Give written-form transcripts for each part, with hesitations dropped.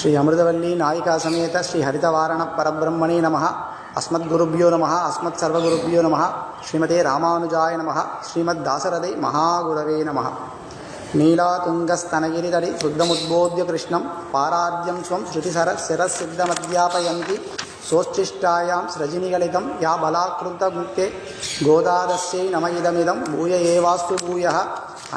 श्री अमृतवल्ली नायिका समेत श्री हरितवारण परब्रह्मणे नमः। अस्मद्गुरुभ्यो नमः। अस्मत्सर्वगुरुभ्यो नमः। श्रीमते रामानुजाय नमः। श्रीमद्दासरथे महागुरवे नमः। नीलातुङ्गस्तनगिरितटे शुद्धमुद्बोध्य कृष्णं पाराद्यं स्वं श्रुतिसरसिरसिद्धमध्यापयन्ति सोच्छिष्टायां सृजिनिगलितं या बलाकृतमुक्ते गोदादस्यै नम इदमिदं भूय एवास्तु भूयः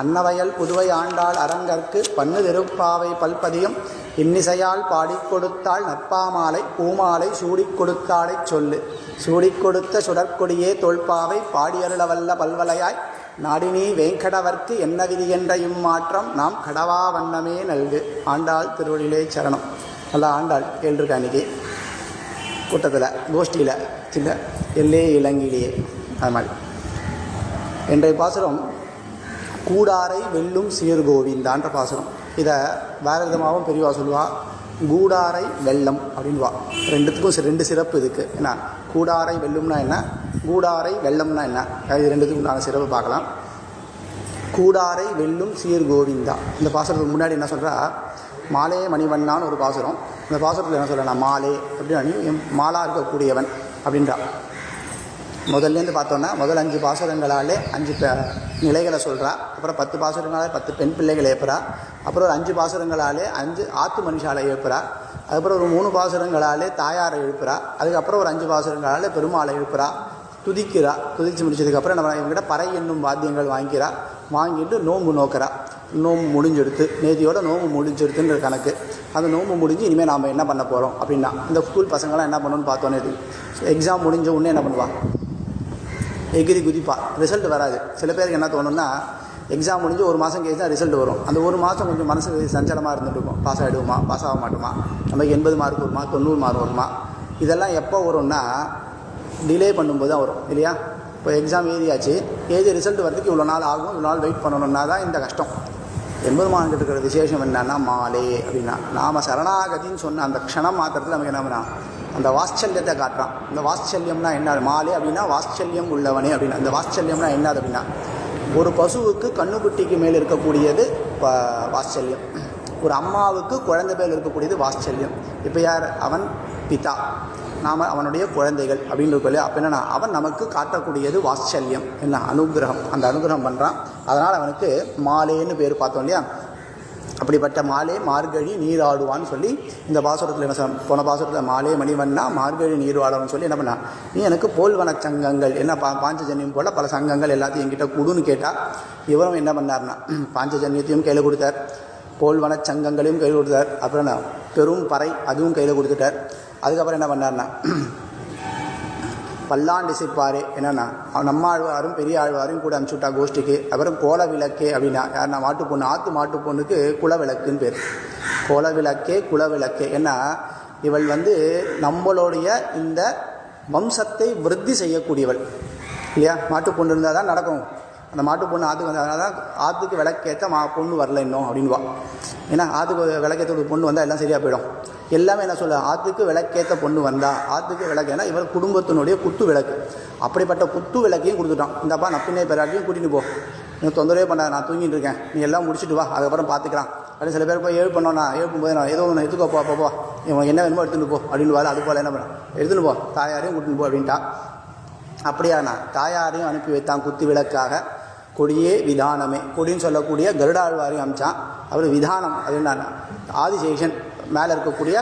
अन्नवयल पुதுவை ஆண்டாள் அரங்கற்கு பன்னு திருப்பாவை பல்பதியம் இன்னிசையால் பாடிக் கொடுத்தாள் நற்பாமாலை பூமாலை சூடிக் கொடுத்தாளை சொல்லு சூடிக் கொடுத்த சுடற்கொடியே தொல்பாவை பாடியருளவல்ல பல்வலையாய் நாடினி வேங்கடவர்க்கு என்ன விதி என்ற இம்மாற்றம் நாம் கடவா வண்ணமே நல்கு. ஆண்டாள் திருவடியிலே சரணம். நல்லா ஆண்டாள் கேள்விருக்கா அன்றைக்கி கூட்டத்தில் கோஷ்டியில் சின்ன எல்லே இளங்கிலேயே அது மாதிரி. இன்றைய பாசுரம் கூடாரை வெல்லும் சீர்கோவிந்தான்ற பாசுரம். இதை வேறு விதமாகவும் பெரியவா சொல்லுவா, கூடாரை வெல்லம் அப்படின்வா. ரெண்டுத்துக்கும் ரெண்டு சிறப்பு இருக்குது. என்ன கூடாரை வெல்லும்னா என்ன, கூடாரை வெல்லம்னா என்ன, இது ரெண்டுத்துக்கும் உண்டான சிறப்பு பார்க்கலாம். கூடாரை வெல்லும் சீர்கோவிந்தா இந்த பாசுரத்துக்கு முன்னாடி என்ன சொல்கிறா, மாலே மணிவண்ணான்னு ஒரு பாசுரம். இந்த பாசுரத்தில் என்ன சொல்கிறேன், மாலே அப்படின்னு மாலா இருக்கக்கூடியவன் அப்படின்றா. முதல்லேருந்து பார்த்தோன்னா முதல் 5 பாசுரங்களாலே 5 நிலைகளை சொல்கிறா. அப்புறம் 10 பாசுரங்களாலே 10 பெண் பிள்ளைகளை எழுப்புறா. அப்புறம் ஒரு 5 பாசுரங்களாலே 5 ஆத்து மனுஷாலை எழுப்புறா. அதுக்கப்புறம் ஒரு 3 பாசுரங்களாலே தாயாரை எழுப்புறா. அதுக்கப்புறம் ஒரு 5 பாசுரங்களாலே பெருமாளை எழுப்புறா, துதிக்கிறா. துதிச்சு முடிச்சதுக்கப்புறம் நம்ம இவங்ககிட்ட பறை என்னும் வாத்தியங்கள் வாங்கிட்டு நோம்பு நோக்கிறா. நோம்பு முடிஞ்செடுத்து நேதியோட நோம்பு முடிஞ்செடுத்துன்ற கணக்கு. அந்த நோம்பு முடிஞ்சு இனிமேல் நாம் என்ன பண்ண போகிறோம் அப்படின்னா, இந்த ஸ்கூல் பசங்களாம் என்ன பண்ணணும்னு பார்த்தோன்னே எக்ஸாம் முடிஞ்ச உடனே என்ன பண்ணுவா, எகிரி குதிப்பா. ரிசல்ட் வராது. சில பேருக்கு என்ன தோணுன்னா, எக்ஸாம் முடிஞ்சு ஒரு மாதம் கழிச்சு தான் ரிசல்ட் வரும். அந்த ஒரு மாதம் கொஞ்சம் மனசுக்கு சஞ்சலமாக இருந்துட்டு இருக்கும். பாஸ் ஆகிடுவோமா, பாஸ் ஆக மாட்டோமா, நமக்கு 80 மார்க் வருமா, 90 மார்க் வருமா, இதெல்லாம் எப்போ வரும்னா டிலே பண்ணும்போது தான் வரும் இல்லையா. இப்போ எக்ஸாம் எழுதி ரிசல்ட் வரதுக்கு இவ்வளோ நாள் ஆகும், இவ்வளோ நாள் வெயிட் பண்ணணுன்னா தான் இந்த கஷ்டம். 80 மார்க் இருக்கிற விசேஷம் என்னன்னா மாலே அப்படின்னா, நாம் சரணாகதின்னு சொன்ன அந்த க்ஷணம் மாத்திரத்தில் நமக்கு என்ன பண்ணால் அந்த வாத்சல்யத்தை காட்டுறான். இந்த வாத்சல்யம்னா என்ன, மாலே அப்படின்னா வாத்சல்யம் உள்ளவனே அப்படின்னா. இந்த வாத்சல்யம்னா என்ன அப்படின்னா, ஒரு பசுவுக்கு கண்ணுக்குட்டிக்கு மேல் இருக்கக்கூடியது வாத்சல்யம். ஒரு அம்மாவுக்கு குழந்தை மேல் இருக்கக்கூடியது வாத்சல்யம். இப்போ யார் அவன், பிதா, நாம் அவனுடைய குழந்தைகள் அப்படின்னு இருக்கோம் இல்லையா. அப்போ என்னன்னா அவன் நமக்கு காட்டக்கூடியது வாத்சல்யம், என்ன அனுகிரகம். அந்த அனுகிரகம் பண்ணுறான். அதனால் அவனுக்கு மாலேன்னு பேர் பார்த்தோம் இல்லையா. அப்படிப்பட்ட மாலே மார்கழி நீராடுவான்னு சொல்லி இந்த பாசுரத்தில் என்ன போன பாசுரத்தில் மாலே மணிவண்ணா மார்கழி நீராடுவான்னு சொல்லி என்ன பண்ணா, நீ எனக்கு போல்வன சங்கங்கள் என்ன பாஞ்சஜன்யம் போல் பல சங்கங்கள் எல்லாத்தையும் என்கிட்ட கொடுன்னு கேட்டால், இவரும் என்ன பண்ணார்னா பாஞ்சஜன்யத்தையும் கையில் கொடுத்தார், போல்வன சங்கங்களையும் கையில் கொடுத்தார். அப்புறம் பெரும் பறை அதுவும் கையில் கொடுத்துட்டார். அதுக்கப்புறம் என்ன பண்ணார்னா பல்லாண்டிசைப்பாரே என்னன்னா நம்மாழ்வாரும் பெரிய ஆழ்வாரும் கூட அனுப்பிச்சுட்டா கோஷ்டிக்கு. அப்புறம் கோல விளக்கே அப்படின்னா யாருன்னா மாட்டு பொண்ணு, ஆற்று மாட்டு பொண்ணுக்கு குலவிளக்குன்னு பேர். கோலவிளக்கே குலவிளக்கே ஏன்னா இவள் நம்மளுடைய இந்த வம்சத்தை விருத்தி செய்யக்கூடியவள் இல்லையா. மாட்டு பொண்ணு இருந்தால் தான் நடக்கும். அந்த மாட்டு பொண்ணு ஆற்றுக்கு வந்தால் தான் ஆற்றுக்கு விளக்கேற்ற பொண்ணு வரல இன்னும் அப்படின்வா. ஏன்னா ஆற்றுக்கு விளக்கேற்ற பொண்ணு வந்தால் எல்லாம் சரியாக போயிடும். எல்லாமே என்ன சொல்ல, ஆற்றுக்கு விளக்கேற்ற பொண்ணு வந்தால் ஆற்றுக்கு விளக்கு. ஏன்னா இவர் குடும்பத்தினுடைய குத்து விளக்கு. அப்படிப்பட்ட குத்து விளக்கையும் கொடுத்துட்டான். இந்தப்பா நப்பினை பெறாட்டியும் கூட்டிகிட்டு போ, இன்னும் தொந்தரவே பண்ணாத, நான் தூங்கிட்டு இருக்கேன், நீ எல்லாம் முடிச்சுட்டு வா, அதுக்கப்புறம் பார்த்துக்கலாம் அப்படின்னு. சில பேர் போய் எழுப்பண்ணோன்னா எழுப்பும்போது நான் ஏதோ ஒன்று எடுத்துக்கோ, போ இவன் என்ன வேணுமோ எடுத்துன்னு போ அப்படின்னு வாரு. அது போல் என்ன பண்ண எடுத்துன்னு போ, தாயாரையும் கூட்டின்னு போ அப்படின்ட்டா. அப்படியாண்ணா தாயாரையும் அனுப்பி வைத்தான் குத்து விளக்காக. கொடியே விதானமே, கொடின்னு சொல்லக்கூடிய கருடாழ்வாரையும் அமிச்சான். அவர் விதானம் அது என்ன, ஆதிசேஷன் மேலே இருக்கக்கூடிய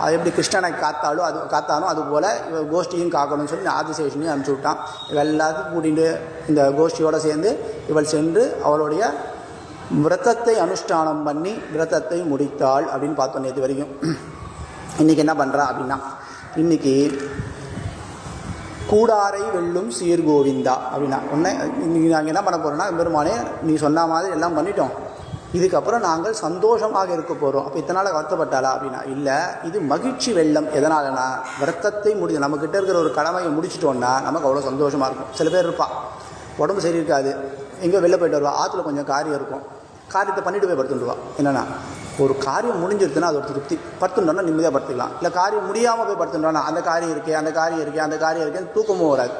அது எப்படி கிருஷ்ணனை காத்தானோ அதுபோல் இவர் கோஷ்டியும் காக்கணும்னு சொல்லி ஆதிசேஷனையும் அனுப்பிச்சி விட்டான். இவள் எல்லாத்தையும் கூட்டிகிட்டு இந்த கோஷ்டியோடு சேர்ந்து இவள் சென்று அவளுடைய விரதத்தை அனுஷ்டானம் பண்ணி விரதத்தை முடித்தாள் அப்படின்னு பார்த்தோம் நேற்று வரைக்கும். இன்றைக்கி என்ன பண்ணுறா அப்படின்னா, இன்றைக்கி கூடாரை வெல்லும் சீர்கோவிந்தா அப்படின்னா ஒன்று. இன்றைக்கி நாங்கள் என்ன பண்ண போகிறோன்னா, பெருமானே நீ சொன்ன மாதிரி எல்லாம் பண்ணிட்டோம், இதுக்கப்புறம் நாங்கள் சந்தோஷமாக இருக்க போகிறோம். அப்போ இத்தனை நாள் வருத்தப்பட்டாளா அப்படின்னா இல்லை, இது மகிழ்ச்சி வெள்ளம். எதனாலனா விரதத்தை நம்மக்கிட்ட இருக்கிற ஒரு கடமையை முடிச்சிட்டோன்னா நமக்கு அவ்வளோ சந்தோஷமாக இருக்கும். சில பேர் இருப்பா, உடம்பு சரி இருக்காது, எங்கேயோ வெளில போய்ட்டு வருவா, ஆற்றுல கொஞ்சம் காரியம் இருக்கும், காரியத்தை பண்ணிட்டு போய் படுத்துட்டுவா. என்னென்னா ஒரு காரியம் முடிஞ்சிருச்சுன்னா அது ஒரு திருப்தி, படுத்துட்டோன்னா நிம்மதியாக படுத்துக்கலாம். இல்லை காரியம் முடியாமல் போய் படுத்துட்டோன்னா அந்த காரியம் இருக்கே தூக்கமும் வராது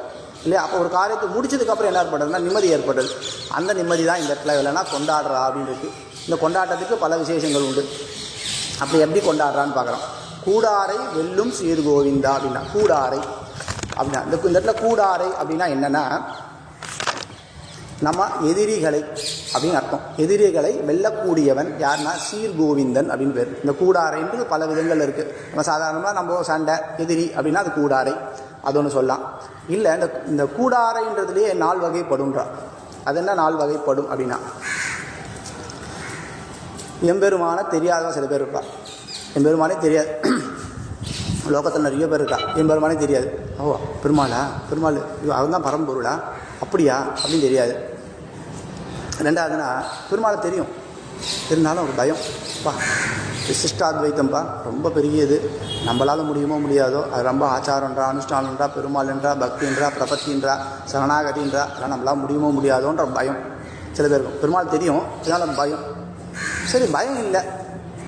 இல்லையா. அப்போ ஒரு காரியத்தை முடிச்சதுக்கப்புறம் என்ன ஏற்படுறதுன்னா நிம்மதி ஏற்படுறது. அந்த நிம்மதி தான் இந்த இடத்துல இல்லைன்னா கொண்டாடுறா அப்படின்னு இருக்குது. இந்த கொண்டாட்டத்துக்கு பல விசேஷங்கள் உண்டு. அப்படி எப்படி கொண்டாடுறான்னு பார்க்குறோம். கூடாரை வெல்லும் சீர்கோவிந்தா அப்படின்னா கூடாரை அப்படின்னா இந்த இடத்துல கூடாரை அப்படின்னா என்னென்னா நம்ம எதிரிகளை அப்படின்னு அர்த்தம். எதிரிகளை வெல்லக்கூடியவன் யாருன்னா சீர்கோவிந்தன் அப்படின்னு பேர். இந்த கூடாரைன்றது பல விதங்கள் இருக்குது. நம்ம சாதாரணமாக நம்ம சண்டை எதிரி அப்படின்னா அது கூடாரை, அது ஒன்று சொல்லலாம். இல்லை இந்த கூடாரைன்றதுலேயே 4 வகைப்படும்ன்றா. அது என்ன 4 வகைப்படும் அப்படின்னா, எம்பெருமான தெரியாதவ சில பேர் இருப்பா. எம்பெருமானே தெரியாது, லோகத்தில் நிறைய பேர் இருக்கா. எம்பெருமானே தெரியாது. ஓ பெருமாளா, பெருமாள் அவன் தான் பரம்பொருளா, அப்படியா அப்படின்னு தெரியாது. ரெண்டாவதுன்னா பெருமாளை தெரியும், இருந்தாலும் ஒரு பயம். பா விசிஷ்டாத்வைத்தம்பா ரொம்ப பெரியது, நம்மளால் முடியுமோ முடியாதோ, அது ரொம்ப ஆச்சாரன்றா, அனுஷ்டானன்றா, பெருமாள்ன்றா, பக்தின்றா, பிரபத்தின்றா, சரணாகதின்றா, அதெல்லாம் நம்மளால் முடியுமோ முடியாதோன்ற பயம் சில பேருக்கும். பெருமாள் தெரியும், இதனால் பயம். சரி பயம் இல்லை,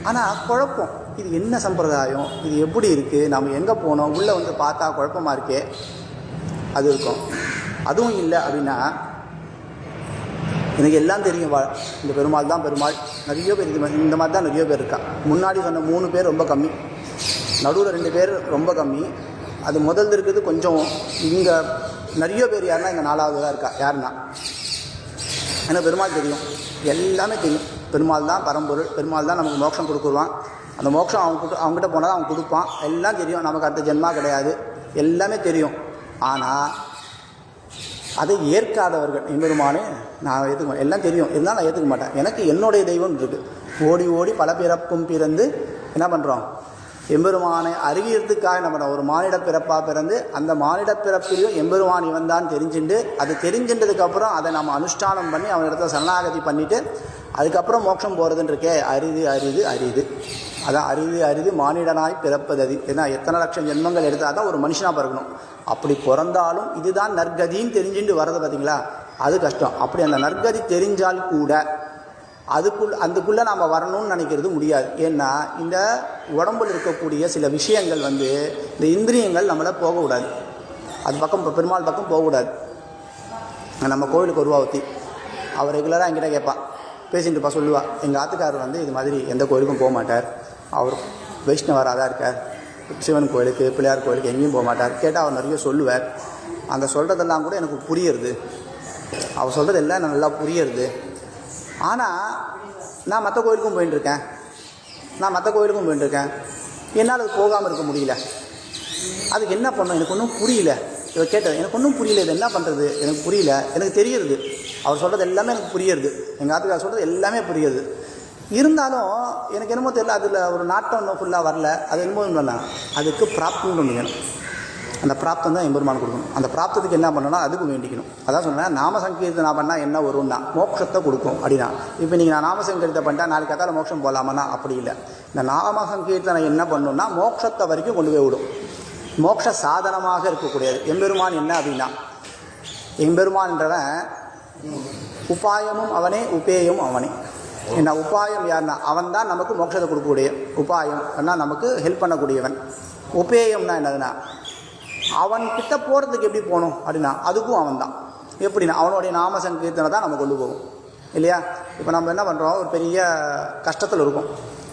ஆனால் குழப்பம். இது என்ன சம்பிரதாயம், இது எப்படி இருக்குது, நம்ம எங்கே போனோம், உள்ளே வந்து பார்த்தா குழப்பமாக இருக்கே, அது இருக்கும். அதுவும் இல்லை அப்படின்னா எனக்கு எல்லாம் தெரியும், இந்த பெருமாள் தான் பெருமாள். நிறைய பேர் இந்த மாதிரி தான் நிறைய பேர் இருக்கா. முன்னாடி சொன்ன 3 பேர் ரொம்ப கம்மி, நடுவில் 2 பேர் ரொம்ப கம்மி. அது முதல்ல இருக்குது கொஞ்சம். இங்கே நிறைய பேர் யாருன்னா இங்கே 4வது தான் இருக்கா. யாருன்னா ஏன்னா பெருமாள் தெரியும், எல்லாமே தெரியும். பெருமாள் தான் பரம்பொருள், பெருமாள் தான் நமக்கு மோட்சம் கொடுக்குருவான். அந்த மோட்சம் அவங்ககிட்ட போனால் தான் அவன் கொடுப்பான். எல்லாம் தெரியும், நமக்கு அடுத்த ஜென்மா கிடையாது, எல்லாமே தெரியும். ஆனால் அதை ஏற்காதவர்கள் எம்பெருமானே நான் ஏற்றுக்க, எல்லாம் தெரியும் இருந்தாலும் நான் ஏற்றுக்க மாட்டேன், எனக்கு என்னுடைய தெய்வம் இருக்குது. ஓடி ஓடி பல பிறப்பும் பிறந்து என்ன பண்ணுறோம், எம்பெருமானை அறிவியறதுக்காக என்ன பண்ணுறோம், ஒரு மானிட பிறப்பாக பிறந்து அந்த மானிட பிறப்பிலையும் எம்பெருமான் இவன் தான் தெரிஞ்சுட்டு, அது தெரிஞ்சின்றதுக்கப்புறம் அதை நம்ம அனுஷ்டானம் பண்ணி அவன் இடத்துல சரணாகதி பண்ணிவிட்டு அதுக்கப்புறம் மோட்சம் போகிறதுன்னு இருக்கே, அரிது அரிது அரிது. அதான் அரிது அரிது மானிடனாய் பிறப்பது. அது ஏன்னா எத்தனை லட்சம் ஜென்மங்கள் எடுத்தால் தான் ஒரு மனுஷனாக பிறக்கணும். அப்படி பிறந்தாலும் இதுதான் நற்கதின்னு தெரிஞ்சுட்டு வர்றது பார்த்தீங்களா, அது கஷ்டம். அப்படி அந்த நற்கதி தெரிஞ்சால் கூட அதுக்குள்ளே நாம் வரணும்னு நினைக்கிறது முடியாது. ஏன்னா இந்த உடம்பில் இருக்கக்கூடிய சில விஷயங்கள் வந்து இந்த இந்திரியங்கள் நம்மளை போகக்கூடாது, அது பக்கம் பெருமாள் பக்கம் போகக்கூடாது. நம்ம கோவிலுக்கு வருவா ஒத்தி, அவர் ரெகுலராக என்கிட்ட கேட்பாள், பேசிட்டுப்பா சொல்லுவாள், எங்கள் ஆத்துக்காரர் வந்து இது மாதிரி எந்த கோயிலுக்கும் போக மாட்டார், அவர் வைஷ்ணவராக தான் இருக்கார், சிவன் கோயிலுக்கு பிள்ளையார் கோயிலுக்கு எங்கேயும் போக மாட்டார். கேட்டால் அவர் நிறைய சொல்லுவார். அந்த சொல்கிறதெல்லாம் கூட எனக்கு புரியுறது, அவர் சொல்கிறது எல்லாம் எனக்கு நல்லா புரியுறது. ஆனால் நான் மற்ற கோயிலுக்கும் போயிட்டுருக்கேன், என்னால் அது போகாமல் இருக்க முடியல. அதுக்கு என்ன பண்ணணும், எனக்கு ஒன்றும் புரியல. இவர் கேட்டது எனக்கு ஒன்றும் புரியல, இது என்ன பண்ணுறது எனக்கு புரியல. எனக்கு தெரியுறது, அவர் சொல்கிறது எல்லாமே எனக்கு புரியுறது, எங்கள் ஆத்துக்காரர் சொல்கிறது எல்லாமே புரியுது. இருந்தாலும் எனக்கு என்னமோ தெரியல, அதில் ஒரு நாட்டம் இன்னும் ஃபுல்லாக வரல. அது என்னமோ பண்ணலாம், அதுக்கு பிராப்தம்னு ஒன்று வேணும். அந்த பிராப்தம் தான் எம்பெருமான் கொடுக்கணும். அந்த பிராப்தத்துக்கு என்ன பண்ணணும்னா அதுக்கு வேண்டிக்கணும். அதான் சொன்னேன், நாம சங்கீர்த்தனை பண்ணால் என்ன வரும்னா மோட்சத்தை கொடுக்கும் அப்படின்னா. இப்போ நீங்கள் நான் நாம சங்கீர்த்தனை பண்ணிட்டா நாளைக்கு அதால் மோட்சம் போகலாமன்னா அப்படி இல்லை. இந்த நாம சங்கீர்த்தனை என்ன பண்ணணும்னா மோட்சத்தை வரைக்கும் கொண்டு போய் விடும். மோட்ச சாதனமாக இருக்கக்கூடியது எம்பெருமான். என்ன அப்படின்னா எம்பெருமான்றவன் உபாயமும் அவனே உபேயும் அவனே. என்ன உபாயம் யாருன்னா அவன் தான் நமக்கு மோட்சத்தை கொடுக்கக்கூடிய உபாயம், ஆனால் நமக்கு ஹெல்ப் பண்ணக்கூடியவன். உபேயம்னா என்னதுன்னா அவன்கிட்ட போகிறதுக்கு எப்படி போகணும் அப்படின்னா அதுக்கும் அவன் தான். எப்படின்னா அவனுடைய நாம சங்கீர்த்தனை தான் நம்ம கொண்டு போகும் இல்லையா. இப்போ நம்ம என்ன பண்ணுறோம், ஒரு பெரிய கஷ்டத்தில் இருக்கும்,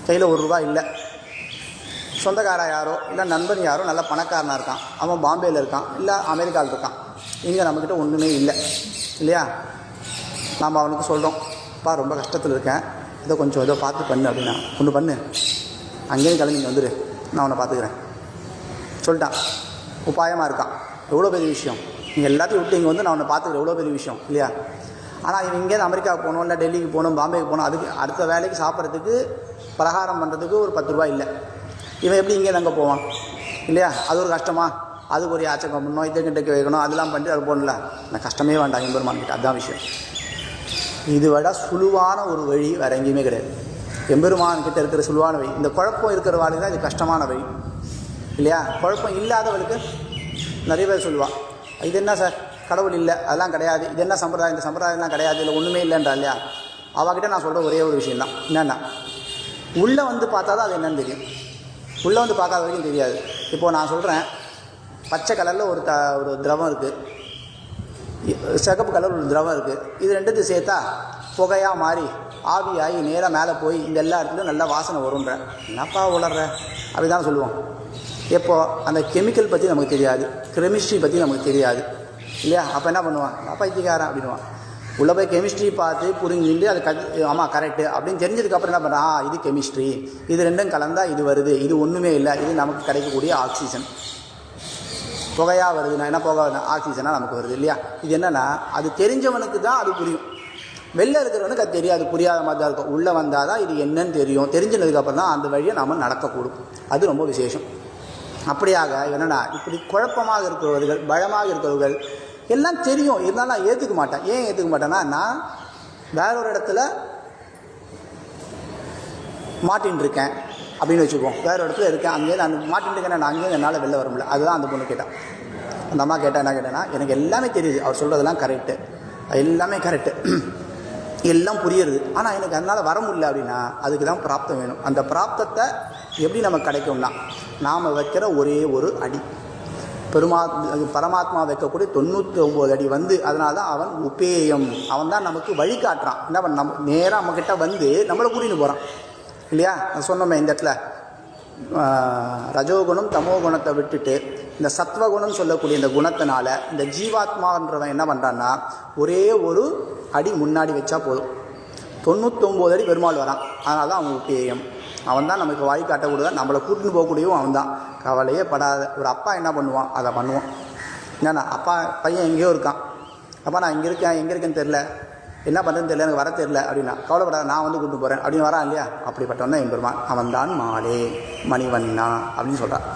கையில் ₹1 இல்லை, சொந்தக்கார யாரோ இல்லை நண்பன் யாரோ நல்ல பணக்காரனாக இருக்கான், அவன் பாம்பேயில் இருக்கான் இல்லை அமெரிக்காவில் இருக்கான், இங்கே நம்மக்கிட்ட ஒன்றுமே இல்லை இல்லையா. நாம் அவனுக்கு சொல்கிறோம், பா ரொம்ப கஷ்டத்தில் இருக்கேன், இதை கொஞ்சம் ஏதோ பார்த்து பண்ணு அப்படின்னா ஒன்று பண்ணு, அங்கேயும் கிளம்பி வந்துடு, நான் அவனை பார்த்துக்கிறேன் சொல்லிட்டான். உபாயமாக இருக்கான், எவ்வளோ பெரிய விஷயம். நீங்கள் எல்லாத்தையும் விட்டு இங்கே வந்து நான் அவனை பார்த்துக்கிறேன், எவ்வளோ பெரிய விஷயம் இல்லையா. ஆனால் இவன் இங்கேருந்து அமெரிக்காவுக்கு போகணும் இல்லை டெல்லிக்கு போகணும் பாம்பேக்கு போகணும், அதுக்கு அடுத்த வேலைக்கு சாப்பிட்றதுக்கு பலகாரம் பண்ணுறதுக்கு ஒரு ₹10 இல்லை. இவன் எப்படி இங்கேருந்து அங்கே போவான் இல்லையா. அது ஒரு கஷ்டமா, அதுக்கு ஒரு யாச்சகம் பண்ணணும், இதை வைக்கணும், அதெல்லாம் பண்ணிட்டு அது போகணும்ல. நான் கஷ்டமே வேண்டாம் எம்பெருமான்கிட்ட, அதுதான் விஷயம். இது விட சுழுவான ஒரு வழி வேறு எங்கேயுமே கிடையாது. எம்பெருமான்கிட்ட இருக்கிற சுழுவான வழி. இந்த குழப்பம் இருக்கிற வழி தான் இது கஷ்டமான வழி இல்லையா. குழப்பம் இல்லாதவளுக்கு நிறைய பேர் சொல்லுவாள், இது என்ன சார் கடவுள் இல்லை, அதெல்லாம் கிடையாது, இது என்ன சம்பிரதாயம், இந்த சம்பிரதாயம்லாம் கிடையாது, இல்லை ஒன்றுமே இல்லைன்றா இல்லையா. அவகிட்ட நான் சொல்கிற ஒரே ஒரு விஷயந்தான், என்னென்னா உள்ளே வந்து பார்த்தா தான் அது என்னன்னு தெரியும், உள்ளே வந்து பார்க்காத வரைக்கும் தெரியாது. இப்போது நான் சொல்கிறேன், பச்சை கலரில் ஒரு திரவம் இருக்குது, சிகப்பு கலர் ஒரு திரவம் இருக்குது, இது ரெண்டுத்தையும் சேர்த்தா புகையாக மாறி ஆவியாகி நேராக மேலே போய் இந்த எல்லா இடத்துலையும் நல்லா வாசனை வரும்ன்ற. என்னப்பா உளர்ற அப்படி தான் சொல்லுவோம். எப்போ அந்த கெமிக்கல் பற்றி நமக்கு தெரியாது, கெமிஸ்ட்ரி பற்றி நமக்கு தெரியாது இல்லையா? அப்போ என்ன பண்ணுவான், பைத்தியக்காரன் அப்படின்வான். உள்ளே போய் கெமிஸ்ட்ரி பார்த்து புரிஞ்சுட்டு அது ஆமாம் கரெக்டு அப்படின்னு தெரிஞ்சதுக்கப்புறம் என்ன பண்ணுறான், இது கெமிஸ்ட்ரி, இது ரெண்டும் கலந்தால் இது வருது, இது ஒன்றுமே இல்லை, இது நமக்கு கிடைக்கக்கூடிய ஆக்சிஜன். புகையாக வருதுன்னா என்ன, புகை ஆக்சிஜனாக நமக்கு வருது இல்லையா? இது என்னென்னா அது தெரிஞ்சவனுக்கு தான் அது புரியும். வெளில இருக்கிறவனுக்கு அது தெரியாது, புரியாத மாதிரி தான் இருக்கும். உள்ளே வந்தால் தான் இது என்னன்னு தெரியும். தெரிஞ்சதுக்கப்புறம் தான் அந்த வழியை நாம் நடக்கக்கூடும். அது ரொம்ப விசேஷம். அப்படியாக என்னென்னா இப்படி குழப்பமாக இருக்கிறவர்கள், பலமாக இருக்கிறவர்கள் எல்லாம் தெரியும், இருந்தாலும் நான் ஏற்றுக்க மாட்டேன். ஏன் ஏற்றுக்க மாட்டேன்னா, நான் வேற ஒரு இடத்துல மாட்டின்னு இருக்கேன் அப்படின்னு வச்சுக்குவோம். வேறு இடத்துல இருக்கேன், அங்கேயே நான் மாட்டின்னு இருக்கேன், நான் அங்கேயும் என்னால் வெளில வர முடியல. அதுதான் அந்த பொண்ணு கேட்டான். அந்த அம்மா கேட்டால் என்ன கேட்டேன்னா, எனக்கு எல்லாமே தெரியுது, அவர் சொல்கிறதெல்லாம் கரெக்டு, எல்லாமே கரெக்டு, எல்லாம் புரியுறது, ஆனால் எனக்கு அதனால் வர முடியல அப்படின்னா அதுக்கு தான் பிராப்தம் வேணும். அந்த பிராப்தத்தை எப்படி நமக்கு கிடைக்கும்னா, நாம் வைக்கிற ஒரே ஒரு அடி, பரமாத்மா வைக்கக்கூடிய 99 அடி வந்து, அதனால தான் அவன் உபேயம், அவன் தான் நமக்கு வழிகாட்டுறான். என்ன பண்ண, நம்ம நேராக நம்மக்கிட்ட வந்து நம்மளை கூட்டின்னு போகிறான் இல்லையா? சொன்னோமே இந்த இடத்துல ரஜோகுணம் தமோ குணத்தை விட்டுட்டு இந்த சத்வகுணம் சொல்லக்கூடிய இந்த குணத்தினால இந்த ஜீவாத்மான்றவன் என்ன பண்ணுறான்னா, ஒரே ஒரு அடி முன்னாடி வச்சா போதும், 99 அடி பெருமாள் வரான். அதனால தான் அவன் உபேயம், அவன் தான் நமக்கு வாய் காட்டக்கூடியதான், நம்மளை கூட்டின்னு போகக்கூடியவும் அவன் தான். கவலையே படாத. ஒரு அப்பா என்ன பண்ணுவான், அதை பண்ணுவான். என்னன்னா, அப்பா பையன் எங்கேயோ இருக்கான், அப்பா நான் இங்கே இருக்கேன், எங்கே இருக்கேன்னு தெரில, என்ன பண்ணுறதுன்னு தெரியல, எனக்கு வர தெரில அப்படின்னா, கவலைப்படாத, நான் வந்து கூப்பிட்டு போகிறேன் அப்படின்னு வரான் இல்லையா? அப்படிப்பட்டவன் தான் எம்பெருமான். அவன் தான் மாலே மணிவண்ணா அப்படின்னு சொல்கிறான்.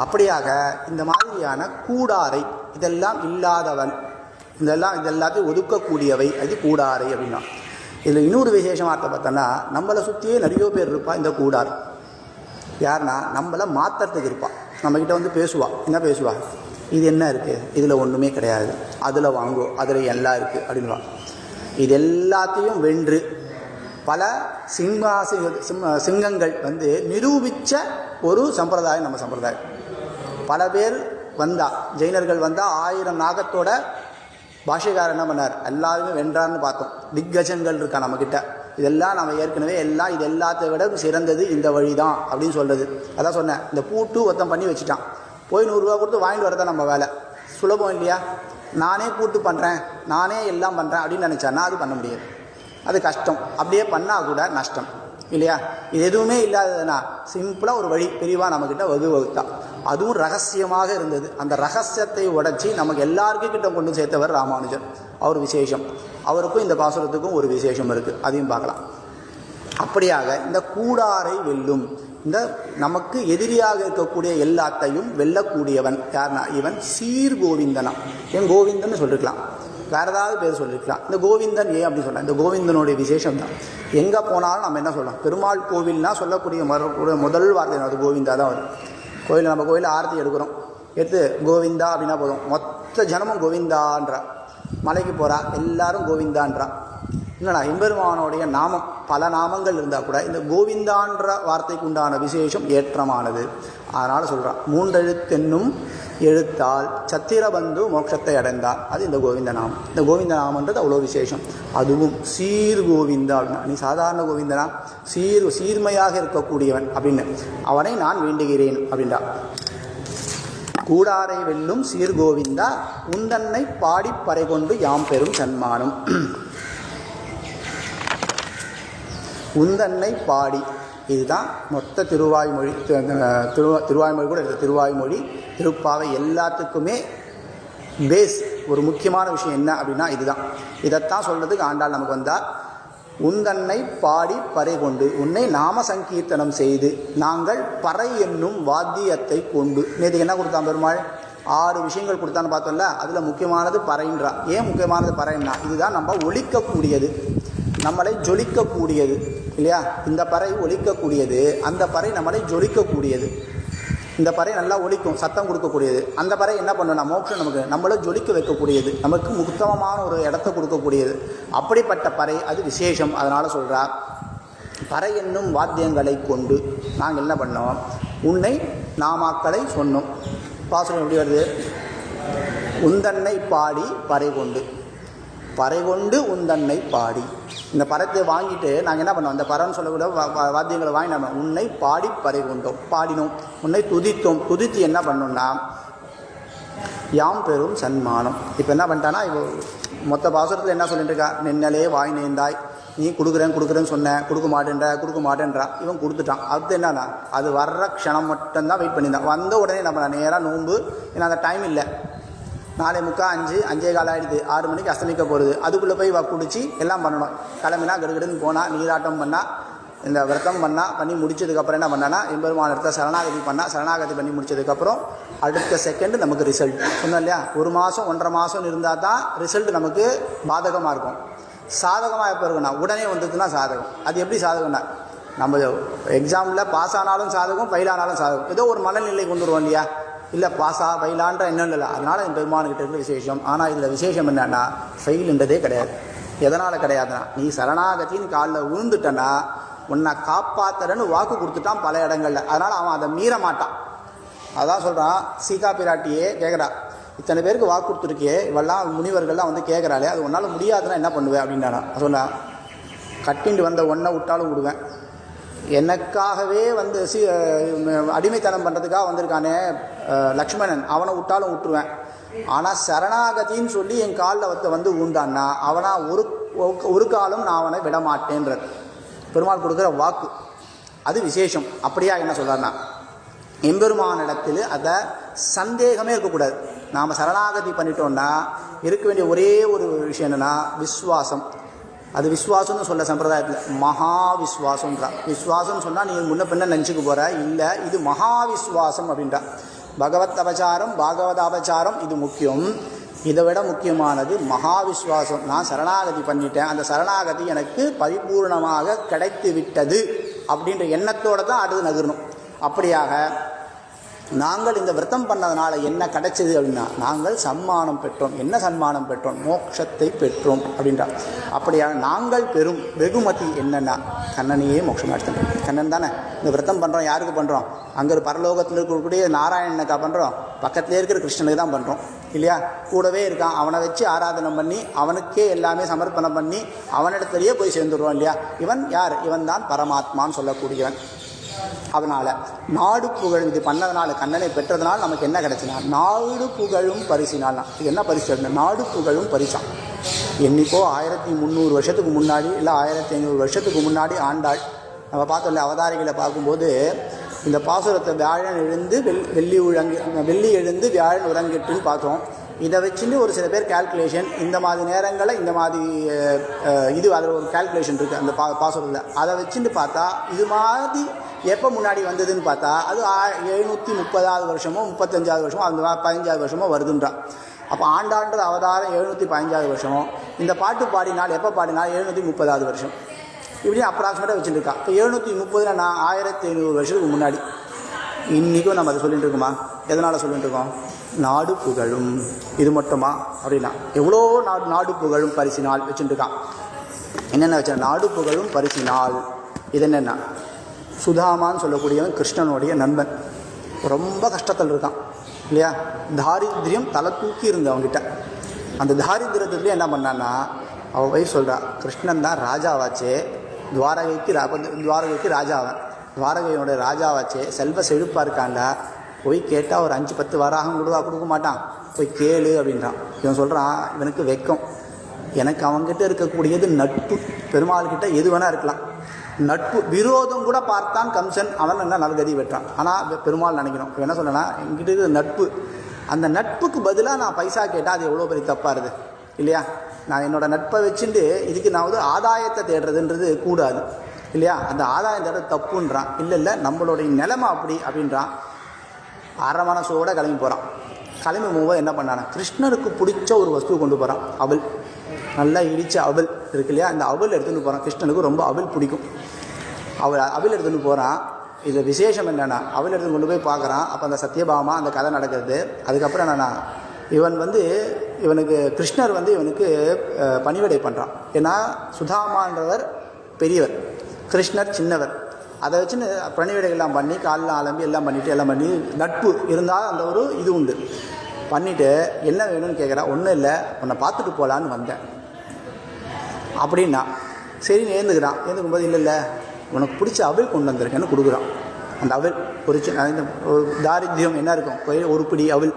அப்படியாக இந்த மாதிரியான கூடாரை இதெல்லாம் இல்லாதவன், இதெல்லாத்தையும் ஒதுக்கக்கூடியவை, அது கூடாரை அப்படின்னா. இதில் இன்னொரு விசேஷமாகத்தை பார்த்தோன்னா, நம்மளை சுற்றியே நிறைய பேர் இருப்பாள் இந்த கூடார். யாருன்னா, நம்மளை மாற்றுறதுக்கு இருப்பாள். நம்மக்கிட்ட வந்து பேசுவாள். என்ன பேசுவா, இது என்ன இருக்குது, இதில் ஒன்றுமே கிடையாது, அதில் வாங்குவோம், அதில் எல்லாம் இருக்குது அப்படின்வா. இது எல்லாத்தையும் வென்று பல சிங்கங்கள் வந்து நிரூபித்த ஒரு சம்பிரதாயம் நம்ம சம்பிரதாயம். பல பேர் வந்தால், ஜெயினர்கள் வந்தால் 1000 நாகத்தோட பாஷைக்காரர் என்ன பண்ணார், எல்லாருமே வென்றார்னு பார்த்தோம். திக்கஜங்கள் இருக்கா நம்மக்கிட்ட, இதெல்லாம் நம்ம ஏற்கனவே எல்லாம் இது எல்லாத்தை விட சிறந்தது இந்த வழி தான் அப்படின்னு சொல்கிறது. அதான் சொன்னேன், இந்த பூட்டு ஒருத்தம் பண்ணி வச்சுட்டான், போய் 100 ரூபா கொடுத்து வாங்கிட்டு வரதான் நம்ம வேலை. சுலபம் இல்லையா? நானே பூட்டு பண்ணுறேன், நானே எல்லாம் பண்ணுறேன் அப்படின்னு நினச்சான்னா அது பண்ண முடியாது, அது கஷ்டம். அப்படியே பண்ணால் கூட நஷ்டம் இல்லையா? இது எதுவுமே இல்லாததுன்னா சிம்பிளாக ஒரு வழி பெரியவா நம்மக்கிட்ட வகுத்தா, அதுவும் ரகசியமாக இருந்தது. அந்த ரகசியத்தை உடைச்சி நமக்கு எல்லாருக்கும் கிட்ட கொண்டு சேர்த்தவர் ராமானுஜர். அவர் விசேஷம், அவருக்கும் இந்த பாசுரத்துக்கும் ஒரு விசேஷம் இருக்குது, அதையும் பார்க்கலாம். அப்படியாக இந்த கூடாரை வெல்லும், இந்த நமக்கு எதிரியாக இருக்கக்கூடிய எல்லாத்தையும் வெல்லக்கூடியவன் யார்னா, இவன் சீர் கோவிந்தனா. ஏன் கோவிந்தன் சொல்லிருக்கலாம், வேறு ஏதாவது பேர் சொல்லியிருக்கலாம். இந்த கோவிந்தன் ஏன் அப்படின்னு சொல்லலாம், இந்த கோவிந்தனுடைய விசேஷம் தான். எங்கே போனாலும் நம்ம என்ன சொல்லலாம், பெருமாள் கோவில்னா சொல்லக்கூடிய முதல் வார்த்தை அது கோவிந்தா தான் வரும். கோயில், நம்ம கோயிலில் ஆரத்தி எடுக்கிறோம், எடுத்து கோவிந்தா அப்படின்னா போதும், மொத்த ஜனமும் கோவிந்தான்றா. மலைக்கு போகிறா எல்லாரும் கோவிந்தான்றா. இல்லைண்ணா, எம்பெருமானோடைய நாமம் பல நாமங்கள் இருந்தால் கூட இந்த கோவிந்தான்ற வார்த்தைக்கு உண்டான விசேஷம் ஏற்றமானது. அதனால் சொல்கிறான், 3 எழுத்தென்னும் எழுத்தால் சத்திரபந்து மோட்சத்தை அடைந்தான். அது இந்த கோவிந்த நாமம். இந்த கோவிந்த நாமன்றது அவ்வளோ விசேஷம். அதுவும் சீர் கோவிந்தா அப்படின்னா, நீ சாதாரண கோவிந்தனா, சீர்மையாக இருக்கக்கூடியவன் அப்படின்னு, அவனை நான் வேண்டுகிறேன் அப்படின்றா. கூடாரை வெல்லும் சீர்கோவிந்தா உந்தன்னை பாடி பறை கொண்டு யாம் பெரும் சன்மானம். உந்தன்னை பாடி, இதுதான் மொத்த திருவாய்மொழி. திருவாய்மொழி கூட இருக்குது, திருவாய்மொழி திருப்பாவை எல்லாத்துக்குமே பேஸ். ஒரு முக்கியமான விஷயம் என்ன அப்படின்னா இதுதான். இதைத்தான் சொல்கிறதுக்கு ஆண்டாள் நமக்கு வந்தால், உந்தன்னை பாடி பறை கொண்டு உன்னை நாம சங்கீர்த்தனம் செய்து நாங்கள் பறை என்னும் வாத்தியத்தை கொண்டு. நேற்றுக்கு என்ன கொடுத்தான் பெருமாள், 6 விஷயங்கள் கொடுத்தான்னு பார்த்தோம்ல, அதில் முக்கியமானது பறைன்றா. ஏன் முக்கியமானது பறைன்னா, இதுதான் நம்ம ஒலிக்கக்கூடியது, நம்மளை ஜொலிக்கக்கூடியது இல்லையா? இந்த பறை ஒலிக்கக்கூடியது, அந்த பறை நம்மளை ஜொலிக்கக்கூடியது. இந்த பறை நல்லா ஒலிக்கும், சத்தம் கொடுக்கக்கூடியது. அந்த பறை என்ன பண்ணுன்னா மோட்சம், நமக்கு நம்மளை ஜொலிக்க வைக்கக்கூடியது, நமக்கு முக்தமான ஒரு இடத்த கொடுக்கக்கூடியது. அப்படிப்பட்ட பறை அது விசேஷம். அதனால் சொல்கிறார், பறை என்னும் வாத்தியங்களை கொண்டு நாங்கள் என்ன பண்ணோம், உன்னை நாமாக்களை சொன்னோம். பாசுரம் எப்படி வருது, உந்தன்னை பாடி பறை கொண்டு. பறை கொண்டு உந்தன்னை பாடி. இந்த பறத்தை வாங்கிட்டு நாங்கள் என்ன பண்ணோம், இந்த பறன்னு சொல்லக்கூட வாத்தியங்களை வாங்கி நம்ம உன்னை பாடி பறை கொண்டோம், பாடினோம், உன்னை துதித்தோம். துதித்து என்ன பண்ணோம்னா யாம் பெரும் சன்மானம். இப்போ என்ன பண்ணிட்டான்னா, இப்போ மொத்த பாசுரத்தில் என்ன சொல்லிட்டு இருக்கா, நின்னலே வாய் நேர்ந்தாய், நீ கொடுக்குறேன்னு சொன்னேன், கொடுக்க மாட்டேன்றா. இவன் கொடுத்துட்டான். அடுத்து என்னன்னா, அது வர்ற க்ஷணம் மட்டும்தான் வெயிட் பண்ணியிருந்தான். வந்த உடனே நம்ம நேராக நோன்பு, ஏன்னா அந்த டைம் இல்லை, 4:45 5:15 ஆகிடுது, 6 மணிக்கு அஸ்தமிக்க போகிறது. அதுக்குள்ளே போய் குடிச்சு எல்லாம் பண்ணணும். கிளம்பினா கெடுகெடுன்னு போனால், நீராட்டம் பண்ணால், இந்த விரதம் பண்ணி முடிச்சதுக்கப்புறம் என்ன பண்ணான்னா, எம்பெருமான இடத்துல சரணாகதி பண்ணி முடிச்சதுக்கப்புறம் அடுத்த செகண்டு நமக்கு ரிசல்ட். சொன்னோம் இல்லையா, 1 மாதம் 1.5 மாதம் இருந்தால் தான் ரிசல்ட் நமக்கு பாதகமாக இருக்கும். சாதகமாக எப்போ இருக்குன்னா உடனே வந்ததுன்னா சாதகம். அது எப்படி சாதகம்னா, நம்ம எக்ஸாமில் பாஸ் ஆனாலும் சாதகம், ஃபெயில் ஆனாலும் சாதகம். ஏதோ ஒரு மனநிலை கொண்டு வருவோம் இல்லையா, இல்லை பாஸா ஃபெயிலான்ற என்னன்னு இல்லை. அதனால் என் பெருமானுக்கிட்ட இருக்கிற விசேஷம். ஆனால் இதில் விசேஷம் என்னன்னா, ஃபெயிலுன்றதே கிடையாது. எதனால் கிடையாதுன்னா, நீ சரணாகத்தின்னு காலில் விழுந்துட்டன்னா உன்னை காப்பாற்றுறன்னு வாக்கு கொடுத்துட்டான் பல இடங்களில். அதனால் அவன் அதை மீற மாட்டான். அதான் சொல்கிறான், சீதா பிராட்டியே கேட்குறா, இத்தனை பேருக்கு வாக்கு கொடுத்துருக்கே, இவெல்லாம் முனிவர்கள்லாம் வந்து கேட்குறாளே, அது உன்னால் முடியாதுன்னா என்ன பண்ணுவேன் அப்படின்னா சொன்னா, கட்டிண்டு வந்த ஒன்றை விட்டாலும் விடுவேன். எனக்காகவே வந்து அடிமைத்தனம் பண்ணுறதுக்காக வந்திருக்கானே லக்ஷ்மணன், அவனை விட்டாலும் விட்டுருவேன். ஆனால் சரணாகத்தின்னு சொல்லி என் காலில் வந்து ஊண்டான்னா அவனா ஒரு காலம் நான் அவனை விடமாட்டேன்றது பெருமாள் கொடுக்குற வாக்கு. அது விசேஷம். அப்படியா என்ன சொல்கிறார்னா, எம்பெருமானிடத்தில் அதை சந்தேகமே இருக்கக்கூடாது. நாம் சரணாகதி பண்ணிட்டோம்னா இருக்க வேண்டிய ஒரே ஒரு விஷயம் என்னென்னா விஸ்வாசம். அது விஸ்வாசம்னு சொல்ல சம்பிரதாயத்தில் மகா விஸ்வாசம்ன்றா. விஸ்வாசம்னு சொன்னால் நீ முன்ன பின்ன நினச்சிக்க போகிற, இல்லை இது மகா விஸ்வாசம் அப்படின்றா. பகவத் அபச்சாரம், பாகவத அபச்சாரம் இது முக்கியம். இதை விட முக்கியமானது மகா விஸ்வாசம். நான் சரணாகதி பண்ணிட்டேன், அந்த சரணாகதி எனக்கு பரிபூர்ணமாக கிடைத்து விட்டது அப்படின்ற எண்ணத்தோடு தான் அடுத்து நகரணும். அப்படியாக நாங்கள் இந்த விரதம் பண்ணதுனால என்ன கிடைச்சது அப்படின்னா, நாங்கள் சன்மானம் பெற்றோம். என்ன சன்மானம் பெற்றோம்? மோட்சத்தை பெற்றோம் அப்படின்றா. அப்படியாக நாங்கள் பெறும் வெகுமதி என்னென்னா, கண்ணனையே மோட்சம் எடுத்துட்டோம். கண்ணன் தானே இந்த விரதம் பண்ணுறோம். யாருக்கு பண்ணுறோம்? அங்கே பரலோகத்தில் இருக்கக்கூடிய நாராயணனுக்கா பண்ணுறோம்? பக்கத்திலே இருக்கிற கிருஷ்ணனுக்கு தான் பண்ணுறோம் இல்லையா? கூடவே இருக்கான், அவனை வச்சு ஆராதனை பண்ணி அவனுக்கே எல்லாமே சமர்ப்பணம் பண்ணி அவனிடத்துலேயே போய் சேர்ந்துடுவோம் இல்லையா? இவன் யார்? இவன் தான் பரமாத்மான்னு சொல்லக்கூடியவன். அதனால் நாடு புகழும் இது பண்ணதுனால, கண்ணனை பெற்றதுனால நமக்கு என்ன கிடைச்சுன்னா நாடு புகழும் பரிசினால்னா. இது என்ன பரிசு? நாடு புகழும் பரிசான். என்னைக்கோ 1300 வருஷத்துக்கு முன்னாடி, இல்லை 1500 வருஷத்துக்கு முன்னாடி ஆண்டாள் நம்ம பார்த்தோம் இல்லை, அவதாரிகளை பார்க்கும்போது இந்த பாசுரத்தை வியாழன் எழுந்து வெள்ளி எழுந்து வியாழன் உறங்கிட்டுன்னு பார்த்தோம். இதை வச்சுட்டு ஒரு சில பேர் கால்குலேஷன், இந்த மாதிரி நேரங்களில் இந்த மாதிரி இது அதில் ஒரு கால்குலேஷன் இருக்குது அந்த பாசுரத்தில். அதை வச்சுட்டு பார்த்தா இது மாதிரி எப்போ முன்னாடி வந்ததுன்னு பார்த்தா அது 730வது வருஷமோ 35வது வருஷமோ அந்த 15வது வருஷமோ வருதுன்றான். அப்போ ஆண்டாண்டு அவதாரம் 715வது வருஷமோ, இந்த பாட்டு பாடினால் எப்போ பாடினால் 730வது வருஷம், இப்படி அப்ராக்சிமேட்டாக வச்சுருக்கா. இப்போ 730 நான் 1500 வருஷத்துக்கு முன்னாடி. இன்றைக்கும் நம்ம அதை சொல்லிட்டு இருக்கோமா? எதனால் சொல்லிட்டு இருக்கோம்? நாடு புகழும். இது மட்டுமா அப்படின்னா எவ்வளோ நாடு புகழும் பரிசினால் வச்சுட்டுருக்கான். என்னென்ன வச்ச நாடு புகழும் பரிசினால்? இது என்னென்னா, சுதாமான்னு சொல்லக்கூடியவன் கிருஷ்ணனுடைய நண்பன், ரொம்ப கஷ்டத்தில் இருக்கான் இல்லையா? தாரித்ரியம் தலை தூக்கி இருந்த அவங்ககிட்ட. அந்த தாரித்திரத்துலேயே என்ன பண்ணான்னா, அவள் வைஃப் சொல்கிறா, கிருஷ்ணன் தான் ராஜாவாச்சே, துவாரகைக்கு ராஜாவன், துவாரகையோட ராஜாவாச்சே, செல்வ செழிப்பாக இருக்காண்டா, போய் கேட்டால் ஒரு 5-10 வராகம் கொடுக்க மாட்டான், போய் கேளு அப்படின்றான். இவன் சொல்கிறான், இவனுக்கு வெக்கம். எனக்கு அவங்ககிட்ட இருக்கக்கூடியது நட்பு. பெருமாள்கிட்ட எது வேணால் இருக்கலாம், நட்பு. விரோதம் கூட பார்த்தான் கம்சன், அவன் என்ன நல்கதி வெட்டான். ஆனால் பெருமாள் நினைக்கணும், இவன் என்ன சொல்லனா, என்கிட்ட இருக்கிற நட்பு, அந்த நட்புக்கு பதிலாக நான் பைசா கேட்டால் அது எவ்வளோ பெரிய தப்பாக இருக்குது இல்லையா? நான் என்னோடய நட்பை வச்சுட்டு இதுக்கு நான் வந்து ஆதாயத்தை தேடுறதுன்றது கூடாது இல்லையா? அந்த ஆதாயம் தேடுறது தப்புன்றான். இல்லை நம்மளுடைய நிலைமை அப்படின்றான். அரை மனசோடு கிளம்பி போகிறான். கிளம்பி போகும்போது என்ன பண்ணானா, கிருஷ்ணருக்கு பிடிச்ச ஒரு வஸ்து கொண்டு போகிறான். அவல், நல்லா இடித்த அவல் இருக்கு இல்லையா? அந்த அவல் எடுத்துகிட்டு போகிறான். கிருஷ்ணனுக்கு ரொம்ப அவல் பிடிக்கும். அவல் எடுத்துகிட்டு போகிறான். இதில் விசேஷம் என்னென்னா, அவல் எடுத்து கொண்டு போய் பார்க்குறான். அப்போ அந்த சத்யபாமா அந்த கதை நடக்கிறது. அதுக்கப்புறம் என்னென்னா, இவனுக்கு கிருஷ்ணர் வந்து இவனுக்கு பணிவிடை பண்ணுறான். ஏன்னா சுதாமான்றவர் பெரியவர், கிருஷ்ணர் சின்னவர். அதை வச்சுன்னு பணிவிடைகள்லாம் பண்ணி காலில் அலம்பி எல்லாம் பண்ணி நட்பு இருந்தால் அந்த ஒரு இது உண்டு. பண்ணிவிட்டு என்ன வேணும்னு கேட்குறா. ஒன்றும் இல்லை, உன்னை பார்த்துட்டு போகலான்னு வந்தேன். அப்படின்னா சரி ஏந்துக்கிறான். ஏந்துக்கும்போது இல்லை உனக்கு பிடிச்ச அவல் கொண்டு வந்திருக்கேன்னு கொடுக்குறான். அந்த அவல் ஒரு ஒரு தாரித்யம் என்ன இருக்கும், ஒரு பிடி அவல்,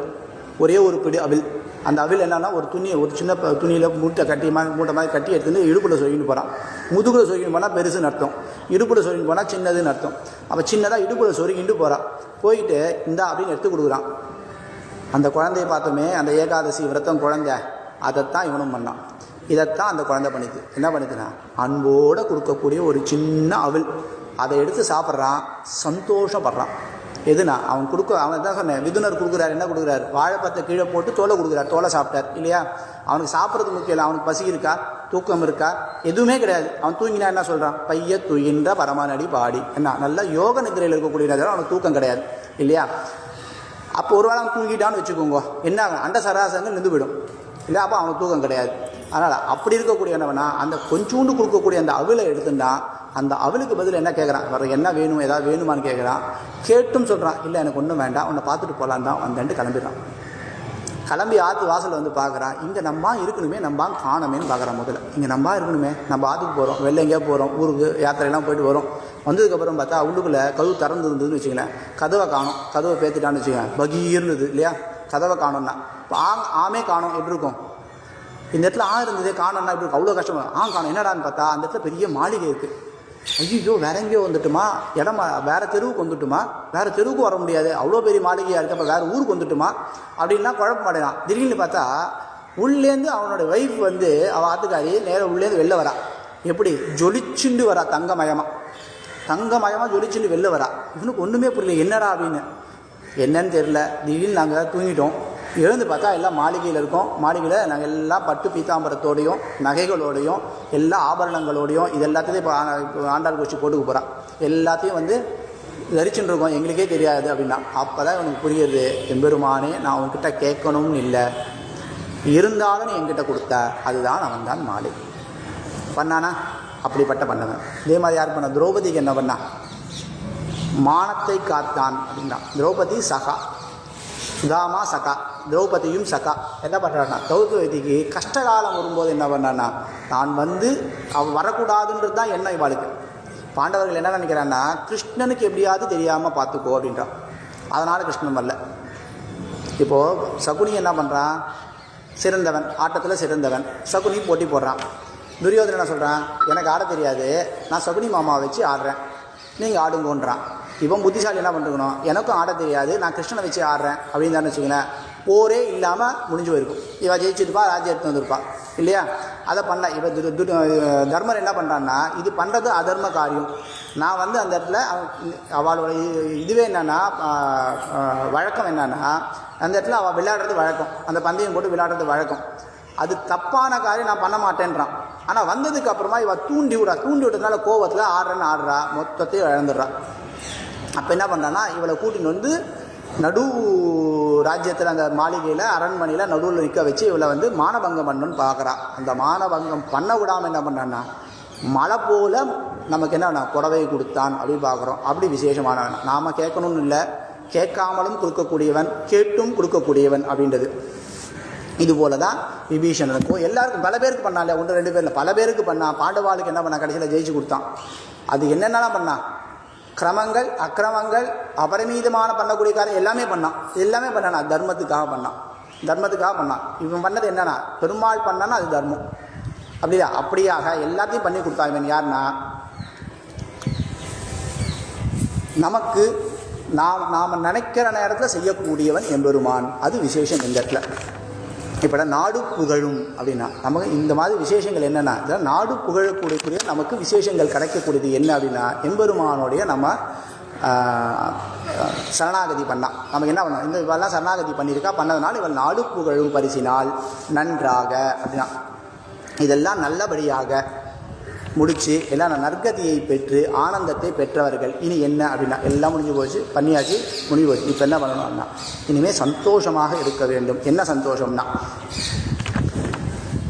ஒரே ஒரு பிடி அவல். அந்த அவல் என்னன்னா ஒரு சின்ன துணியில் மூட்டை மாதிரி கட்டி எடுத்துன்னு இடுப்பில் சொருகின்னு போகிறான். முதுகில் சொருகின்னு போனால் பெருசுன்னு அர்த்தம், இடுப்பில் சொருகின்னு போனால் சின்னதுன்னு அர்த்தம். அப்போ சின்னதாக இடுப்பில் சொருகிட்டு போகிறான். போயிட்டு இந்தா அப்படின்னு எடுத்து கொடுக்குறான். அந்த குழந்தைய பார்த்தோமே, அந்த ஏகாதசி விரதம் குழந்தை, அதைத்தான் இவனும் பண்ணான். இதைத்தான் அந்த குழந்தை பண்ணிது. என்ன பண்ணிதுன்னா அன்போடு கொடுக்கக்கூடிய ஒரு சின்ன அவல், அதை எடுத்து சாப்பிட்றான், சந்தோஷப்படுறான். எதுனா அவன் தான் சொன்னேன், விதுனர் கொடுக்குறாரு. என்ன கொடுக்குறாரு? வாழைப்பத்தை கீழே போட்டு தோலை கொடுக்குறாரு. தோலை சாப்பிட்டார் இல்லையா? அவனுக்கு சாப்பிட்றது முக்கியம் இல்லை. அவனுக்கு பசி இருக்கா, தூக்கம் இருக்கா, எதுவுமே கிடையாது. அவன் தூங்கினா என்ன சொல்கிறான்? பைய துயின்ற பரமானடி பாடி. என்ன நல்ல யோக நிதிரையில் இருக்கக்கூடிய அவனுக்கு தூக்கம் கிடையாது இல்லையா? அப்போ ஒரு வேளை அவன் தூங்கிட்டான்னு வச்சுக்கோங்க, என்ன ஆகும்? அண்ட சராசங்கள் நின்று போயிடும் இல்லை? அப்போ அவனுக்கு தூக்கம் கிடையாது. அதனால் அப்படி இருக்கக்கூடிய என்னவனா அந்த கொஞ்சோண்டு கொடுக்கக்கூடிய அந்த அவலை எடுத்துட்டா, அந்த அவளுக்கு பதில் என்ன கேட்குறான்? வேறு என்ன வேணும், ஏதாவது வேணுமான்னு கேட்குறான். கேட்டும் சொல்கிறான், இல்லை எனக்கு ஒன்றும் வேண்டாம், உன்னை பார்த்துட்டு போகலான் தான் வந்தேன்ட்டு கிளம்பிடுறான். கிளம்பி ஆற்று வாசல் வந்து பார்க்குறான். இங்கே நம்பா இருக்கணுமே, நம்பா காணமேன்னு பார்க்குறான். முதல்ல இங்கே நம்பா இருக்கணுமே, நம்ம ஆற்றுக்கு போகிறோம், வெளில எங்கேயா போகிறோம், ஊருக்கு யாத்திரையெல்லாம் போயிட்டு வரோம். வந்ததுக்கப்புறம் பார்த்தா உள்ளுக்குள்ளே கதவு திறந்து இருந்ததுன்னு வச்சுங்களேன். கதவை காணும், கதவை பேத்துட்டான்னு வச்சுக்கேன், பகீர்னுது இல்லையா? கதவை காணும்னா இப்போ ஆமே காணும் எப்படி இருக்கும்? இந்த இடத்துல இருந்ததே காணோம்னா இப்படி அவ்வளோ கஷ்டமாக காணும். என்னடான்னு பார்த்தா அந்த இடத்துல பெரிய மாளிகை இருக்குது. ஐயோ வேற எங்கேயோ வந்துட்டுமா, இடமா வேறு தெருவுக்கு வந்துட்டுமா, வேறு தெருவுக்கு வர முடியாது, அவ்வளோ பெரிய மாளிகையாக இருக்குது, அப்போ வேறு ஊருக்கு வந்துட்டுமா அப்படின்னா குழப்பம் அடையான். திடீர்னு பார்த்தா உள்ளேருந்து அவனோட ஒய்ஃப் வந்து அவள் ஆத்துக்காரி நேரம் உள்ளேருந்து வெளில வரா. எப்படி ஜொலிச்சுண்டு வரா, தங்கமயமாக ஜொலிச்சுண்டு வெளில வரா. இவனுக்கு ஒன்றுமே புரியல, என்னடா அப்படின்னு. என்னன்னு தெரில. திடீர்னு நாங்கள் தூங்கிட்டோம். எழுந்து பார்த்தா எல்லாம் மாளிகையில் இருக்கோம். மாளிகையில் நாங்கள் எல்லாம் பட்டு பீத்தாம்பரத்தோடையும் நகைகளோடையும் எல்லா ஆபரணங்களோடையும் இது எல்லாத்தையும் இப்போ ஆண்டாள் கோஷ்டி போட்டுக்க போகிறான். எல்லாத்தையும் வந்து தரிச்சுட்டு இருக்கோம், எங்களுக்கே தெரியாது அப்படின்னா. அப்போ தான் இவனுக்கு புரியுது, எம்பெருமானே நான் அவன்கிட்ட கேட்கணும்னு இல்லை, இருந்தாலும் நீ என்கிட்ட கொடுத்த, அதுதான் அவன் தான் மாலை பண்ணானா. அப்படிப்பட்ட பண்ணவன். இதே மாதிரி யார் பண்ண? திரௌபதிக்கு என்ன பண்ணா? மானத்தை காத்தான் அப்படின்னா. திரௌபதி சகா, சுதாமா சகா, திரௌபதியும் சகா. என்ன பண்ணுறான்னா திரௌபதிக்கு கஷ்டகாலம் வரும்போது என்ன பண்ணான்னா, நான் வந்து அவள் வரக்கூடாதுன்றது தான் என்ன இவாளுக்கு. பாண்டவர்கள் என்ன நினைக்கிறான்னா, கிருஷ்ணனுக்கு எப்படியாவது தெரியாமல் பார்த்துக்கோ அப்படின்றான். அதனால் கிருஷ்ணன் வரல. இப்போது சகுனி என்ன பண்ணுறான்? சிறந்தவன், ஆட்டத்தில் சிறந்தவன். சகுனி போட்டி போடுறான். துரியோதனன் என்ன சொல்கிறான்? எனக்கு ஆட தெரியாது, நான் சகுனி மாமாவை வச்சு ஆடுறேன், நீங்கள் ஆடுங்கோன்றான். இவன் புத்திசாலி என்ன பண்ணிருக்கணும்? எனக்கும் ஆட தெரியாது, நான் கிருஷ்ணனை வச்சு ஆடுறேன் அப்படின்னு தானே வச்சுக்கலேன். போரே இல்லாமல் முடிஞ்சு போயிருக்கும். இவன் ஜெயிச்சுருப்பா, ராஜ்யம் எடுத்து வந்திருப்பா இல்லையா? அதை பண்ணல. இப்போ தர்மர் என்ன பண்ணுறான்னா, இது பண்ணுறது அதர்ம காரியம். நான் வந்து அந்த இடத்துல அவளோட இதுவே என்னென்னா வழக்கம் என்னென்னா, அந்த இடத்துல அவள் விளையாடுறது வழக்கம், அந்த பந்தயம் போட்டு விளையாடுறது வழக்கம். அது தப்பான காரியம், நான் பண்ண மாட்டேன்றான். ஆனால் வந்ததுக்கு அப்புறமா இவள் தூண்டி விட்டதுனால கோவத்தில் ஆடுறா, மொத்தத்தையும் இழந்துடுறா. அப்போ என்ன பண்ணுறான்னா, இவளை கூட்டின்னு வந்து நடு ராஜ்யத்தில் அந்த மாளிகையில் அரண்மனையில் நடுவில் நிற்க வச்சு இவளை வந்து மானபங்கம் பண்ணணுன்னு பார்க்குறான். அந்த மானபங்கம் பண்ண விடாமல் என்ன பண்ணான்னா, மழை போல் நமக்கு என்ன புடவை கொடுத்தான் அப்படின்னு பார்க்குறோம். அப்படி விசேஷமானவன். நாம் கேட்கணும்னு இல்லை, கேட்காமலும் கொடுக்கக்கூடியவன், கேட்டும் கொடுக்கக்கூடியவன் அப்படின்றது. இதுபோல தான் விபீஷணனுக்கும் எல்லாருக்கும் பல பேருக்கு பண்ணால, 1-2 பேரில் பல பேருக்கு பண்ணான். பாண்டவாளுக்கு என்ன பண்ணான்? கடைசியில் ஜெயிச்சு கொடுத்தான். அது என்னென்னலாம் பண்ணான்? கிரமங்கள், அக்கிரமங்கள், அபரிமீதமான பண்ணக்கூடிய காரியம் எல்லாமே பண்ணானா தர்மத்துக்காக பண்ணான். இவன் பண்ணது என்னன்னா, பெருமாள் பண்ணான்னா அது தர்மம். அப்படியாக எல்லாத்தையும் பண்ணி கொடுத்தான். இவன் யாருன்னா, நமக்கு நாம் நினைக்கிற நேரத்தில் செய்யக்கூடியவன் எம்பெருமான். அது விசேஷம் இந்த இடத்துல. இப்போ நாடு புகழும் அப்படின்னா நமக்கு இந்த மாதிரி விசேஷங்கள் என்னென்னா, இதெல்லாம் நாடு புகழக்கூடிய நமக்கு விசேஷங்கள் கிடைக்கக்கூடியது என்ன அப்படின்னா, எம்பெருமானோடைய நம்ம சரணாகதி பண்ணால் நமக்கு என்ன பண்ணோம்? இந்த இவெல்லாம் சரணாகதி பண்ணதுனால இவள் நாடு புகழும் பரிசினால் நன்றாக அப்படின்னா, இதெல்லாம் நல்லபடியாக முடித்து எல்லாம் நற்கதியை பெற்று ஆனந்தத்தை பெற்றவர்கள். இனி என்ன அப்படின்னா, எல்லாம் முடிஞ்சு போச்சு, பண்ணியாச்சு, முடிஞ்சு போச்சு. இப்போ என்ன பண்ணணும் அப்படின்னா, இனிமேல் சந்தோஷமாக இருக்க வேண்டும். என்ன சந்தோஷம்னா,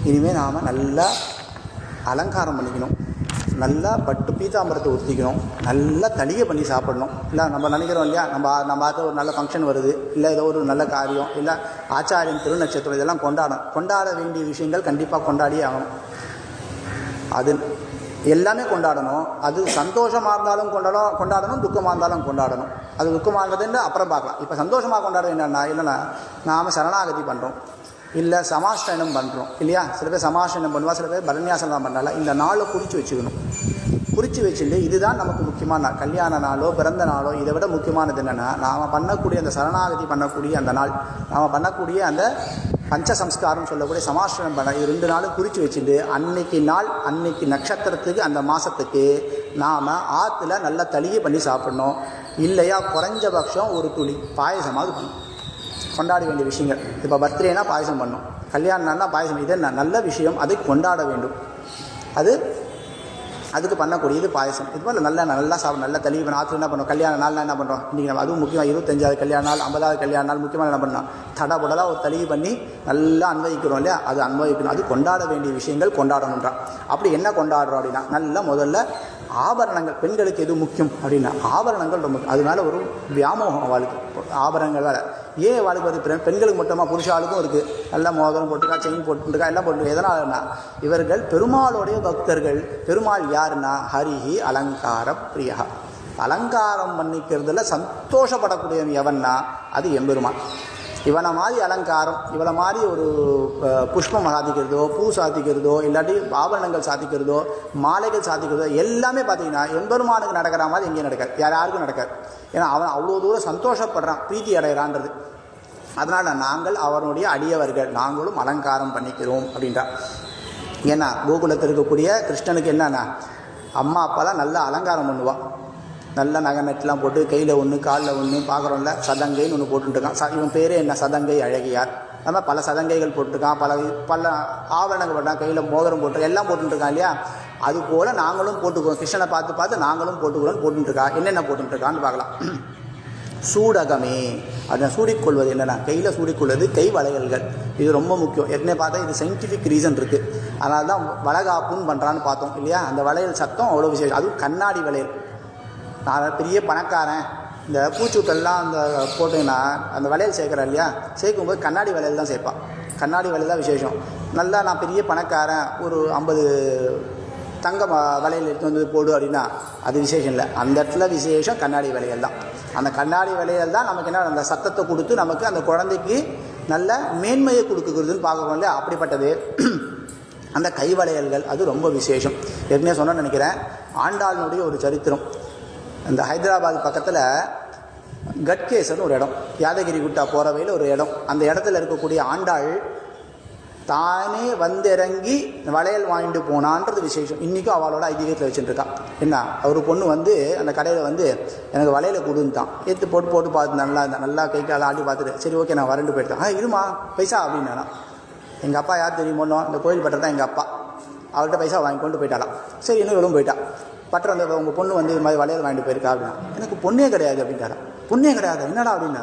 இனிமேல் நாம் நல்லா அலங்காரம் பண்ணிக்கணும், நல்லா பட்டு பீதாம்பரத்தை உடுத்திக்கணும், நல்லா தளிகை பண்ணி சாப்பிடணும். இல்லை நம்ம நினைக்கிறோம் இல்லையா, நம்ம ஒரு நல்ல ஃபங்க்ஷன் வருது, இல்லை ஏதோ ஒரு நல்ல காரியம், இல்லை ஆச்சாரியன் திருநட்சத்திரம், இதெல்லாம் கொண்டாட வேண்டிய விஷயங்கள் கண்டிப்பாக கொண்டாடியே ஆகணும். அது எல்லாமே கொண்டாடணும். அது சந்தோஷமாக இருந்தாலும் கொண்டாடணும், துக்கமாக இருந்தாலும் கொண்டாடணும். அது துக்கமாக இருந்ததுன்னு அப்புறம் பார்க்கலாம். இப்போ சந்தோஷமாக கொண்டாடுறது இல்லைன்னா நாம் சரணாகதி பண்ணுறோம், இல்லை சமாஷ்டனம் பண்ணுறோம் இல்லையா. சில பேர் சமாஷ்டனம் பண்ணுவா, சில பேர் பரநியாசனம் பண்ணால. இந்த நாளை குறித்து வச்சுக்கணும். குறித்து வச்சுட்டு இதுதான் நமக்கு முக்கியமான நாள். கல்யாண நாளோ பிறந்த நாளோ இதை விட முக்கியமானது என்னென்னா நாம் பண்ணக்கூடிய அந்த சரணாகதி பண்ணக்கூடிய அந்த நாள், நாம் பண்ணக்கூடிய அந்த பஞ்ச சம்ஸ்காரம் சொல்லக்கூடிய சமாஷ்டனம் பண்ண இது 2 நாளும் குறித்து வச்சுட்டு அன்னைக்கு நாள் அன்னைக்கு நட்சத்திரத்துக்கு அந்த மாதத்துக்கு நாம் ஆற்றுல நல்லா தளிகை பண்ணி சாப்பிட்ணும். இல்லையா குறைஞ்சபட்சம் ஒரு துளி பாயசமாவது பண்ணணும். கொண்டாட வேண்டிய விஷயங்கள். இப்போ பர்த்டேனா பாயசம் பண்ணணும், கல்யாணம்னா பாயசம். இது நல்ல விஷயம், அதை கொண்டாட வேண்டும். அதுக்கு பண்ணக்கூடியது பாயசம். இது போல் நல்லா சாப்பிடும், நல்லா தெளிவு பண்ண. ஆற்று என்ன பண்ணுறோம், கல்யாண நாள்னா என்ன பண்ணுறோம், இன்றைக்கி நம்ம அதுவும் முக்கியமாக 25வது கல்யாண நாள் 50வது கல்யாண நாள் முக்கியமாக என்ன பண்ணோம், தடபுடலாக ஒரு தெளிவு பண்ணி நல்லா அன்வயிக்கிறோம் இல்லையா. அது அன்வயிக்கணும், அது கொண்டாட வேண்டிய விஷயங்கள் கொண்டாடணுன்றான். அப்படி என்ன கொண்டாடுறோம் அப்படின்னா, நல்லா முதல்ல ஆபரணங்கள். பெண்களுக்கு எது முக்கியம் அப்படின்னா ஆபரணங்கள் ரொம்ப. அதனால ஒரு வியாமோகம் அவளுக்கு ஆபரணங்கள் வேலை. ஏன் அவளுக்கு வந்து பெண்களுக்கு மட்டுமா, புருஷாளுக்கும் இருக்குது. நல்லா மோதிரம் போட்டுக்கா, செயின் போட்டுருக்கா, எல்லாம் போட்டுருக்கா. எதனாலன்னா இவர்கள் பெருமாளுடைய பக்தர்கள். பெருமாள் யாருன்னா ஹரிஹி அலங்கார பிரியா. அலங்காரம் பண்ணிக்கிறதுல சந்தோஷப்படக்கூடியவன் எவன்னா அது எம்பெருமான். இவனை மாதிரி அலங்காரம், இவனை மாதிரி ஒரு புஷ்பம் சாதிக்கிறதோ, பூ சாதிக்கிறதோ, இல்லாட்டி ஆபரணங்கள் சாதிக்கிறதோ, மாலைகள் சாதிக்கிறதோ எல்லாமே பார்த்தீங்கன்னா எம்பெருமானுக்கு நடக்கிற மாதிரி எங்கேயும் நடக்காது, யாருக்கும் நடக்காது. ஏன்னா அவன் அவ்வளோ தூரம் சந்தோஷப்படுறான், பிரீத்தி அடைகிறான்றது. அதனால் நாங்கள் அவனுடைய அடியவர்கள், நாங்களும் அலங்காரம் பண்ணிக்கிறோம் அப்படின்றான். ஏன்னா கோகுலத்தில் இருக்கக்கூடிய கிருஷ்ணனுக்கு என்னன்னா அம்மா அப்பாலாம் நல்லா அலங்காரம் பண்ணுவான். நல்ல நகை நெட்டெலாம் போட்டு கையில் ஒன்று காலில் ஒன்று பார்க்குறோம்ல, சதங்கைன்னு ஒன்று போட்டுருக்கான். இவன் பேரே என்ன, சதங்கை அழகியார். அது மாதிரி பல சதங்கைகள் போட்டிருக்கான், பல ஆவரணங்கள் போட்டான், கையில் மோதிரம் போட்டு எல்லாம் போட்டுருக்கான் இல்லையா. அதுபோல் நாங்களும் போட்டுக்குவோம். கிருஷ்ணனை பார்த்து நாங்களும் போட்டுருக்கா. என்னென்ன போட்டுருக்கான்னு பார்க்கலாம். சூடகமே, அதை சூடிக்கொள்வது என்னென்னா கையில் சூடிக்கொள்வது கை வளையல்கள். இது ரொம்ப முக்கியம். ஏற்கனவே பார்த்தா இது சயின்டிஃபிக் ரீசன் இருக்குது. அதனால தான் வளகாப்புன்னு பண்ணுறான்னு பார்த்தோம் இல்லையா. அந்த வளையல் சத்தம் அவ்வளோ விசேஷம். அதுவும் கண்ணாடி வளையல். நான் பெரிய பணக்காரன், இந்த பூச்சூட்டெல்லாம் அந்த போட்டேன்னா அந்த வளையல் சேர்க்குறேன் இல்லையா, சேர்க்கும்போது கண்ணாடி வளையல் தான் சேர்ப்பான். கண்ணாடி வளையல் தான் விசேஷம். நல்லா நான் பெரிய பணக்காரன், ஒரு 50 தங்க வளையல் எடுத்து வந்து போடு அப்படின்னா அது விசேஷம் இல்லை. அந்த இடத்துல விசேஷம் கண்ணாடி வளையல் தான். அந்த கண்ணாடி வளையல் தான் நமக்கு என்ன, அந்த சத்தத்தை கொடுத்து நமக்கு அந்த குழந்தைக்கு நல்ல மேன்மையை கொடுக்குறதுன்னு பார்க்குறோம் இல்லையா. அப்படிப்பட்டது அந்த கை வளையல்கள், அது ரொம்ப விசேஷம். ஏற்கனவே சொன்னேன்னு நினைக்கிறேன். ஆண்டாளினுடைய ஒரு சரித்திரம். இந்த ஹைதராபாத் பக்கத்தில் கட்கேசர்னு ஒரு இடம், யாதகிரி குட்டா போகிற வழியில் ஒரு இடம். அந்த இடத்துல இருக்கக்கூடிய ஆண்டாள் தானே வந்திறங்கி வளையல் வாங்கிட்டு போனான்றது விசேஷம். இன்றைக்கும் அவளோட ஐதீகத்தில் வச்சுட்டுருக்கான். என்ன, ஒரு பொண்ணு வந்து அந்த கடையில் வந்து எனக்கு வளையலை கொடுத்தான். எடுத்து போட்டு பார்த்து நல்லா கை காலை ஆடி பார்த்துட்டு, சரி ஓகே நான் வரண்டு போயிட்டேன். இருமா பைசா அப்படின்னா, எங்கள் அப்பா யார் தெரியுமோனோ, இந்த கோயில் பட்டர் தான் எங்கள் அப்பா. அவர்கிட்ட பைசா வாங்கி கொண்டு போயிட்டாலாம். சரி இன்னும் எவ்வளோ போயிட்டா. பட்டர் அந்த உங்கள் பொண்ணு வந்து இது மாதிரி வளையல் வாங்கிட்டு போயிருக்கா அப்படின்னா, எனக்கு பொண்ணே கிடையாது அப்படின்ட்டாரா. பொண்ணே கிடையாது என்னடா அப்படின்னா,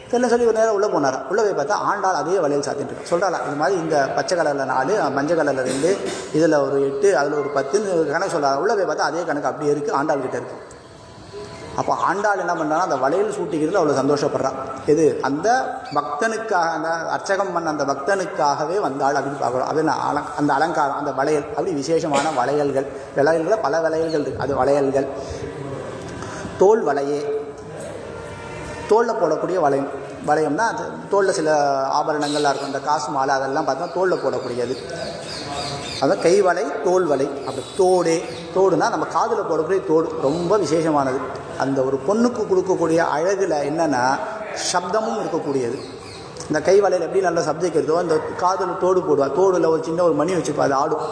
தெரியல சொல்லி ஒரு நேரம் உள்ளே போனாரா. உள்ளே போய் பார்த்தா ஆண்டாள் அதே வளையல் சாத்திட்டு இருக்கா. சொல்கிறாளா, இது மாதிரி இந்த பச்சை கலரில் 4, மஞ்சள் கலரில் 2, இதில் ஒரு 8, அதில் ஒரு 10 கணக்கு சொல்கிறாங்க. உள்ளே போய் பார்த்தா அதே கணக்கு அப்படியே இருக்குது, ஆண்டாள் கிட்டே இருக்குது. அப்போ ஆண்டாள் என்ன பண்ணுறான்னா அந்த வளையல் சூட்டிக்கிறதுல அவ்வளோ சந்தோஷப்படுறான். இது அந்த பக்தனுக்காக, அந்த அர்ச்சகம் பண்ண அந்த பக்தனுக்காகவே வந்தாள் அப்படின்னு பார்க்குறோம். அது அந்த அலங்காரம், அந்த வளையல் அப்படி விசேஷமான வளையல்கள். வளையல்களை பல வளையல்கள் இருக்குது. அது வளையல்கள். தோல் வளையே, தோளில் போடக்கூடிய வளையம்னா அது தோளில் சில ஆபரணங்கள்லாம் இருக்கும். இந்த காசு மாலை அதெல்லாம் பார்த்தா தோளில் போடக்கூடியது. அதான் கை வலை, தோல் வலை. அப்படி தோடுனா நம்ம காதில் போடக்கூடிய தோடு ரொம்ப விசேஷமானது. அந்த ஒரு பொண்ணுக்கு கொடுக்கக்கூடிய அழகில் என்னென்னா சப்தமும் இருக்கக்கூடியது. இந்த கை வலையில் எப்படி நல்லா சப்திக்கிறதோ அந்த காதில் தோடு போடுவாள். தோடில் ஒரு சின்ன ஒரு மணி வச்சுப்பா, அது ஆடும்.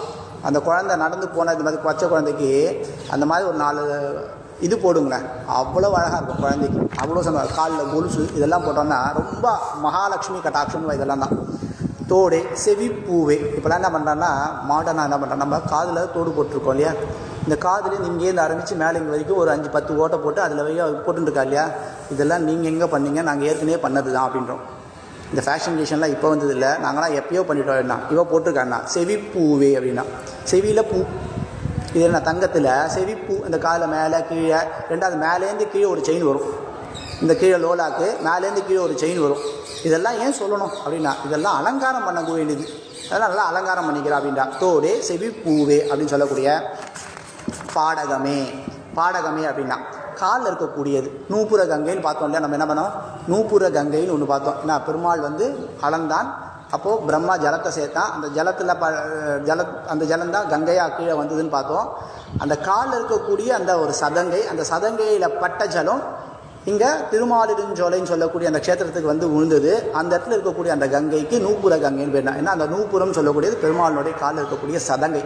அந்த குழந்தை நடந்து போன இந்த மாதிரி பச்சை குழந்தைக்கு அந்த மாதிரி ஒரு 4 இது போடுங்களேன், அவ்வளோ அழகாக இருக்கும் குழந்தைக்கு. அவ்வளோ காலில் கொலுசு இதெல்லாம் போட்டோம்னா ரொம்ப மகாலட்சுமி கட்டாட்சம். இதெல்லாம் தான் தோடு. செவிப்பூவே இப்போலாம் என்ன பண்ணுறான்னா மாடர்னாக என்ன பண்ணுறான், நம்ம காதில் தோடு போட்டிருக்கோம் இல்லையா. இந்த காதுலேருந்து இங்கேருந்து ஆரம்பித்து மேலே இங்கே வரைக்கும் ஒரு 5-10 ஓட்டை போட்டு அதில் வரைக்கும் போட்டுருக்கா இல்லையா. இதெல்லாம் நீங்கள் எங்கே பண்ணீங்க, நாங்கள் ஏற்கனவே பண்ணது தான் அப்படின்றோம். இந்த ஃபேஷன் டிஷன்லாம் இப்போ வந்தது இல்லை, நாங்களாம் எப்பயோ பண்ணிட்டோம். என்ன இவ போட்டிருக்காண்ணா செவிப்பூவே அப்படின்னா, செவியில் பூ. இது என்ன, தங்கத்தில் செவிப்பூ. இந்த காதில் மேலே கீழே 2வது மேலேருந்து கீழே ஒரு செயின் வரும். இந்த கீழே லோலாக்கு மேலேருந்து கீழே ஒரு செயின் வரும். இதெல்லாம் ஏன் சொல்லணும் அப்படின்னா, இதெல்லாம் அலங்காரம் பண்ண வேண்டியது. அதெல்லாம் நல்லா அலங்காரம் பண்ணிக்கிறா அப்படின்றா. தோடே செவி பூவே அப்படின்னு சொல்லக்கூடிய பாடகமே. பாடகமே அப்படின்னா காலில் இருக்கக்கூடியது. நூப்புர கங்கைன்னு பார்த்தோம் இல்லையா, நம்ம என்ன பண்ணோம், நூப்புர கங்கைன்னு ஒன்று பார்த்தோம். ஏன்னா பெருமாள் வந்து அளந்தான், அப்போது பிரம்மா ஜலத்தை சேர்த்தான், அந்த ஜலத்தில் அந்த ஜலம்தான் கங்கையாக கீழே வந்ததுன்னு பார்த்தோம். அந்த காலில் இருக்கக்கூடிய அந்த ஒரு சதங்கை, அந்த சதங்கையில் பட்ட ஜலம் இங்கே திருமாலிருஞ்சோலைன்னு சொல்லக்கூடிய அந்த க்ஷேத்திரத்துக்கு வந்து விழுந்தது. அந்த இடத்துல இருக்கக்கூடிய அந்த கங்கைக்கு நூப்புர கங்கைன்னு பேர். ஏன்னா அந்த நூப்புரம் சொல்லக்கூடியது பெருமாளுடைய காலில் இருக்கக்கூடிய சதங்கை.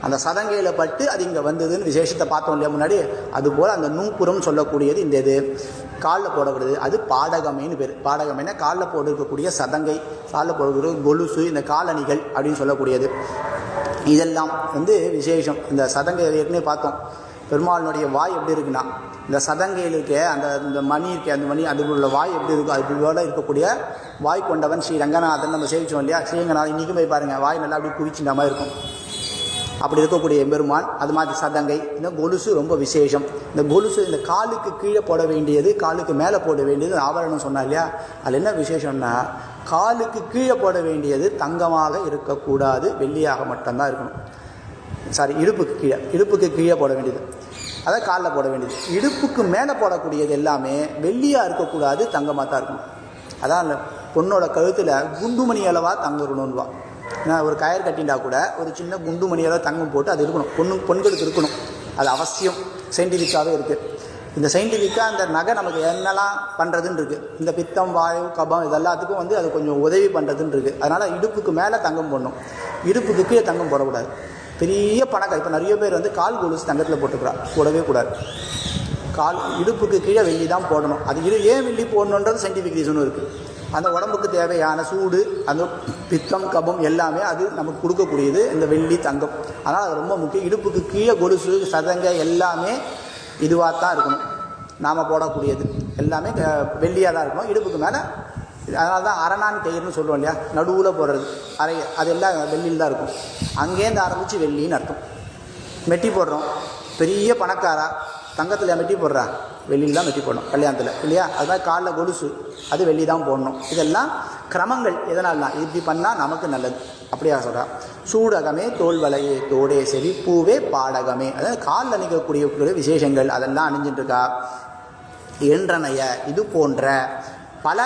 அந்த சதங்கையில் பட்டு அது இங்கே வந்ததுன்னு விசேஷத்தை பார்த்தோம் இல்லையா முன்னாடி. அதுபோல் அந்த நூப்புரம் சொல்லக்கூடியது இந்த இது காலில் போடக்கூடியது, அது பாடகமைன்னு பேர். பாடகமைன்னா காலில் போட்டு இருக்கக்கூடிய சதங்கை, காலில் போடக்கூடிய கொலுசு, இந்த காலணிகள் அப்படின்னு சொல்லக்கூடியது. இதெல்லாம் வந்து விசேஷம். இந்த சதங்கை ஏற்கனவே பார்த்தோம். பெருமாளினுடைய வாய் எப்படி இருக்குன்னா, இந்த சதங்கையில் இருக்க அந்த மணி இருக்க, அந்த மணி அது உள்ள வாய் எப்படி இருக்கும், அது போல இருக்கக்கூடிய வாய் கொண்டவன் ஸ்ரீ ரங்கநாதன் நம்ம சேவிச்சோம் இல்லையா. ஸ்ரீரங்கநாதன் இன்றைக்கும் போய் பாருங்கள், வாய் நல்லா அப்படி குவிச்சுட்ட மாதிரி இருக்கும். அப்படி இருக்கக்கூடிய பெருமான். அது மாதிரி சதங்கை. இந்த கொலுசு ரொம்ப விசேஷம். இந்த கொலுசு இந்த காலுக்கு கீழே போட வேண்டியது, காலுக்கு மேலே போட வேண்டியது ஆபரணம் சொன்னா இல்லையா. அதில் என்ன விசேஷம்னா, காலுக்கு கீழே போட வேண்டியது தங்கமாக இருக்கக்கூடாது, வெள்ளியாக மட்டும்தான் இருக்கணும். சாரி, இடுப்புக்கு கீழே போட வேண்டியது, அதை காலில் போட வேண்டியது. இடுப்புக்கு மேலே போடக்கூடியது எல்லாமே வெள்ளியாக இருக்கக்கூடாது, தங்கமாக தான் இருக்கணும். அதான் பொண்ணோட கழுத்தில் குண்டுமணி அளவாக தங்கம் இருக்கணும்னுவா. ஏன்னா ஒரு கயிறு கட்டிண்டா கூட ஒரு சின்ன குண்டுமணி அளவு தங்கம் போட்டு அது இருக்கணும், பொண்களுக்கு இருக்கணும். அது அவசியம், சயின்டிஃபிக்காகவே இருக்குது. இந்த சயின்டிஃபிக்காக அந்த நகை நமக்கு என்னெல்லாம் பண்ணுறதுன்னு இருக்குது. இந்த பித்தம், வாயு, கபம் இதெல்லாத்துக்கும் வந்து அது கொஞ்சம் உதவி பண்ணுறதுன்னு இருக்குது. அதனால் இடுப்புக்கு மேலே தங்கம் போடணும், இடுப்புக்கு கீழே தங்கம் போடக்கூடாது. பெரிய பணக்கார இப்போ நிறைய பேர் வந்து கால் கொலுசு தங்கத்தில் போடவே கூடாது. இடுப்புக்கு கீழே வெள்ளி தான் போடணும். அது ஏன் வெள்ளி போடணுன்றது சயின்டிஃபிக் ரீசனும் இருக்குது. அந்த உடம்புக்கு தேவையான சூடு, அந்த பித்தம், கபம் எல்லாமே அது நமக்கு கொடுக்கக்கூடியது இந்த வெள்ளி, தங்கம். அதனால் அது ரொம்ப முக்கியம். இடுப்புக்கு கீழே கொலுசு, சதங்கை எல்லாமே இதுவாக தான் இருக்கணும். நாம் போடக்கூடியது எல்லாமே வெள்ளியாக தான் இருக்கணும். இடுப்புக்கு மேலே அதனால தான் அரணான் கயிறுன்னு சொல்லுவோம் இல்லையா, நடுவில் போடுறது அரை, அது எல்லாம் வெள்ளியில் தான் இருக்கும். அங்கேருந்து ஆரம்பித்து வெள்ளின்னு அர்த்தம். மெட்டி போடுறோம், பெரிய பணக்காரா தங்கத்தில் மெட்டி போடுறா, வெள்ளியில் தான் மெட்டி போடணும் கல்யாணத்தில் இல்லையா. அதுதான் காலில் கொலுசு, அது வெள்ளி தான் போடணும். இதெல்லாம் கிரமங்கள். எதனால்தான் இப்படி பண்ணால் நமக்கு நல்லது அப்படியா சொல்கிறா. சூடகமே தோல்வலையே தோடே செவி பூவே பாடகமே. அதாவது காலில் அணிக்கக்கூடிய விசேஷங்கள் அதெல்லாம் அணிஞ்சிட்ருக்கா. என்றனைய இது போன்ற பல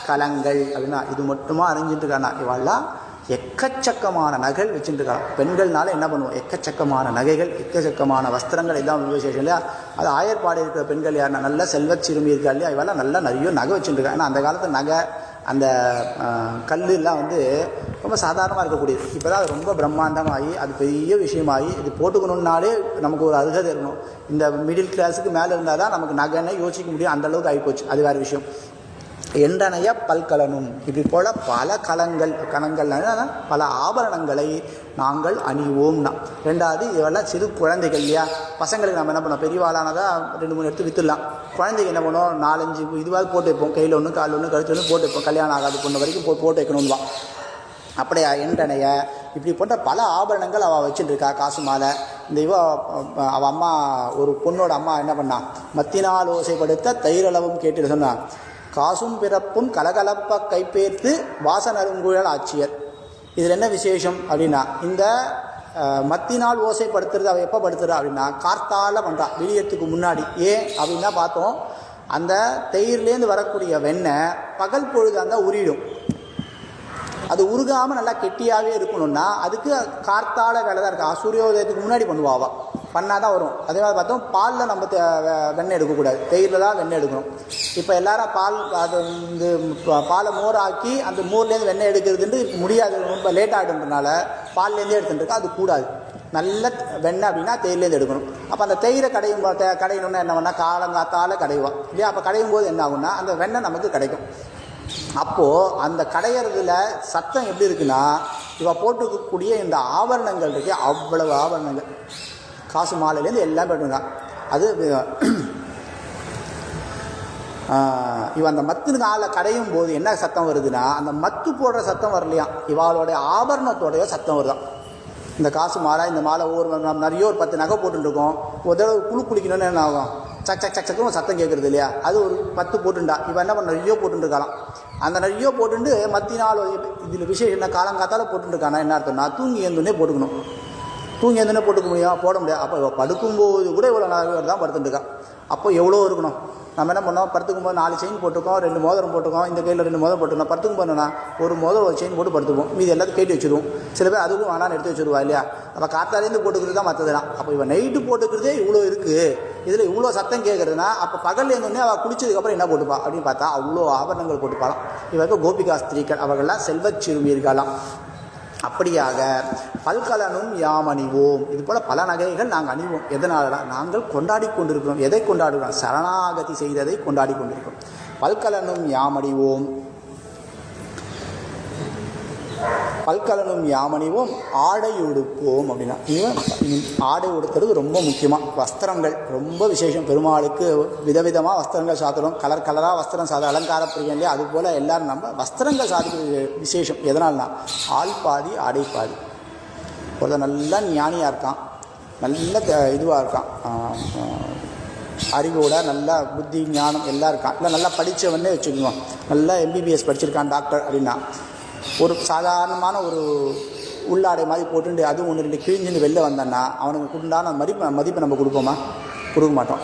கலங்கள் அப்படின்னா இது மட்டுமா அறிஞ்சிட்டுருக்கானா, இவெல்லாம் எக்கச்சக்கமான நகைகள் வச்சுட்டுருக்கான். பெண்கள்னால என்ன பண்ணுவோம், எக்கச்சக்கமான நகைகள், எக்கச்சக்கமான வஸ்திரங்கள் எல்லாம் விசேஷம் இல்லையா. அது ஆயர்பாடு இருக்கிற பெண்கள் யாருன்னா நல்ல செல்வச் சிறுமி இருக்கா இல்லையா, இவெல்லாம் நல்லா நிறைய நகை வச்சுட்டுருக்காங்க. ஏன்னா அந்த காலத்து நகை, அந்த கல்லுலாம் வந்து ரொம்ப சாதாரணமாக இருக்கக்கூடியது. இப்போ தான் அது ரொம்ப பிரம்மாண்டமாகி அது பெரிய விஷயமாகி இது போட்டுக்கணுன்னாலே நமக்கு ஒரு அருகதை இருக்கணும். இந்த மிடில் கிளாஸுக்கு மேலே இருந்தால் தான் நமக்கு நகைன்னு யோசிக்க முடியும். அந்தளவுக்கு ஆகிப்போச்சு, அது வேறு விஷயம். என்றனைய பல்கலனும் இப்படி போல் பல கலங்கள்னா பல ஆபரணங்களை நாங்கள் அணிவோம்னா. ரெண்டாவது இதெல்லாம் சிறு குழந்தைகள் இல்லையா, பசங்களுக்கு நம்ம என்ன பண்ணோம், பெரியவாளானதாக 2-3 எடுத்து விற்றுடலாம். குழந்தைங்க என்ன பண்ணுவோம், 4-5 இதுவாக போட்டு வைப்போம், கையில் ஒன்று, காலில் ஒன்று, கழுத்து ஒன்று போட்டு வைப்போம். கல்யாணம் ஆகாது பொண்ணு வரைக்கும் போட்டு வைக்கணும்வா. அப்படியா என்றனைய இப்படி போன்ற பல ஆபரணங்கள் அவள் வச்சுட்டுருக்கா. காசு மாலை. இந்த அவள் அம்மா, ஒரு பொண்ணோட அம்மா என்ன பண்ணா, மத்தினால் ஓசைப்படுத்த தயிரளவும் கேட்டு சொன்னான். காசும் பிறப்பும் கலகலப்ப கைப்பேர்த்து வாசனருங்குழல் ஆட்சியர். இதில் என்ன விசேஷம் அப்படின்னா, இந்த மத்தினால் ஓசைப்படுத்துறது அவள் எப்போ படுத்துறா அப்படின்னா கார்த்தால பண்ணுறா, வெளியேறதுக்கு முன்னாடி. ஏன் அப்படின்னா பார்த்தோம், அந்த தயிர்லேருந்து வரக்கூடிய வெண்ணெய் பகல் பொழுது அந்த உரிடும். அது உருகாமல் நல்லா கெட்டியாகவே இருக்கணும்னா அதுக்கு கார்த்தால வேலை தான் இருக்கா. சூரியோதயத்துக்கு முன்னாடி பண்ணுவாவா, பண்ணால் தான் வரும். அதே மாதிரி பார்த்தோம், பாலில் நம்ம வெண்ணெய் எடுக்கக்கூடாது, தயிரில் தான் வெண்ணெய் எடுக்கணும். இப்போ எல்லாரும் பால் அது வந்து பாலை மோராக்கி அந்த மோர்லேருந்து வெண்ணெய் எடுக்கிறதுன்ட்டு முடியாது, ரொம்ப லேட் ஆகிடுன்றதுனால பால்லேருந்தே எடுத்துட்டுருக்கா. அது கூடாது. நல்ல வெண்ணெய் அப்படின்னா தேயிலேருந்து எடுக்கணும். அப்போ அந்த தேயிலை கடையணுன்னா என்ன பண்ணால் காலங்காத்தால் கடைவா இல்லையா. அப்போ கடையும் போது என்ன ஆகுன்னா அந்த வெண்ணெய் நமக்கு கிடைக்கும். அப்போது அந்த கடையிறதுல சத்தம் எப்படி இருக்குன்னா, இவள் போட்டுக்கக்கூடிய இந்த ஆபரணங்கள் இருக்கு, அவ்வளவு ஆபரணங்கள் காசு மாலையிலேருந்து எல்லாம் போட்டுருக்கான். அது இவன் அந்த மத்துனுக்கு ஆளை கடையும் போது என்ன சத்தம் வருதுன்னா, அந்த மத்து போடுற சத்தம் வரலையாம், இவாளுடைய ஆபரணத்தோடைய சத்தம் வருதான். இந்த காசு மாலை, இந்த மாலை நிறைய ஒரு 10 நகை போட்டுருக்கோம். ஒரு தடவை குளிக்கணும்னு என்ன ஆகும், சக் சக் சக் சக்குன்னு சத்தம் கேட்குறது இல்லையா, அது ஒரு 10 போட்டுண்டா. இவன் என்ன பண்ண நிறைய போட்டுருக்கலாம். அந்த நிறைய போட்டுண்டு மத்தி நாள் இதில் விசேஷம் என்ன காலங்காத்தால் போட்டுருக்கானா என்ன அர்த்தம்னா தூங்கி எழுந்துனே போட்டுக்கணும். தூங்கி எழுந்துனே போட்டுக்க முடியும், போட முடியாது. அப்போ படுக்கும்போது கூட இவ்வளோ நாள் தான் படுத்துட்டுருக்கான். அப்போ எவ்வளோ இருக்கணும். நம்ம என்ன பண்ணோம், படுத்துக்கும்போது 4 செயின் போட்டுக்கோம், 2 மோதிரம் போட்டுக்கோம், இந்த கையில் 2 மோதிரம் போட்டுக்கணும். படுத்துக்கும் போதுனா ஒரு மோதிரம் ஒரு செயின் போட்டு படுத்துப்போம், மீது எல்லாத்தையும் கேட்டு வச்சுருவோம். சில பேர் அதுக்கும் வேணான்னு எடுத்து வச்சுருவா இல்லையா. அப்போ காத்தாலேருந்து போட்டுக்கிறது தான் மற்றதுலாம். அப்போ இவன் நைட்டு போட்டுக்கிறதே இவ்வளோ இருக்குது, இதில் இவ்வளோ சத்தம் கேட்குறதுனா அப்போ பகல் இருந்தோடனே அவள் குளிச்சதுக்கப்புறம் என்ன போட்டுப்பா அப்படின்னு பார்த்தா அவ்வளோ ஆபரணங்கள் போட்டுப்பாலாம். இவருக்கு கோபிகா ஸ்திரீகள் அவர்கள்லாம் செல்வச் சிறுமியர்களாம். அப்படியாக பல்கலனும் யாம் அணிவோம். இது போல் பல நகைகள் நாங்கள் அணிவோம். எதனால நாங்கள் கொண்டாடி கொண்டிருக்கிறோம். எதை கொண்டாடுகிறோம்? சரணாகதி செய்ததை கொண்டாடி கொண்டிருக்கிறோம். பல்கலனும் யாம் அணிவோம், பல்கலனும் யாமணிவோம், ஆடை உடுப்போம். அப்படின்னா ஆடை உடுக்கிறது ரொம்ப முக்கியமாக. வஸ்திரங்கள் ரொம்ப விசேஷம். பெருமாளுக்கு விதவிதமாக வஸ்திரங்கள் சாத்துறோம். கலர் கலராக வஸ்திரம் சாதம் அலங்கார பிரியம் இல்லையா, அதுபோல் எல்லோரும் நம்ம வஸ்திரங்கள் சாதிக்கிறது விசேஷம். எதனால்னா ஆள் பாதி ஆடை பாதி. ஒருத்தர் நல்லா ஞானியாக இருக்கான், நல்ல இதுவாக இருக்கான், அறிவோட நல்ல புத்தி ஞானம் எல்லாம் இருக்கான், இல்லை நல்லா படித்தவன்னே வச்சுக்கோங்க, நல்லா MBBS படிச்சிருக்கான் டாக்டர் அப்படின்னா, ஒரு சாதாரணமான ஒரு உள்ளாடை மாதிரி போட்டுட்டு அதுவும் 1-2 கிழிஞ்சுன்னு வெளில வந்தான்னா அவனுக்கு உண்டான மதிப்பை நம்ம கொடுப்போமா? கொடுக்க மாட்டோம்.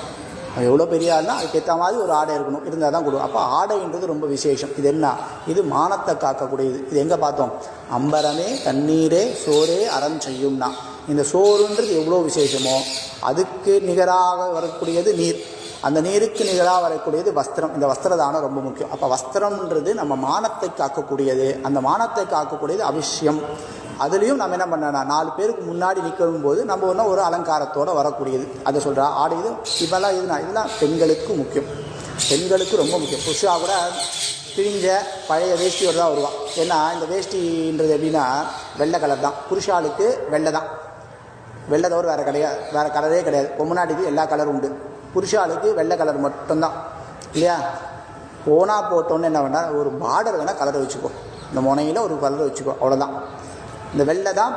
அவன் எவ்வளோ பெரிய ஆள்னா அதுக்கேற்ற மாதிரி ஒரு ஆடை இருக்கணும், இருந்தால் தான் கொடுக்கும். அப்போ ஆடைன்றது ரொம்ப விசேஷம். இது என்ன? இது மானத்தை காக்கக்கூடியது. இது எங்கே பார்த்தோம்? அம்பரமே தண்ணீரே சோரே அறம் செய்யும்னா, இந்த சோறுன்றது எவ்வளோ விசேஷமோ அதுக்கு நிகராக வரக்கூடியது நீர், அந்த நீருக்கு நிகராக வரக்கூடியது வஸ்திரம். இந்த வஸ்திரதானம் ரொம்ப முக்கியம். அப்போ வஸ்திரம்ன்றது நம்ம மானத்தை காக்கக்கூடியது. அந்த மானத்தை காக்கக்கூடியது அவசியம். அதுலேயும் நம்ம என்ன பண்ணனா 4 பேருக்கு முன்னாடி நிற்கும் போது நம்ம ஒன்றும் ஒரு அலங்காரத்தோடு வரக்கூடியது. அதை சொல்கிறா ஆடை. இது இப்போல்லாம் இதெல்லாம் பெண்களுக்கு முக்கியம், பெண்களுக்கு ரொம்ப முக்கியம். புதுசாக கூட கிழிஞ்ச பழைய வேஷ்டியோடு தான் வருவான். ஏன்னா இந்த வேஷ்டின்றது எப்படின்னா வெள்ளை கலர் தான். புருஷாளுக்கு வெள்ளை தான், வெள்ளை தவிர வேறு கிடையாது, வேறு கலரே கிடையாது. பொம்முனாட்டிக்கு எல்லா கலரும் உண்டு, புருஷாளுக்கு வெள்ளை கலர் மட்டும்தான் இல்லையா. போனால் போட்டோன்னு என்ன வேண்டாம், ஒரு பார்டர் வேணால் கலரை வச்சுக்கோ, இந்த முனையில் ஒரு கலரை வச்சுக்கோ, அவ்வளோதான். இந்த வெள்ளை தான்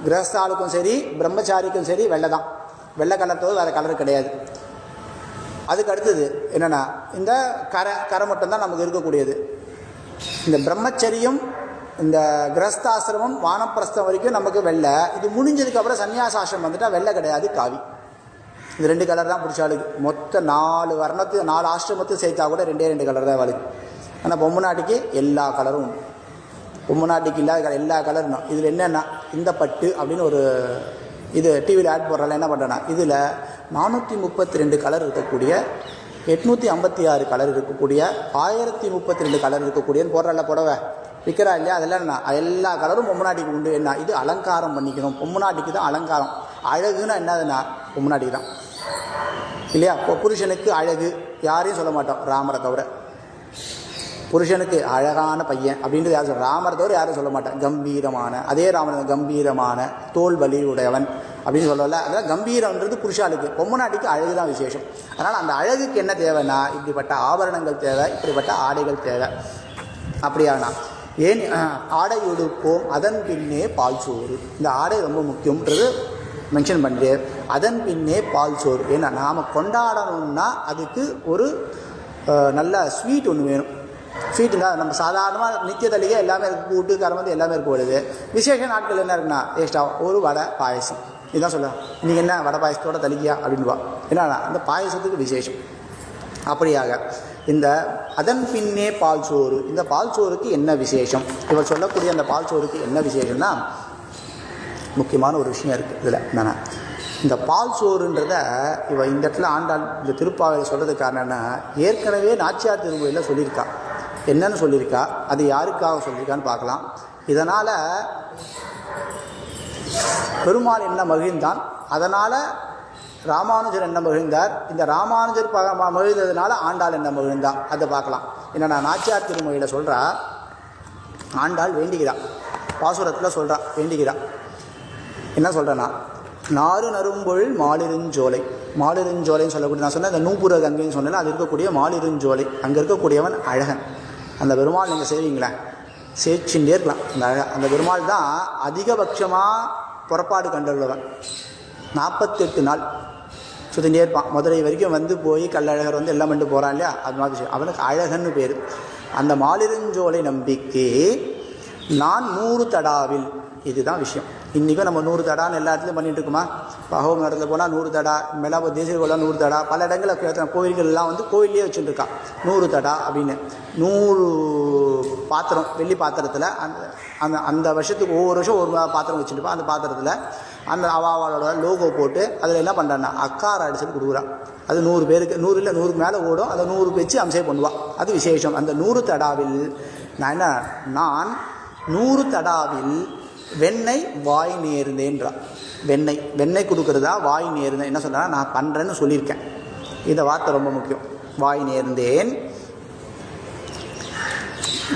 கிரகஸ்தாளுக்கும் சரி பிரம்மச்சாரிக்கும் சரி வெள்ளை தான். வெள்ளை கலர் தவிர வேறு கலர் கிடையாது. அதுக்கு அடுத்தது என்னென்னா இந்த கரை மட்டும்தான் நமக்கு இருக்கக்கூடியது. இந்த பிரம்மச்சரியம் இந்த கிரகஸ்தாசிரமம் வானப்பிரஸ்தம் வரைக்கும் நமக்கு வெள்ளை. இது முடிஞ்சதுக்கப்புறம் சன்னியாசாசிரமம் வந்துட்டால் வெள்ளை கிடையாது, காவி. இது 2 கலர் தான் புருஷாளுக்கு. மொத்தம் 4 வர்ணத்து 4 ஆசிரமத்தையும் சேர்த்தா கூட 2 கலர் தான் வாழுது. ஆனால் பொம்முநாட்டிக்கு எல்லா கலரும் உண்டு. பொம்முநாட்டிக்கு இல்லாத எல்லா கலரும். இதில் என்னென்னா இந்த பட்டு அப்படின்னு ஒரு இது டிவியில் ஆட் போடுறால என்ன பண்ணுறேன்னா இதில் 432 கலர் இருக்கக்கூடிய, 856 கலர் இருக்கக்கூடிய, 1032 கலர் இருக்கக்கூடியன்னு போடுறால புடவை விற்கிறா இல்லையா. அதெல்லாம் என்ன எல்லா கலரும் பொம்முநாட்டிக்கு உண்டு. என்ன இது அலங்காரம் பண்ணிக்கணும். பொம்முநாட்டிக்கு தான் அலங்காரம். அழகுன்னா என்னதுன்னா பொம்முநாட்டிக்கு தான் இல்லையா. இப்போ புருஷனுக்கு அழகு யாரையும் சொல்ல மாட்டோம், ராமரை தவிர. புருஷனுக்கு அழகான பையன் அப்படின்றது யாரும் சொல்ல, ராமரை தவிர யாரும் சொல்ல மாட்டேன். கம்பீரமான, அதே ராமன் கம்பீரமான தோல் வலி உடையவன் அப்படின்னு சொல்லல. அதனால் கம்பீரம்ன்றது புருஷாளுக்கு. பொம்முநாட்டிக்கு அழகு தான் விசேஷம். அதனால் அந்த அழகுக்கு என்ன தேவைன்னா இப்படிப்பட்ட ஆபரணங்கள் தேவை, இப்படிப்பட்ட ஆடைகள் தேவை. அப்படியானா ஏன் ஆடை உடுப்போம் அதன் பின்னே பால் சோறு. இந்த ஆடை ரொம்ப முக்கியம்ன்றது மென்ஷன் பண்ணிட்டு அதன் பின்னே பால் சோறு. ஏன்னா நாம் கொண்டாடணும்னா அதுக்கு ஒரு நல்ல ஸ்வீட் ஒன்று வேணும். ஸ்வீட்டுங்க நம்ம சாதாரணமாக நித்திய தள்ளிகை எல்லாமே இருக்குது, கூட்டு கரமந்து எல்லாமே இருக்க வருது. விசேஷ நாட்கள் என்ன இருக்குன்னா எக்ஸ்ட்ரா ஒரு வடை பாயசம். இதுதான் சொல்லுவேன், நீங்கள் என்ன வடை பாயசத்தோட தளிக்கையா அப்படின்வா. என்னன்னா அந்த பாயசத்துக்கு விசேஷம். அப்படியாக இந்த அதன் பின்னே பால் சோறு, இந்த பால் சோறுக்கு என்ன விசேஷம்? இவர் சொல்லக்கூடிய அந்த பால் சோறுக்கு என்ன விசேஷம்னா முக்கியமான ஒரு விஷயம் இருக்குது இதில். என்னென்னா இந்த பால் சோறுன்றத இவ இந்த இடத்துல ஆண்டாள் இந்த திருப்பாவையில் சொல்கிறதுக்கு காரணம்னா ஏற்கனவே நாச்சியார் திருமொழியில் சொல்லியிருக்கா. என்னன்னு சொல்லியிருக்கா, அது யாருக்காக சொல்லியிருக்கான்னு பார்க்கலாம். இதனால் பெருமாள் என்ன மகிழ்ந்தான், அதனால் ராமானுஜர் என்ன மகிழ்ந்தார், இந்த ராமானுஜர் மகிழ்ந்ததுனால ஆண்டாள் என்ன மகிழ்ந்தார், அதை பார்க்கலாம். என்னென்னா நாச்சியார் திருமொழியில் சொல்கிறா, ஆண்டாள் வேண்டிக்கிறா, பாசுரத்தில் சொல்கிறா வேண்டிக்கிறா. என்ன சொல்கிறேன்னா நாறு நறும்பொழில் மாலிருஞ்சோலை. மாலிருஞ்சோலைன்னு சொல்லக்கூடிய நான் சொன்னேன் இந்த நூப்புர கங்கைன்னு சொன்னேன், அது இருக்கக்கூடிய மாலிருஞ்சோலை. அங்கே இருக்கக்கூடியவன் அழகன். அந்த பெருமாள் நீங்கள் செய்வீங்களே சேச்சுட்டே இருக்கலாம். அந்த பெருமாள் தான் அதிகபட்சமாக புறப்பாடு கண்டுள்ளவன். 48 நாள் சுற்றிகிட்டே இருப்பான். மதுரை வரைக்கும் வந்து போய் கள்ளழகர் வந்து எல்லாம் பண்ணிட்டு போகிறான் இல்லையா, அது மாதிரி விஷயம். அவனுக்கு அழகன்னு பேர். அந்த மாலிருஞ்சோலை நம்பிக்கை நான் 100 தடாவில், இதுதான் விஷயம். இன்றைக்கும் நம்ம 100 தடான்னு எல்லா இடத்துலையும் பண்ணிகிட்டு இருக்குமா? பகவம் இடத்துல போனால் 100 தடா, மேலாப தேசிய கோலம் 100 தடா, பல இடங்களில் கோவில்கள்லாம் வந்து கோவிலே வச்சுட்டுருக்கா 100 தடா அப்படின்னு. 100 பாத்திரம், வெள்ளி பாத்திரத்தில் அந்த அந்த வருஷத்துக்கு ஒவ்வொரு வருஷம் ஒரு பாத்திரம் வச்சுட்டுப்பா. அந்த பாத்திரத்தில் அந்த அவாவோட லோகோ போட்டு அதில் என்ன பண்ணுறான்னா அக்கார அடிச்சல் கொடுக்குறான். அது 100 பேருக்கு, 100 இல்லை 100க்கு மேலே ஓடும். அதை 100 வச்சு அம்சம் பண்ணுவாள். அது விசேஷம். அந்த 100 தடாவில் நான் 100 தடாவில் வெண்ணெய் வாய் நேர்ந்தேன்றான். வெண்ணெய் கொடுக்குறதா வாய் நேர்ந்தேன். என்ன சொல்கிறா, நான் பண்ணுறேன்னு சொல்லியிருக்கேன். இந்த வார்த்தை ரொம்ப முக்கியம். வாய் நேர்ந்தேன்,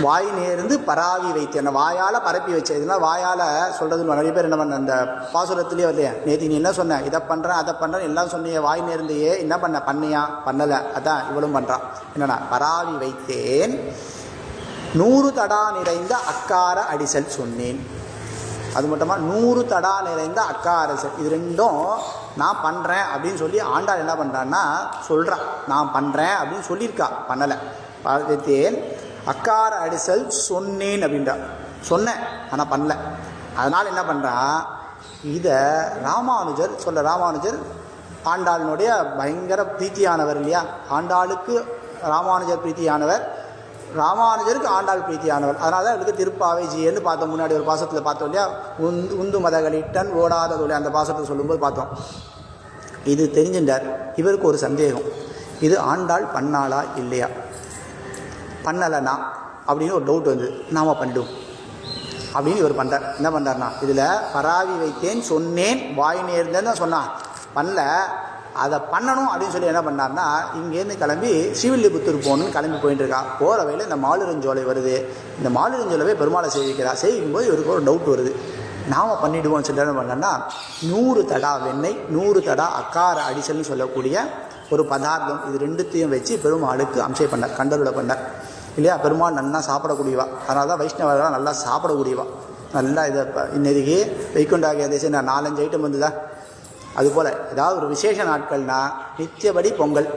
வாய் நேர்ந்து பராவி வைத்தேன். வாயால் பரப்பி வச்சேன். இதெல்லாம் வாயால் சொல்கிறதுன்னு நிறைய பேர் என்ன பண்ண, அந்த பாசுரத்துலேயே வரலையா, நேற்று நீ என்ன சொன்ன, இதை பண்ணுறேன் அதை பண்ணுறேன் எல்லாம் சொன்னியே, வாய் நேர்ந்தையே என்ன பண்ண, பண்ணியா பண்ணலை, அதான் இவளும் பண்ணுறான். என்னன்னா பராவி வைத்தேன் 100 தடா நிறைந்த அக்கார அடிசல் சொன்னேன். அது மட்டுமா 100 தடா நிறைந்த அக்கார அடிசல், இது ரெண்டும் நான் பண்ணுறேன் அப்படின்னு சொல்லி ஆண்டாள் என்ன பண்ணுறான்னா சொல்கிறான். நான் பண்ணுறேன் அப்படின்னு சொல்லியிருக்கா, பண்ணலை. வைத்தேன் அக்கார அடிசல் சொன்னேன் அப்படின்றா. சொன்னேன் ஆனால் பண்ணல. அதனால் என்ன பண்ணுறா, இதை ராமானுஜர் சொல்ல. ராமானுஜர் ஆண்டாளினுடைய பயங்கர பிரீத்தியானவர் இல்லையா. ஆண்டாளுக்கு ராமானுஜர் பிரீத்தியானவர், ராமானுஜருக்கு ஆண்டாள் பிரீத்தியானவர். அதனால தான் இவருக்கு திருப்பாவை ஜின்னு பார்த்தோம். முன்னாடி ஒரு பாசத்தில் பார்த்தோம் இல்லையா, உந்து மதகளிட்டன் ஓடாத தொழில், அந்த பாசத்தை சொல்லும்போது பார்த்தோம். இது தெரிஞ்சின்றார். இவருக்கு ஒரு சந்தேகம், இது ஆண்டாள் பண்ணாளா இல்லையா, பண்ணலைனா அப்படின்னு ஒரு டவுட் வந்து நாம் பண்ணிடுவோம் அப்படின்னு இவர் பண்ணுறார். என்ன பண்ணுறாருனா, இதில் பராவி வைத்தேன் சொன்னேன் வாய் நேர்ந்தேன்னு தான் சொன்னான், பண்ணல. அதை பண்ணணும் அப்படின்னு சொல்லி என்ன பண்ணார்னா, இங்கேருந்து கிளம்பி ஸ்ரீவில்லிபுத்தூர் போகணுன்னு கிளம்பி போயிட்டு இருக்கா. போகிற வழியில் இந்த மாலிருஞ்சோலை வருது. இந்த மாலிருஞ்சோலை பெருமாளை சேவிக்கிறா. சேவிக்கும்போது இவருக்கு ஒரு டவுட் வருது, நாம் பண்ணிவிடுவோம்னு சொல்லி என்ன பண்ணோன்னா 100 தடா வெண்ணெய் 100 தடா அக்கார அடிசல்னு சொல்லக்கூடிய ஒரு பதார்த்தம், இது ரெண்டுத்தையும் வச்சு பெருமாளுக்கு அம்சை பண்ணார், கண்டருளை பண்ணார் இல்லையா. பெருமாள் நல்லா சாப்பிடக்கூடியவா. அதனால தான் வைஷ்ணவர்களாக நல்லா சாப்பிடக்கூடியவா. நல்லா இதை இன்னைக்கு வைகுண்டாகிய தேசம் 4-5 ஐட்டம் வந்துதா. அதுபோல் ஏதாவது ஒரு விசேஷ நாட்கள்னால் நித்தியபடி பொங்கல்,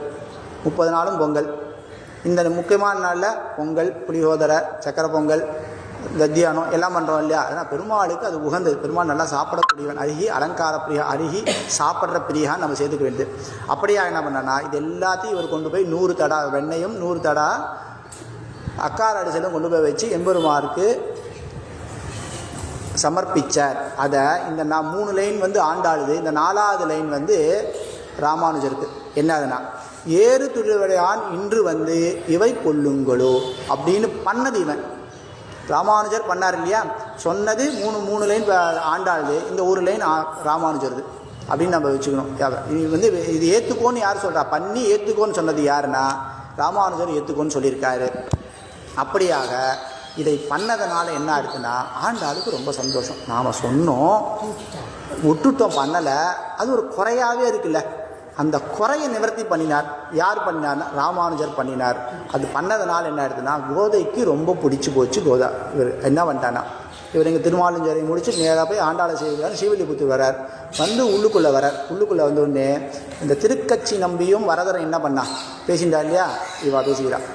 30 நாளும் பொங்கல். இந்த முக்கியமான நாளில் பொங்கல், புளியோதரை, சக்கரை பொங்கல், தத்தியானம் எல்லாம் பண்ணுறோம் இல்லையா. அதனால் பெருமாளுக்கு அது உகந்தது. பெருமாள் நல்லா சாப்பிடக்கூடியவன். அருகி அலங்கார பிரியா, அருகி சாப்பிட்ற பிரியான்னு நம்ம சேர்த்துக்க வேண்டியது. அப்படியா என்ன பண்ணனா, இது எல்லாத்தையும் இவர் கொண்டு போய் 100 தடா வெண்ணையும் 100 தடா அக்கார அடிசலும் கொண்டு போய் வச்சு எம்பெருமாருக்கு சமர்ப்பிச்சார். அதை இந்த 3 லைன் வந்து ஆண்டாளுது. இந்த 4வது லைன் வந்து ராமானுஜருக்கு. என்னதுன்னா, ஏறு திருவிடையான் இன்று வந்து இவை கொள்ளுங்களோ அப்படின்னு பண்ணது இவன். ராமானுஜர் பண்ணார் இல்லையா. சொன்னது 3 லைன் ஆண்டாளுது, இந்த 1 லைன் ராமானுஜருது அப்படின்னு நம்ம வச்சுக்கணும். இது வந்து இது ஏற்றுக்கோன்னு யார் சொல்கிறா, பண்ணி ஏற்றுக்கோன்னு சொன்னது யாருன்னா ராமானுஜர் ஏற்றுக்கோன்னு சொல்லியிருக்காரு. அப்படியாக இதை பண்ணதுனால என்ன ஆயிடுச்சுன்னா, ஆண்டாளுக்கு ரொம்ப சந்தோஷம். நாம் சொன்னோம் விட்டுட்டோம், பண்ணலை, அது ஒரு குறையாகவே இருக்குல்ல. அந்த குறையை நிவர்த்தி பண்ணினார். யார் பண்ணினார்னா ராமானுஜர் பண்ணினார். அது பண்ணதுனால என்ன ஆயிடுதுன்னா, கோதைக்கு ரொம்ப பிடிச்சி போச்சு. கோதா இவர் என்ன பண்ணிட்டானா, இவர் எங்கள் திருமாலிஞ்சரை முடிச்சு நேராக போய் ஆண்டாளை செய்கிறார். ஸ்ரீவில்லிபுத்தூர் வரார். வந்து உள்ளுக்குள்ளே வரார். உள்ளுக்குள்ளே வந்தோடனே இந்த திருக்கட்சி நம்பியும் வரதரை என்ன பண்ணா பேசிட்டா இல்லையா, இவா பேசுகிறார்.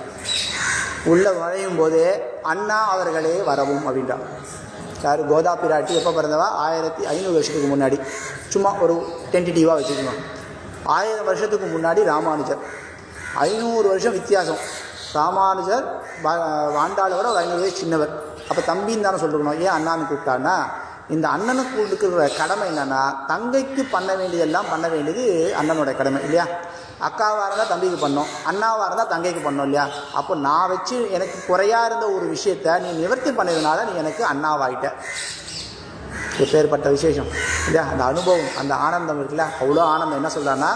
உள்ளே நுழையும் போதே அண்ணா அவர்களே வரவும் அப்படின்றா. யார், கோதா பிராட்டி எப்போ பிறந்தவா, 1500 வருஷத்துக்கு முன்னாடி. சும்மா ஒரு டென்டிட்டிவாக வச்சுக்கணும். 1000 வருஷத்துக்கு முன்னாடி ராமானுஜர். 500 வருஷம் வித்தியாசம். ராமானுஜர் ஆண்டாளோட ஒரு 500 வயசு சின்னவர். அப்போ தம்பின்னு தானே சொல்லிருக்கணும். ஏன் அண்ணான்னு கூப்பிட்டான்னா, இந்த அண்ணனுக்கு இருக்கிற கடமை என்னென்னா, தங்கைக்கு பண்ண வேண்டியதெல்லாம் பண்ண வேண்டியது அண்ணனோட கடமை இல்லையா. அக்காவாக இருந்தால் தம்பிக்கு பண்ணோம், அண்ணாவாக இருந்தால் தங்கைக்கு பண்ணோம் இல்லையா. அப்போ நான் வச்சு எனக்கு குறையாக இருந்த ஒரு விஷயத்தை நீ நிவர்த்தி பண்ணதுனால நீ எனக்கு அண்ணாவாகிட்ட. எப்பேற்பட்ட விசேஷம் இல்லையா. அந்த அனுபவம், அந்த ஆனந்தம் இருக்குல்ல, அவ்வளோ ஆனந்தம். என்ன சொல்கிறான்னா,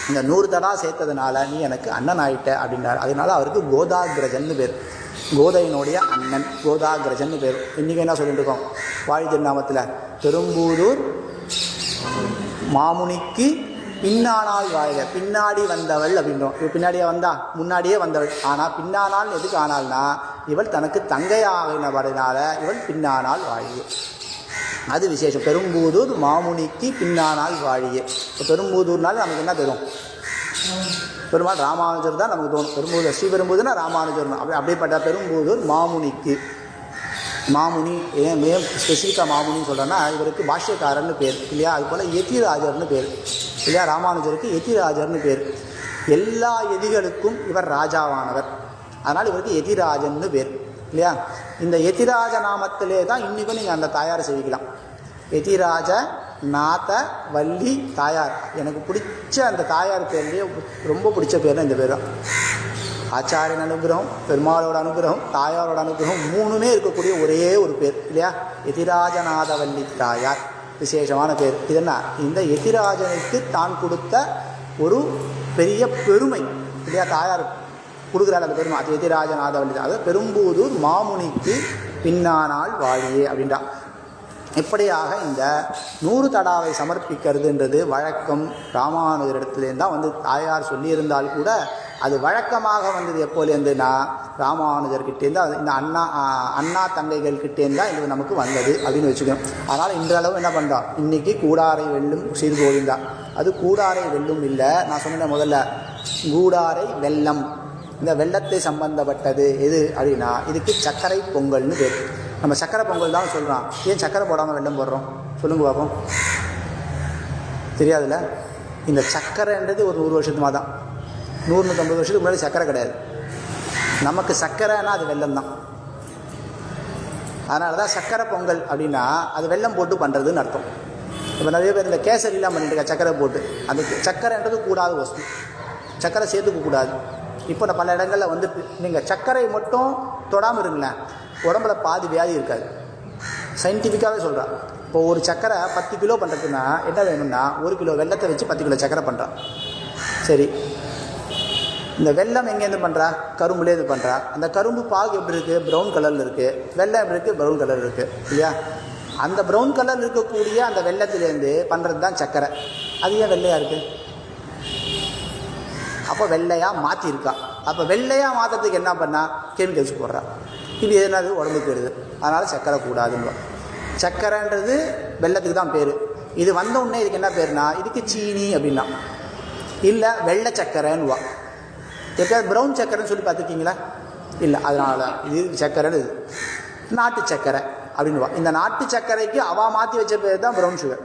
இந்த 100 தடா சேர்த்ததுனால நீ எனக்கு அண்ணன் ஆகிட்ட அப்படின்னார். அதனால அவருக்கு கோதாகிரஜன்னு பேர். கோதையினுடைய அண்ணன் கோதாகிரஜன்னு பேர். இன்றைக்கி என்ன சொல்லிட்டு இருக்கோம் வாழி திருநாமத்தில், பெரும்பூதூர் மாமுனிக்கு பின்னானால் வாழ்க, பின்னாடி வந்தவள் அப்படின்றோம். இவள் பின்னாடியே வந்தா, முன்னாடியே வந்தவள். ஆனால் பின்னானால் எதுக்கு ஆனால்னா, இவள் தனக்கு தங்கையாகினபடினால இவள் பின்னானால் வாழ்க. அது விசேஷம். பெரும்பூதூர் மாமுனிக்கு பின்னானால் வாழியே. இப்போ பெரும்பூதூர்னால நமக்கு என்ன தரும்? பெருமாள் ராமானுஜர் தான் நமக்கு தோணும். பெரும்பூதூர் ஸ்ரீபெரும்பூதூர்னா ராமானுஜர் தான். அப்படிப்பட்ட பெரும்பூதூர் மாமுனிக்கு. மாமுனி ஏன் ஸ்பெசிஃபிக்காக மாமுனின்னு சொல்கிறேன்னா, இவருக்கு பாஷ்யக்காரர்னு பேர் இல்லையா? அது போல் யதிராஜர்னு பேர் இல்லையா? ராமானுஜருக்கு யதிராஜர்னு பேர். எல்லா யதிகளுக்கும் இவர் ராஜாவானவர். அதனால் இவருக்கு யதிராஜன்னு பேர் இல்லையா? இந்த யதிராஜ நாமத்திலே தான் இன்றைக்கும் நீங்கள் அந்த தாயாரை சேவிக்கலாம். யதிராஜ நாத வள்ளி தாயார். எனக்கு பிடிச்ச அந்த தாயார் பேர்லேயே ரொம்ப பிடிச்ச பேர்னா இந்த பேர் தான். ஆச்சாரியன் அனுகிரகம், பெருமாளோட அனுகிரகம், தாயாரோட அனுகிரகம் மூணுமே இருக்கக்கூடிய ஒரே ஒரு பேர் இல்லையா? யதிராஜநாதவல்லி தாயார் விசேஷமான பேர். இதென்ன? இந்த யதிராஜனுக்கு தான் கொடுத்த ஒரு பெரிய பெருமை இல்லையா? தாயார் கொடுக்குறாள் அந்த பெருமை. அது யதிராஜநாதவல்லி. அது பெரும்பூதூர் மாமுனிக்கு பின்னானால் வாழியே அப்படின்றா. இப்படியாக இந்த 100 தடாவை சமர்ப்பிக்கிறதுன்றது வழக்கம். ராமானுஜரிடத்துலேருந்து தான் வந்து தாயார் சொல்லியிருந்தால் கூட அது வழக்கமாக வந்தது எப்போலேருந்துன்னா ராமானுஜர்கிட்டேருந்து. அது இந்த அண்ணா தங்கைகள்கிட்டேருந்து தான் இது நமக்கு வந்தது அப்படின்னு வச்சுக்கணும். அதனால் இன்றளவு என்ன பண்ணுறோம்? இன்றைக்கி கூடாரை வெல்லும் சீர்கோவிந்தா. அது கூடாரை வெல்லும் இல்லை, நான் சொன்னேன் முதல்ல, கூடாரை வெல்லம். இந்த வெள்ளத்தை சம்பந்தப்பட்டது எது அப்படின்னா இதுக்கு சர்க்கரை பொங்கல்னு பேர். நம்ம சர்க்கரை பொங்கல் தான் சொல்கிறோம். ஏன் சர்க்கரை போடாமல் வெல்லம் போடுறோம் சொல்லுங்க பார்ப்போம். தெரியாதுல்ல? இந்த சர்க்கரைன்றது ஒரு 100 வருஷத்துமா தான். 100-150 வருஷத்துக்கு முன்னாடி சர்க்கரை கிடையாது. நமக்கு சர்க்கரைன்னா அது வெல்லம் தான். அதனால தான் சர்க்கரை பொங்கல் அப்படின்னா அது வெல்லம் போட்டு பண்ணுறதுன்னு அர்த்தம். இப்போ நிறைய பேர் இந்த கேசரிலாம் பண்ணிட்டு இருக்க சர்க்கரை போட்டு. அந்த சர்க்கரைன்றது கூடாத வஸ்து. சர்க்கரை சேர்த்துக்க கூடாது. இப்போ நான் பல இடங்களில் வந்துட்டு நீங்கள் சர்க்கரை மட்டும் தொடாமல் இருங்களேன், உடம்புல பாதி வியாதி இருக்காது. சயின்டிஃபிக்காகவே சொல்கிறான். இப்போ ஒரு சர்க்கரை 10 கிலோ பண்ணுறதுன்னா என்ன வேணும்னா 1 கிலோ வெல்லத்தை வச்சு 10 கிலோ சர்க்கரை பண்ணுறான். சரி, இந்த வெல்லம் எங்கேருந்து பண்ணுறா? கரும்புலேருந்து பண்ணுறா. அந்த கரும்பு பாகு எப்படி இருக்குது? ப்ரௌன் கலரில் இருக்குது. வெல்லம் எப்படி இருக்குது? ப்ரௌன் கலர் இருக்குது இல்லையா? அந்த ப்ரௌன் கலர் இருக்கக்கூடிய அந்த வெல்லத்துலேருந்து பண்ணுறது தான் சர்க்கரை. அது ஏன் வெள்ளையாக இருக்குது? அப்போ வெள்ளையாக மாற்றிருக்கா. அப்போ வெள்ளையாக மாற்றுறதுக்கு என்ன பண்ணால் கெமிக்கல்ஸ் போடுறா. இது எதுனாது உடம்புக்கு வருது. அதனால் சர்க்கரை கூடாதுன்னு. சர்க்கரைன்றது வெள்ளத்துக்கு தான் பேர். இது வந்த உடனே இதுக்கு என்ன பேர்னா இதுக்கு சீனி அப்படின்னா, இல்லை வெள்ளை சர்க்கரைன்னுவா. எப்போயாவது ப்ரௌன் சர்க்கரைன்னு சொல்லி பார்த்துருக்கீங்களா? இல்லை. அதனால தான் இது சர்க்கரைன்னு. இது நாட்டு சர்க்கரை அப்படின்வா. இந்த நாட்டு சர்க்கரைக்கு அவள் மாற்றி வச்ச பேர் தான் ப்ரௌன் சுகர்.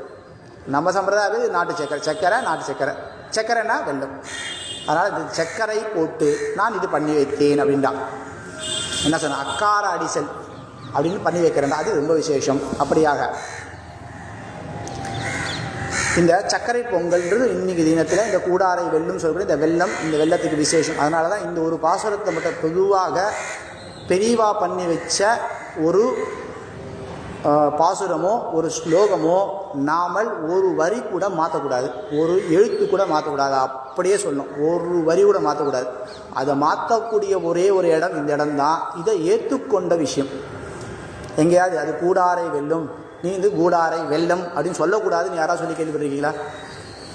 நம்ம சம்பிரதாயம் நாட்டு சர்க்கரை. சர்க்கரை நாட்டு சர்க்கரை. சர்க்கரைன்னா வெல்லம். அதனால் இது சர்க்கரை போட்டு நான் இது பண்ணி வைத்தேன் அப்படின்டா. என்ன சொன்ன? அக்கார அடிசல் அப்படின்னு பண்ணி வைக்கிறேன்டா. அது ரொம்ப விசேஷம். அப்படியாக இந்த சர்க்கரை பொங்கல்ன்றது இன்றைக்கி தினத்தில் இந்த கூடாரை வெல்லும் சொல்லக்கூடிய இந்த வெல்லம், இந்த வெல்லத்துக்கு விசேஷம். அதனால தான் இந்த ஒரு பாசுரத்தை மட்டும் பொதுவாக பெரிவா பண்ணி வச்ச ஒரு பாசுரமோ ஒரு ஸ்லோகமோ நாமல் ஒரு வரி கூட மாற்றக்கூடாது, ஒரு எழுத்து கூட மாற்றக்கூடாது. அப்படியே சொல்லணும். ஒரு வரி கூட மாற்றக்கூடாது. அதை மாற்றக்கூடிய ஒரே ஒரு இடம் இந்த இடம்தான். இதை ஏற்றுக்கொண்ட விஷயம் எங்கேயாவது அது கூடாரை வெல்லும், நீ வந்து கூடாரை வெல்லம் அப்படின்னு சொல்லக்கூடாதுன்னு யாராவது சொல்லி கேள்விப்பட்டிருக்கீங்களா?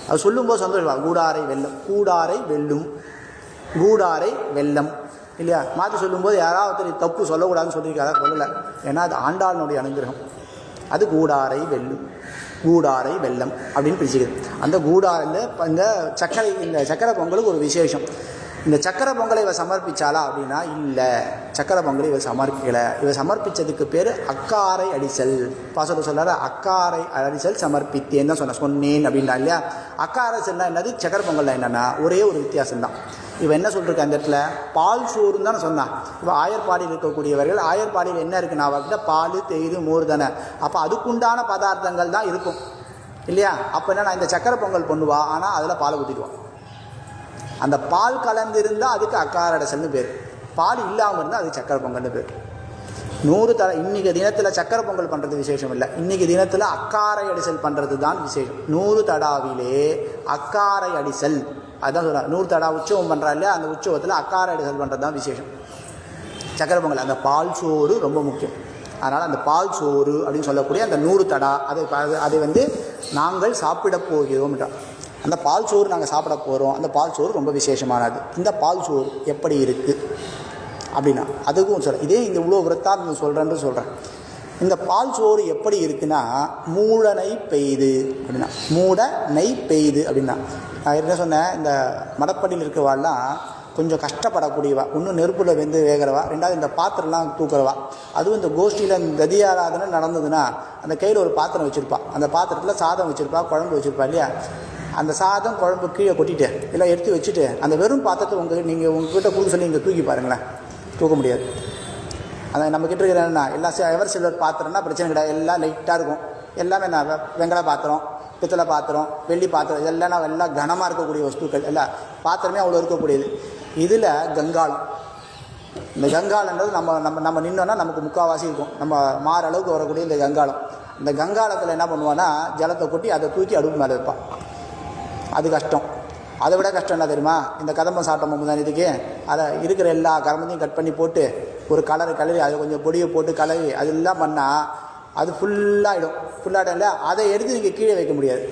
அது சொல்லும்போது சந்தோஷம். கூடாரை வெல்லம், கூடாரை வெல்லும், கூடாரை வெல்லம் இல்லையா? மாற்றி சொல்லும்போது யாராவது தப்பு சொல்லக்கூடாதுன்னு சொல்லியிருக்காரா? சொல்லலை. ஏன்னா அது ஆண்டாளனுடைய அனுகிரகம். அது கூடாரை வெல்லும், கூடாரை வெல்லம் அப்படின்னு பிரிச்சுக்குது. அந்த கூடாரில் இந்த சக்கரை பொங்கலுக்கு ஒரு விசேஷம். இந்த சக்கரை பொங்கலை இவ சமர்ப்பிச்சாலா அப்படின்னா இல்லை, சக்கரை பொங்கலை இவ சமர்ப்பிக்கலை. இவ சமர்ப்பித்ததுக்கு பேர் அக்காரை அடிசல். பாசல் சொல்லாத அக்காரை அடிசல் சமர்ப்பித்தேன்னு தான் சொன்னேன் அப்படின்னா இல்லையா? அக்காரை அடிசல்னா என்னது? சக்கரை பொங்கல் என்னன்னா ஒரே ஒரு வித்தியாசம்தான். இவன் என்ன சொல்லிருக்க அந்த இடத்துல? பால் சோறுன்னு தானே சொன்னான். இப்போ ஆயர்பாடியில் இருக்கக்கூடியவர்கள் ஆயர்பாடியில் என்ன இருக்குன்னா அவர்கிட்ட பால் தேய்து மோர் தானே. அப்போ அதுக்குண்டான பதார்த்தங்கள் தான் இருக்கும் இல்லையா? அப்போ என்ன, நான் இந்த சக்கரை பொங்கல் பண்ணுவா, ஆனால் அதில் பாலை ஊற்றிடுவான். அந்த பால் கலந்துருந்தால் அதுக்கு அக்கார அடிசல்னு பேர். பால் இல்லாமல் இருந்தால் அதுக்கு சக்கரை பொங்கல்னு பேர். 100 இன்றைக்கி தினத்தில் சக்கரை பொங்கல் பண்ணுறது விசேஷம் இல்லை. இன்றைக்கி தினத்தில் அக்காரை அடிசல் பண்ணுறது தான் விசேஷம். 100 தடாவிலே அக்காரை அடிசல், அதுதான் சொல்கிறேன். 100 தடா உற்சவம் பண்ணுறா இல்லையா? அந்த உற்சவத்தில் அக்காரை அடிசல் பண்ணுறது தான் விசேஷம். சக்கரை பொங்கல் அந்த பால் சோறு ரொம்ப முக்கியம். அதனால் அந்த பால் சோறு அப்படின்னு சொல்லக்கூடிய அந்த 100 தடா அதை வந்து நாங்கள் சாப்பிட போகிறோம்ன்றான். அந்த பால் சோறு நாங்கள் சாப்பிட போகிறோம். அந்த பால் சோறு ரொம்ப விசேஷமானது. இந்த பால் சோறு எப்படி இருக்குது அப்படின்னா அதுக்கும் சொல்கிறேன். இதே இந்த இவ்வளோ விரத்தாந்தம் சொல்கிறேன்னு சொல்கிறேன். இந்த பால் சோறு எப்படி இருக்குன்னா மூட நெய் பெய்து அப்படின்னா, மூட நெய் பெய்து அப்படின்னா. நான் என்ன சொன்னேன், இந்த மடப்பள்ளியில் இருக்கிறவாள்லாம் கொஞ்சம் கஷ்டப்படக்கூடியவா. இன்னும் நெருப்பில் வெந்து வேகிறவா, ரெண்டாவது இந்த பாத்திரம்லாம் தூக்குறவா. அதுவும் இந்த கோஷ்டியில் இந்த ததியாராதனை நடந்ததுன்னா அந்த கையில் ஒரு பாத்திரம் வச்சுருப்பா, அந்த பாத்திரத்தில் சாதம் வச்சுருப்பா, குழம்பு வச்சுருப்பா இல்லையா. அந்த சாதம் குழம்பு கீழே கொட்டிட்டு இல்லை எடுத்து வச்சுட்டு அந்த வெறும் பாத்திரத்தை நீங்கள் உங்ககிட்ட கொடுக்க சொல்லி இங்கே தூக்கி பாருங்களேன், தூக்க முடியாது. அதை நம்மக்கிட்ட இருக்கிற என்னென்னா எல்லாம் எவர் சில்வர் பாத்திரம்னா பிரச்சனை கிடையாது, எல்லாம் லைட்டாக இருக்கும். எல்லாமே நான் வெங்கல பாத்திரம், பித்தளை பாத்திரம், வெள்ளி பாத்திரம், இதெல்லாம் எல்லாம் கனமாக இருக்கக்கூடிய வஸ்துக்கள், எல்லாம் பாத்திரமே அவ்வளோ இருக்கக்கூடியது. இதில் கங்காளம், இந்த கங்காளன்றது நம்ம நம்ம நம்ம நின்னோன்னா நமக்கு முக்கால்வாசி இருக்கும், நம்ம மாற அளவுக்கு வரக்கூடிய இந்த கங்காளம். இந்த கங்காளத்தில் என்ன பண்ணுவான்னா ஜலத்தை கொட்டி அதை தூக்கி அடுப்பு மேலே வைப்பான். அது கஷ்டம். அதை விட கஷ்டம் என்ன தெரியுமா, இந்த கதம்பம் சாப்பிட்டோம் முந்தானத்துக்கு அதை இருக்கிற எல்லா கரம்பத்தையும் கட் பண்ணி போட்டு ஒரு கலரி அதை கொஞ்சம் பொடியை போட்டு கலரி அதெல்லாம் பண்ணால் அது ஃபுல்லாகிடும். ஃபுல்லாகிடும் இல்லை, அதை எடுத்து நீங்கள் கீழே வைக்க முடியாது.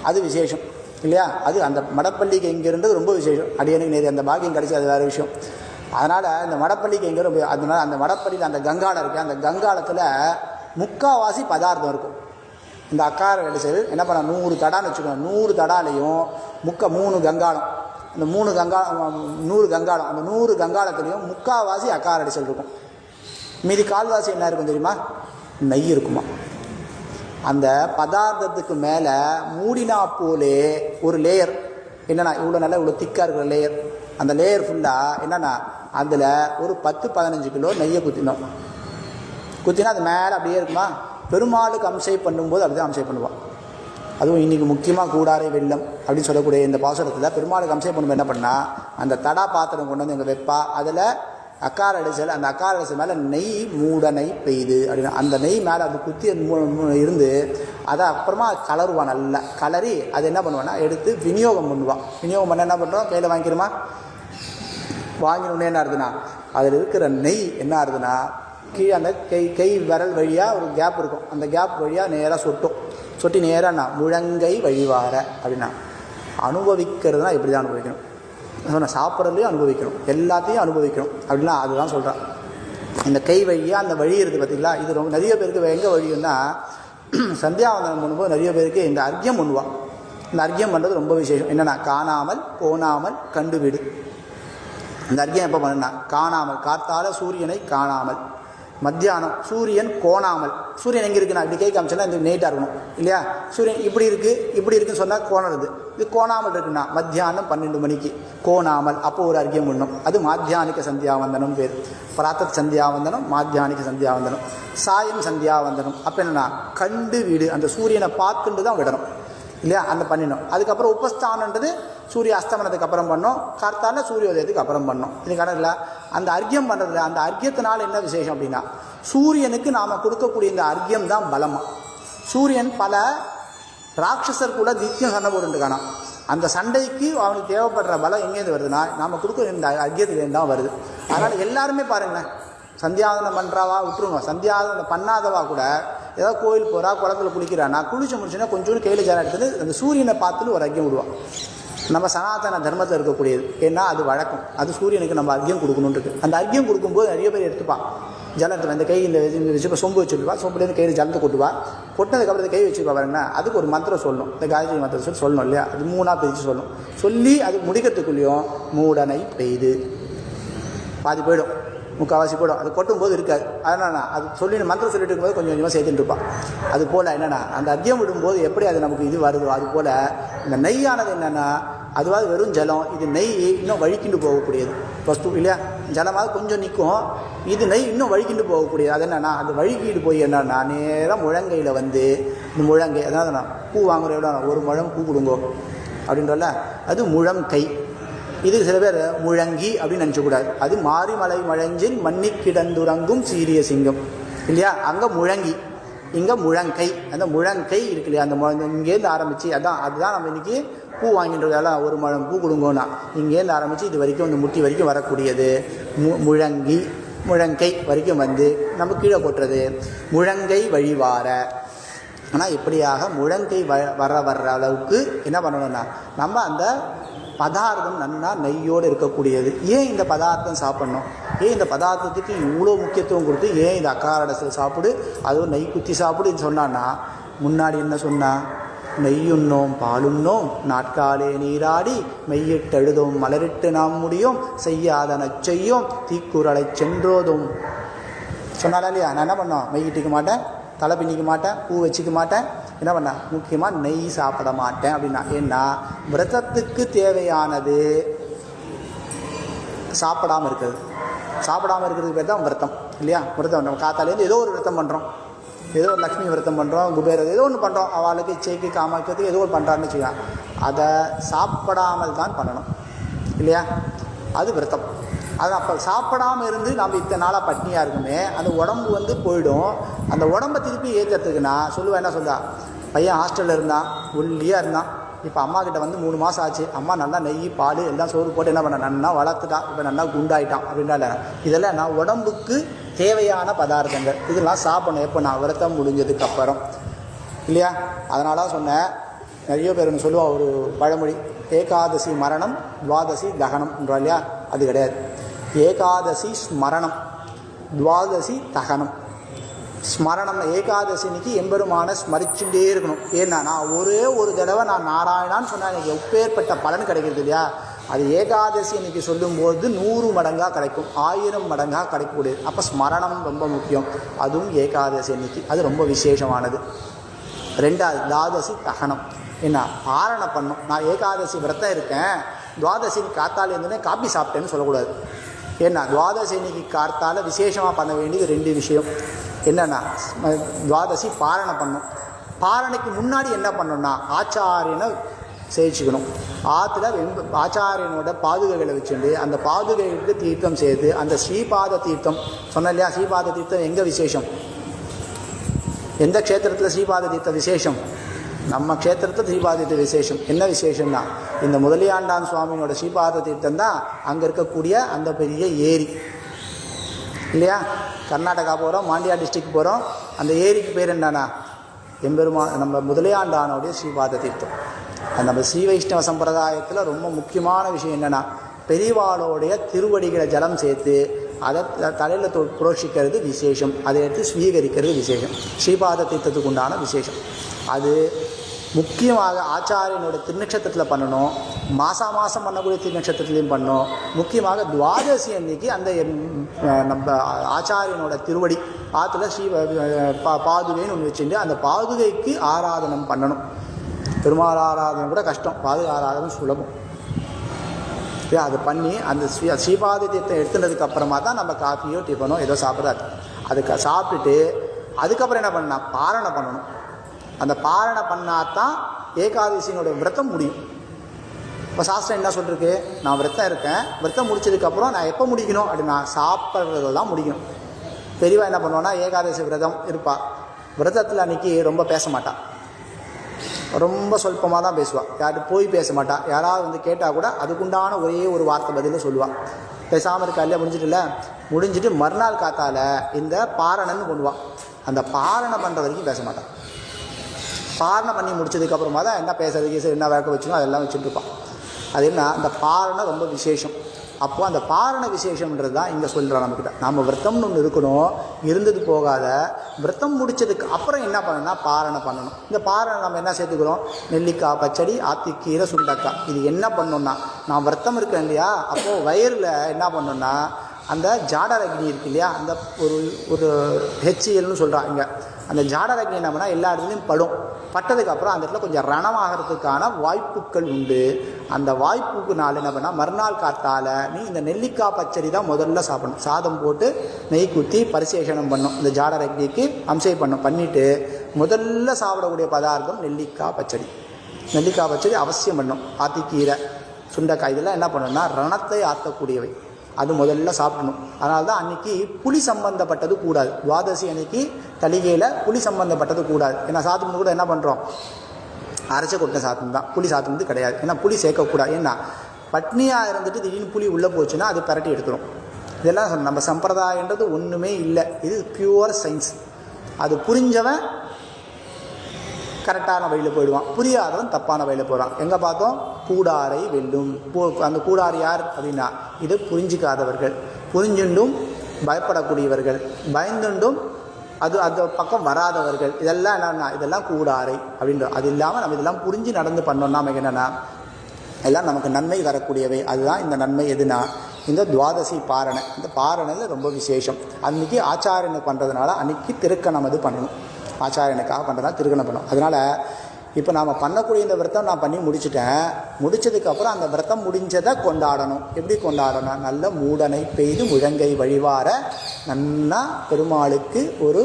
அது விசேஷம் இல்லையா. அது அந்த மடப்பள்ளிக்கு எங்கேருன்றது ரொம்ப விசேஷம். அடியனுக்கு நேரம் அந்த பாக்கியம் கிடச்சி, அது வேறு விஷயம். அதனால் இந்த மடப்பள்ளிக்கு எங்கே ரொம்ப, அதனால் அந்த மடப்பள்ளியில் அந்த கங்காளம் இருக்குது, அந்த கங்காளத்தில் முக்கால்வாசி பதார்த்தம் இருக்கும். இந்த அக்கார அடிசல் என்ன பண்ண 100 தடான்னு வச்சுக்கோங்க, 100 தடாலையும் 3 கங்காளம், இந்த 100 கங்காளம், அந்த 100 கங்காளத்துலேயும் முக்கால்வாசி அக்கார அடிசல் இருக்கும். மீதி கால்வாசி என்ன இருக்கும் தெரியுமா, நெய் இருக்குமா. அந்த பதார்த்தத்துக்கு மேலே மூடினா போலே ஒரு லேயர், என்னென்னா இவ்வளோ நல்லா இவ்வளோ திக்காக இருக்கிற லேயர், அந்த லேயர் ஃபுல்லாக என்னென்னா அதில் ஒரு 10-15 கிலோ நெய்யை குத்தினா அது மேலே அப்படியே இருக்குமா. பெருமாளுக்கு அம்சை பண்ணும்போது அப்படி தான் அம்சை பண்ணுவான். அதுவும் இன்றைக்கி முக்கியமாக கூடாரை வெள்ளம் அப்படின்னு சொல்லக்கூடிய இந்த பாசுரத்தில் பெருமாளுக்கு அம்சை பண்ணும்போது என்ன பண்ணால் அந்த தடா பாத்திரம் கொண்டு வந்து எங்கள் வைப்பா, அதில் அக்கார அடிசல், அந்த அக்கார அடிசல் மேலே நெய் மூட நெய் பெய்யுது அப்படின்னா அந்த நெய் மேலே அது குத்தி இருந்து அதை அப்புறமா கலருவான், நல்லா கலரி அது என்ன பண்ணுவான்னா எடுத்து விநியோகம் பண்ணுவான். விநியோகம் பண்ண என்ன பண்ணுறோம், கையில் வாங்கிக்கிறோமா, வாங்கினோடனே என்ன ஆகுதுன்னா அதில் இருக்கிற நெய் என்ன ஆகுதுன்னா கீழே அந்த கை விரல் வழியாக ஒரு கேப் இருக்கும், அந்த கேப் வழியாக நேராக சொட்டி நேராக முழங்கை வழிவார அப்படின்னா அனுபவிக்கிறதுனா இப்படி தான் அனுபவிக்கணும். சொன்ன சாப்பிட்றதுலையும் அனுபவிக்கணும், எல்லாத்தையும் அனுபவிக்கணும் அப்படின்னா அதுதான் சொல்கிறான். இந்த கை வழியாக அந்த வழி இருக்குது பார்த்திங்களா. இது ரொம்ப நிறைய பேருக்கு எங்கே வழின்னா சந்தியாவந்தனம் பண்ணும்போது நிறைய பேருக்கு இந்த அர்க்கியம் பண்ணுவாள். இந்த அர்க்கியம் பண்ணுறது ரொம்ப விசேஷம். என்னென்னா காணாமல் கோணாமல் கண்டுவிடு. இந்த அர்க்கியம் எப்போ பண்ணுன்னா காணாமல், காத்தால சூரியனை காணாமல், மத்தியானம் சூரியன் கோணாமல். சூரியன் எங்கே இருக்குன்னா இப்படி கை காமிச்சோன்னா இந்த நீட்டாக இருக்கணும் இல்லையா. சூரியன் இப்படி இருக்குன்னு சொன்னால் கோணறது, இது கோணாமல் இருக்குன்னா மத்தியானம் 12 மணிக்கு கோணாமல், அப்போ ஒரு அர்க்கியம் பண்ணணும். அது மாத்தியானிக சந்தியாவந்தனம் பேர். பிராத்தத் சந்தியாவந்தனம், மாத்தியானிக சந்தியாவந்தனம், சாயம் சந்தியாவந்தனம். அப்போ என்னென்னா கண்டு வீடு, அந்த சூரியனை பார்த்துட்டு தான் விடணும் இல்லையா, அந்த பண்ணிடணும். அதுக்கப்புறம் உபஸ்தானன்றது சூரிய அஸ்தமனத்துக்கு அப்புறம் பண்ணோம், கார்த்தால சூரியோதயத்துக்கு அப்புறம் பண்ணோம். இது கணக்கில் அந்த அர்க்கியம் பண்ணுறதுல அந்த அர்க்கியத்தினால் என்ன விசேஷம் அப்படின்னா சூரியனுக்கு நாம் கொடுக்கக்கூடிய இந்த அர்க்கியம் தான் பலமாக. சூரியன் பல ராட்சசர் கூட நித்தியம் சண்டை போட்டுருக்கானா, அந்த சண்டைக்கு அவனுக்கு தேவைப்படுற பலம் எங்கேருந்து வருதுன்னா நாம் கொடுக்குற இந்த அர்க்கியத்துலேருந்து தான் வருது. அதனால் எல்லாருமே பாருங்களேன், சந்தியாவதனம் பண்ணுறாவா விட்டுருங்க, சந்தியாவதனம் பண்ணாதவா கூட ஏதாவது கோயில் போகிறா, குளத்தில் குளிக்கிறானா, குளிச்சு முடிச்சுன்னா கொஞ்சோண்டு கையில் ஜலம் எடுத்துட்டு அந்த சூரியனை பார்த்துட்டு ஒரு அர்க்கியம் விடுவான். நம்ம சனாதன தர்மத்தில் இருக்கக்கூடியது. ஏன்னா அது வழக்கம், அது சூரியனுக்கு நம்ம அர்க்கியம் கொடுக்கணுன்னு இருக்குது. அந்த அர்க்கியம் கொடுக்கும்போது நிறைய பேர் எடுத்துப்பான் ஜலத்தில், இந்த கை இந்த வச்சு சொம்பு வச்சுருப்பா, சொம்புலேருந்து கையில் ஜலத்தை கொட்டுவா, கொட்டினதுக்கப்புறம் கை வச்சுருப்பா பாருங்கன்னா அதுக்கு ஒரு மந்திரம் சொல்லணும், இந்த காயத்ரி மந்திரம் சொல்லணும் இல்லையா. அது 3ஆக பிரித்து சொல்லணும். சொல்லி அது முடிக்கிறதுக்குள்ளேயும் மூடனை பெய்து பாதி போயிடும், முக்கால்வாசி போயிடும். அது கொட்டும்போது இருக்காது. அதனால் அது சொல்லி மந்திரம் சொல்லிட்டு இருக்கும்போது கொஞ்சம் கொஞ்சமாக சேர்த்துட்டு இருப்பான். அது போல் என்னென்னா அந்த அர்க்கியம் விடும்போது எப்படி அது நமக்கு இது வருதோ அது போல் இந்த நெய்யானது என்னென்னா அதுவாது வெறும் ஜலம், இது நெய் இன்னும் வழிக்கிண்டு போகக்கூடியது வஸ்து இல்லையா. ஜலமாக கொஞ்சம் நிற்கும், இது நெய் இன்னும் வழிக்கிண்டு போகக்கூடியது. அது என்னென்னா அது வழிக்கிட்டு போய் என்னன்னா நேராக முழங்கையில் வந்து இந்த முழங்கை, அதாவது நான் பூ வாங்குற எவ்வளோ 1 முழம் பூ கொடுங்கோ அப்படின்றல அது முழம் கை. இது சில பேர் முழங்கி அப்படின்னு நினச்சக்கூடாது. அது மாரிமலை மழஞ்சில் மண்ணி கிடந்துறங்கும் சீரிய சிங்கம் இல்லையா. அங்கே முழங்கி, இங்கே முழங்கை. அந்த முழங்கை இருக்கு இல்லையா, அந்த இங்கேருந்து ஆரம்பித்து அதுதான் நம்ம இன்றைக்கி பூ வாங்கின்றதால 1 முழம் பூ கொடுங்கோன்னா இங்கேருந்து ஆரம்பித்து இது வரைக்கும் இந்த முட்டி வரைக்கும் வரக்கூடியது முழங்கி, முழங்கை வரைக்கும் வந்து நம்ம கீழே போட்டுறது முழங்கை வழிவார. ஆனால் இப்படியாக முழங்கை வர்ற அளவுக்கு என்ன பண்ணணும்னா நம்ம அந்த பதார்த்தம் நன்னா நெய்யோடு இருக்கக்கூடியது. ஏன் இந்த பதார்த்தம் சாப்பிட்ணும், ஏன் இந்த பதார்த்தத்துக்கு இவ்வளோ முக்கியத்துவம் கொடுத்து ஏன் இந்த அக்காரடசில் சாப்பிடு, அதுவும் நெய் குத்தி சாப்பிடுன்னு சொன்னான்னா, முன்னாடி என்ன சொன்னா, நெய்யுண்ணோம் பாலுண்ணோம் நாட்காலே நீராடி மெய்யிட்டெழுதும் மலரிட்டு நாம் முடியும் செய்யாதன செய்யும் தீக்குறளை சென்றோதும் சொன்னாலா இல்லையா? நான் என்ன பண்ணோம், மெய்யிட்டிக்க மாட்டேன், தலை பின்னிக்க மாட்டேன், பூ வச்சுக்க மாட்டேன், என்ன பண்ண முக்கியமாக நெய் சாப்பிட மாட்டேன் அப்படின்னா. ஏன்னா விரதத்துக்கு தேவையானது சாப்பிடாமல் இருக்கிறது. சாப்பிடாமல் இருக்கிறதுக்கு பேர் தான் விரதம் இல்லையா? விரதம் நம்ம காத்தாலேருந்து ஏதோ ஒரு விரதம் பண்ணுறோம், ஏதோ ஒரு லக்ஷ்மி விரதம் பண்ணுறோம், குபேர ஏதோ ஒன்று பண்ணுறோம், அவளுக்கு இச்சைக்கு காமாக்கிறதுக்கு ஏதோ ஒன்று பண்ணுறான்னு வச்சுக்கலாம். அதை சாப்பிடாமல் தான் பண்ணணும் இல்லையா? அது விரதம். அது அப்போ சாப்பிடாமல் இருந்து நம்ம இத்தனை நாளாக பட்னியாக இருக்குமே, அந்த உடம்பு போயிடும். அந்த உடம்பை திருப்பி ஏற்றுறதுக்குன்னா சொல்லுவேன், என்ன சொல்லுவா, பையன் ஹாஸ்டலில் இருந்தான், ஒல்லியாக இருந்தான், இப்போ அம்மா கிட்ட 3 மாதம் ஆச்சு, அம்மா நல்லா நெய் பால் எல்லாம் சோறு போட்டு என்ன பண்ண நல்லா வளர்த்துட்டான், இப்போ நல்லா குண்டாயிட்டான் அப்படின்னா இதெல்லாம் நான் உடம்புக்கு தேவையான பதார்த்தங்கள், இதெல்லாம் சாப்பிடணும் எப்போ நான் விரதம் முடிஞ்சதுக்கப்புறம் இல்லையா? அதனால தான் சொன்னேன். நிறைய பேர் ஒன்று சொல்லுவா, ஒரு பழமொழி, ஏகாதசி மரணம் துவாதசி தகனம்ன்றா இல்லையா? அது கிடையாது. ஏகாதசி ஸ்மரணம், துவாதசி தகனம். ஸ்மரணம் ஏகாதசினிக்கு எம்பெருமான ஸ்மரிச்சுட்டே இருக்கணும். ஏன்னா நான் ஒரே ஒரு தடவை நான் நாராயணான்னு சொன்னால் எனக்கு எப்பேற்பட்ட பலன் கிடைக்கிறது இல்லையா? அது ஏகாதசி அன்னைக்கு சொல்லும்போது 100 மடங்காக கிடைக்கும், 1000 மடங்காக கிடைக்கக்கூடியது. அப்போ ஸ்மரணம் ரொம்ப முக்கியம், அதுவும் ஏகாதசி அன்னைக்கு அது ரொம்ப விசேஷமானது. 2வது துவாதசி தகனம். என்ன பாரணை பண்ணும். நான் ஏகாதசி விரதம் இருக்கேன், துவாதசி காத்தால் இருந்தேனே காப்பி சாப்பிட்டேன்னு சொல்லக்கூடாது. ஏன்னா துவாதசி அன்னைக்கு காத்தால விசேஷமாக பண்ண வேண்டியது 2 விஷயம். என்னென்னா துவாதசி பாரணை பண்ணும். பாரணைக்கு முன்னாடி என்ன பண்ணணும்னா ஆச்சாரியனை சேவிச்சுக்கணும். ஆற்றுல ஆச்சாரியனோட பாதுகைகளை வச்சுட்டு அந்த பாதுகைகளுக்கு தீர்த்தம் செய்து அந்த ஸ்ரீபாத தீர்த்தம் சொன்ன இல்லையா? ஸ்ரீபாத தீர்த்தம் எங்கே விசேஷம்? எந்த க்ஷேத்திரத்தில் ஸ்ரீபாத தீர்த்தம் விசேஷம்? நம்ம க்ஷேத்திரத்தில் ஸ்ரீபாத தீர்த்த விசேஷம். என்ன விசேஷம்னா இந்த முதலியாண்டான் சுவாமியோட ஸ்ரீபாத தீர்த்தம் தான் அங்கே இருக்கக்கூடிய அந்த பெரிய ஏரி இல்லையா? கர்நாடகா போகிறோம், மாண்டியா டிஸ்ட்ரிக்ட் போகிறோம், அந்த ஏரிக்கு பேர் என்னன்னா நம்ம முதலியாண்டானுடைய ஸ்ரீபாத தீர்த்தம். அது நம்ம ஸ்ரீ வைஷ்ணவ சம்பிரதாயத்தில் ரொம்ப முக்கியமான விஷயம் என்னென்னா பெரியவாளோடைய திருவடிகளை ஜலம் சேர்த்து அதை தலையில் புரோஷிக்கிறது விசேஷம், அதை எடுத்து ஸ்வீகரிக்கிறது விசேஷம். ஸ்ரீபாத தீர்த்தத்துக்கு உண்டான விசேஷம் அது. முக்கியமாக ஆச்சாரியனோட திருநட்சத்திரத்தில் பண்ணணும், மாதம் பண்ணக்கூடிய திருநட்சத்திரத்துலேயும் பண்ணணும். முக்கியமாக துவாதசி அன்னைக்கு அந்த நம்ம ஆச்சாரியனோட திருவடி ஆற்றுல ஸ்ரீ பாதுகைன்னு ஒன்று வச்சுட்டு அந்த பாதுகைக்கு ஆராதனம் பண்ணணும். பெருமாள் ஆராதனை கூட கஷ்டம், பாதுகை ஆராதனை சுலபம். அதை பண்ணி அந்த ஸ்ரீபாத தீர்த்தம் எடுத்துனதுக்கு அப்புறமா தான் நம்ம காஃபியோ டிஃபனோ ஏதோ சாப்பிட்றாரு. அதுக்கு சாப்பிட்டுட்டு அதுக்கப்புறம் என்ன பண்ணால் பாரணை பண்ணணும். அந்த பாரணை பண்ணாதான் ஏகாதசியினுடைய விரதம் முடியும். இப்போ சாஸ்திரம் என்ன சொல்லிருக்கு, நான் விரதம் இருக்கேன், விரதம் முடிச்சதுக்கப்புறம் நான் எப்போ முடிக்கணும் அப்படின்னா சாப்பிட்றதெல்லாம் முடிக்கணும். பெரியவா என்ன பண்ணுவான்னா ஏகாதசி விரதம் இருப்பாள், விரதத்தில் அன்றைக்கி ரொம்ப பேச மாட்டாள், ரொம்ப சொல்பமாக தான் பேசுவாள், யார்கிட்ட போய் பேச மாட்டாள். யாராவது கேட்டால் கூட அதுக்குண்டான ஒரே ஒரு வார்த்தை பதில் சொல்லுவாள். பேசாமல் இருக்கா இல்லையா? முடிஞ்சிட்டு மறுநாள் காத்தால் இந்த பாரணன்னு பண்ணுவாள். அந்த பாரணை பண்ணுற வரைக்கும் பேச மாட்டாள். பாரணை பண்ணி முடிச்சதுக்கப்புறமா தான் என்ன பேசுறதுக்கு என்ன விளக்க வச்சுக்கோ அதெல்லாம் வச்சுட்டு இருப்பான். அது என்ன, அந்த பாரணை ரொம்ப விசேஷம். அப்போது அந்த பாரண விசேஷம்ன்றது தான் இங்கே சொல்கிறோம் நம்மக்கிட்ட. நம்ம விரதம்னு ஒன்று இருக்கணும், இருந்தது போகாத. விரதம் முடித்ததுக்கு அப்புறம் என்ன பண்ணணும்னா பாரணை பண்ணணும். இந்த பாரணை நம்ம என்ன சேர்த்துக்கிறோம், நெல்லிக்காய் பச்சடி, ஆத்திக்கீரை, சுண்டக்காய். இது என்ன பண்ணணும்னா நான் விரதம் இருக்கேன் இல்லையா, அப்போது வயிறில் என்ன பண்ணணும்னா அந்த ஜாடர் அக்னி இருக்கு இல்லையா, அந்த ஒரு ஹெச்இஎல்னு சொல்கிறான் இங்கே. அந்த ஜாடர் அக்னி என்ன பண்ணால் எல்லா இடத்துலையும் பட்டதுக்கப்புறம் அந்த இடத்துல கொஞ்சம் ரணமாகிறதுக்கான வாய்ப்புகள் உண்டு. அந்த வாய்ப்புக்கு நாள் என்ன பண்ணால் மறுநாள் காத்தால் நீ இந்த நெல்லிக்காய் பச்சடி தான் முதல்ல சாப்பிடணும். சாதம் போட்டு நெய் குத்தி பரிசேஷனம் பண்ணும், இந்த ஜாடர் அக்னிக்கு அம்சை பண்ணிவிட்டு முதல்ல சாப்பிடக்கூடிய பதார்த்தம் நெல்லிக்காய் பச்சடி. நெல்லிக்காய் பச்சடி அவசியம் பண்ணும். ஆத்திக்கீரை, சுண்டைக்காய் இதெல்லாம் என்ன பண்ணணும்னா ரணத்தை ஆற்றக்கூடியவை, அது முதல்ல சாப்பிடணும். அதனால தான் அன்றைக்கி புளி சம்பந்தப்பட்டது கூடாது. துவாதசி அன்னைக்கு தலிகையில் புளி சம்பந்தப்பட்டது கூடாது. ஏன்னா சாப்பிடும் கூட என்ன பண்ணுறோம், அரைச்ச கொட்டை சாப்பிடும் தான், புளி சாப்பிடுறது கிடையாது. ஏன்னா புளி சேர்க்கக்கூடாது. ஏன்னா பட்னியாக இருந்துட்டு திடீர்னு புளி உள்ளே போச்சுன்னா அது பரட்டி எடுத்துரும். இதெல்லாம் நம்ம சம்பிரதாயன்றது ஒன்றுமே இல்லை, இது பியூர் சயின்ஸ். அது புரிஞ்சவன் கரெக்டான வழியில் போயிடுவான், புரியாதவன் தப்பான வழியில் போகிறான். எங்கே பார்த்தோம், கூடாரை வெல்லும். அந்த கூடார் யார் அப்படின்னா இது புரிஞ்சிக்காதவர்கள். புரிஞ்சுண்டும் பயப்படக்கூடியவர்கள், பயந்துண்டும் அது பக்கம் வராதவர்கள், இதெல்லாம் என்னென்னா இதெல்லாம் கூடாரை அப்படின்ற. அது இல்லாமல் நம்ம இதெல்லாம் புரிஞ்சு நடந்து பண்ணோம்னா நமக்கு என்னென்னா எல்லாம் நமக்கு நன்மை வரக்கூடியவை. அதுதான் இந்த நன்மை. எதுனா இந்த துவாதசி பாரணை. இந்த பாரணையில் ரொம்ப விசேஷம். அன்றைக்கி ஆச்சாரியனுக்கு பண்ணுறதுனால அன்றைக்கி திருக்கணம் அது பண்ணணும். ஆச்சாரியனுக்காக பண்ணுறதுனால திருக்கணம் பண்ணணும். அதனால் இப்போ நாம் பண்ணக்கூடிய இந்த விரதம் நான் பண்ணி முடிச்சுட்டேன். முடித்ததுக்கப்புறம் அந்த விரதம் முடிஞ்சதை கொண்டாடணும். எப்படி கொண்டாடணும்? நல்ல மூடனை பெய்து முழங்கை வழிவார நன்னா பெருமாளுக்கு ஒரு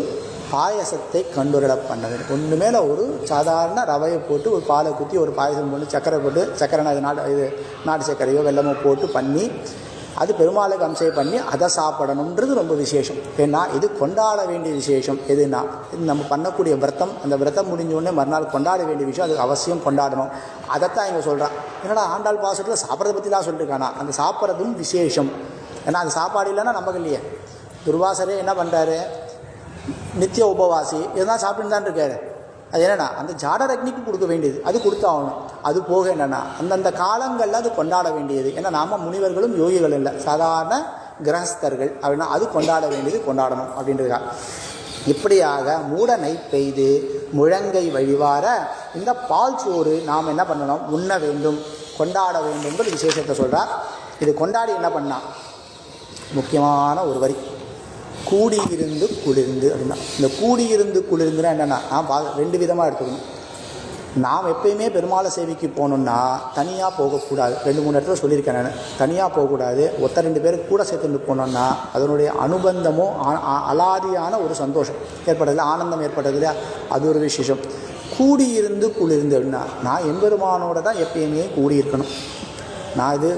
பாயசத்தை கண்டுரட பண்ணது. ஒன்று மேலே ஒரு சாதாரண ரவையை போட்டு ஒரு பாலை குத்தி ஒரு பாயசம் போட்டு சர்க்கரை போட்டு சர்க்கரை இது நாட்டு சர்க்கரையோ வெல்லமோ போட்டு பண்ணி அது பெருமாளுக்கு அம்சம் பண்ணி அதை சாப்பிடணுன்றது ரொம்ப விசேஷம். ஏன்னா இது கொண்டாட வேண்டிய விசேஷம். எதுனா இது நம்ம பண்ணக்கூடிய விரதம். அந்த விரதம் முடிஞ்சோடனே மறுநாள் கொண்டாட வேண்டிய விஷயம். அது அவசியம் கொண்டாடணும். அதைத்தான் இங்கே சொல்கிறான். என்னடா ஆண்டாள் பாசத்தில் சாப்பிட்றத பற்றிலாம் சொல்லிட்டுருக்கானா? அந்த சாப்பிட்றதும் விசேஷம். ஏன்னா அது சாப்பாடு இல்லைன்னா நமக்கு இல்லையே. துர்வாசரே என்ன பண்ணுறாரு? நித்திய உபவாசி இதெல்லாம் சாப்பிட்டுன்னு தான் இருக்காரு. அது என்னென்னா அந்த ஜாடர் அக்னிக்கு கொடுக்க வேண்டியது, அது கொடுத்தாகணும். அது போக என்னென்னா அந்தந்த காலங்களில் அது கொண்டாட வேண்டியது. ஏன்னா நாம் முனிவர்களும் யோகிகள் இல்லை, சாதாரண கிரகஸ்தர்கள். அப்படின்னா அது கொண்டாட வேண்டியது கொண்டாடணும் அப்படின்றதுக்காக. இப்படியாக மூடனை பெய்து முழங்கை வழிவார இந்த பால் சோறு நாம் என்ன பண்ணணும்? உண்ண வேண்டும், கொண்டாட வேண்டும்ன்ற விசேஷத்தை சொல்கிறார். இது கொண்டாடி என்ன பண்ணால் முக்கியமான ஒரு வரி, கூடியிருந்து குளிர்ந்து அப்படின்னா. இந்த கூடியிருந்து குளிர்ந்துன்னா என்னென்னா ரெண்டு விதமாக எடுத்துக்கணும். நாம் எப்பயுமே பெருமாளை சேவைக்கு போகணுன்னா தனியாக போகக்கூடாது. 2-3 இடத்துல சொல்லியிருக்கேன் நான். தனியாக போகக்கூடாது. ரெண்டு பேருக்கு கூட சேர்த்துட்டு போனோன்னா அதனுடைய அனுபந்தமும் அலாதியான ஒரு சந்தோஷம் ஏற்படுறதில்ல, ஆனந்தம் ஏற்படுறதில்ல, அது ஒரு விசேஷம். கூடியிருந்து குளிர்ந்து அப்படின்னா நான் எம்பெருமானோட தான் எப்பயுமே கூடியிருக்கணும். நான் இது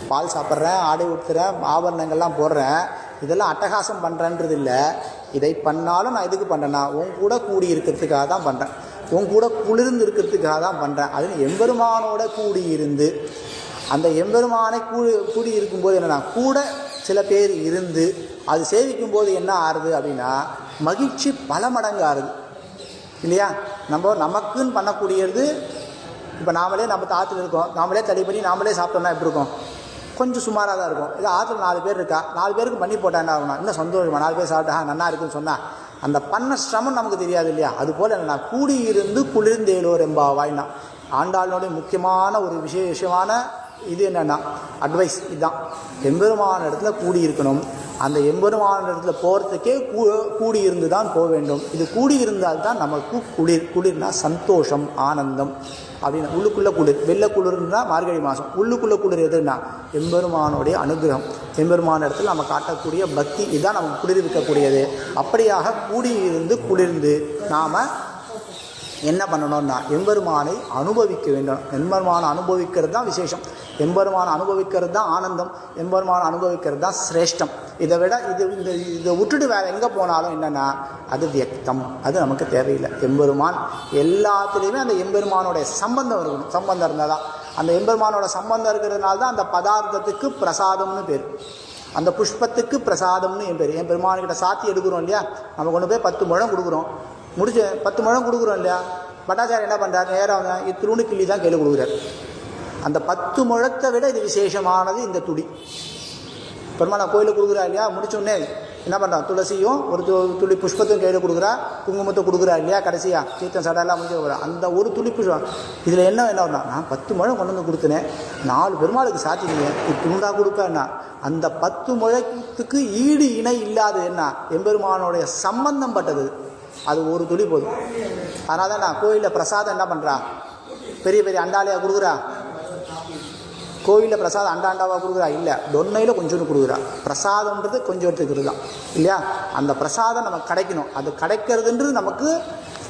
பால் சாப்பிட்றேன், ஆடை ஊற்றுறேன், ஆபரணங்கள்லாம் போடுறேன், இதெல்லாம் அட்டகாசம் பண்ணுறேன்றது இல்லை. இதை பண்ணாலும் நான் எதுக்கு பண்ணுறேன்னா உன் கூட கூடி இருக்கிறதுக்காக தான் பண்ணுறேன், உன் கூட குளிர்ந்து இருக்கிறதுக்காக தான் பண்ணுறேன். அது எம்பெருமானோட கூடி இருந்து அந்த எம்பெருமானை கூடி இருக்கும்போது என்னென்னா கூட சில பேர் இருந்து அது சேவிக்கும்போது என்ன ஆறுது அப்படின்னா மகிழ்ச்சி பல மடங்கு ஆறுது இல்லையா? நமக்குன்னு பண்ணக்கூடியது. இப்போ நாமளே நம்ம ஆற்றுல இருக்கோம், நாமளே தடை பண்ணி நாமளே சாப்பிட்டோம்னா எப்படி இருக்கும்? கொஞ்சம் சுமாராக தான் இருக்கும். இது ஆற்றுல 4 பேர் இருக்கா, 4 பேருக்கு பண்ணி போட்டா என்ன ஆகணும்? இன்னும் சந்தோஷமா 4 பேர் சாப்பிட்டா நல்லா இருக்குன்னு சொன்னால் அந்த பண்ண சிரமம் நமக்கு தெரியாது இல்லையா? அதுபோல் என்னென்னா கூடி இருந்து குளிர்ந்தேலோர் எம்பாவாய்னா ஆண்டாளுடைய முக்கியமான ஒரு விசேஷமான இது என்னென்னா அட்வைஸ் இதுதான். எம்பெருமான இடத்துல கூடி இருக்கணும். அந்த எம்பெருமான இடத்துல போகிறதுக்கே கூடியிருந்து தான் போக வேண்டும். இது கூடியிருந்தால்தான் நமக்கு குளிர்னா சந்தோஷம், ஆனந்தம் அப்படின்னு. உள்ளுக்குள்ளே குளிர், வெள்ளை குளிர்னா மார்கழி மாதம். உள்ளுக்குள்ளே குளிர் எதுன்னா எம்பெருமானுடைய அனுகிரகம், எம்பெருமான இடத்துல நம்ம காட்டக்கூடிய பக்தி, இதுதான் நமக்கு குளிர்விக்கக்கூடியது. அப்படியாக கூடியிருந்து குளிர்ந்து நாம் என்ன பண்ணணும்னா எம்பெருமானை அனுபவிக்க வேண்டும். எம்பெருமானை அனுபவிக்கிறது தான் விசேஷம். எம்பெருமானை அனுபவிக்கிறது தான் ஆனந்தம். எம்பெருமானை அனுபவிக்கிறது தான் சிரேஷ்டம். இதை விட இதை விட்டுட்டு வேறு எங்கே போனாலும் என்னென்னா அது வியக்தம், அது நமக்கு தேவையில்லை. எம்பெருமான் எல்லாத்துலேயுமே அந்த எம்பெருமானோடைய சம்பந்தம் இருக்கணும். சம்பந்தம் இருந்தால் தான் அந்த எம்பெருமானோட சம்பந்தம் இருக்கிறதுனால தான் அந்த பதார்த்தத்துக்கு பிரசாதம்னு பேர், அந்த புஷ்பத்துக்கு பிரசாதம்னு என் பேர். என் பெருமானுக்கிட்ட சாத்தி எடுக்கிறோம் இல்லையா? நம்ம கொண்டு போய் 10 முழம் கொடுக்குறோம், முடிச்சு 10 முழம் கொடுக்குறோம் இல்லையா? பட்டாச்சாரியர் என்ன பண்ணுறாரு? நேராக இத்திருணு கிள்ளி தான் கையில் கொடுக்குறாரு. அந்த 10 முழத்தை விட இது விசேஷமானது இந்த துடி. பெருமாள் கோயிலுக்கு கொடுக்குறா இல்லையா? முடிச்சோடனே என்ன பண்ணுறான்? துளசியும் ஒரு துளி புஷ்பத்தையும் கையில் கொடுக்குறா, குங்குமத்தை கொடுக்குறா இல்லையா? கடைசியாக கீர்த்தன் சடெல்லாம் முடிஞ்சு கொடுக்குறா. அந்த ஒரு துளி புஷ்பம் இதில் என்ன வரும்னா நான் 10 முழம் கொண்டு வந்து கொடுத்தனேன், 4 பெருமாளுக்கு சாத்தினீங்க, துண்டா கொடுப்பேன்னா அந்த 10 முழத்துக்கு ஈடு இணை இல்லாது என்ன எம்பெருமானோடைய சம்பந்தம் பட்டது. அது ஒரு துளி போதும். அதனால தான் நான் கோயிலில் பிரசாதம் என்ன பண்ணுறா? பெரிய பெரிய அண்டாலையாக கொடுக்குறா. கோவிலில் பிரசாதம் அண்டாவாக கொடுக்குறா? இல்லை, தொன்னையில் கொஞ்சோண்டு கொடுக்குறா. பிரசாதம்ன்றது கொஞ்சம் எடுத்துக்கிறது தான் இல்லையா? அந்த பிரசாதம் நமக்கு கிடைக்கணும். அது கிடைக்கிறதுன்றது நமக்கு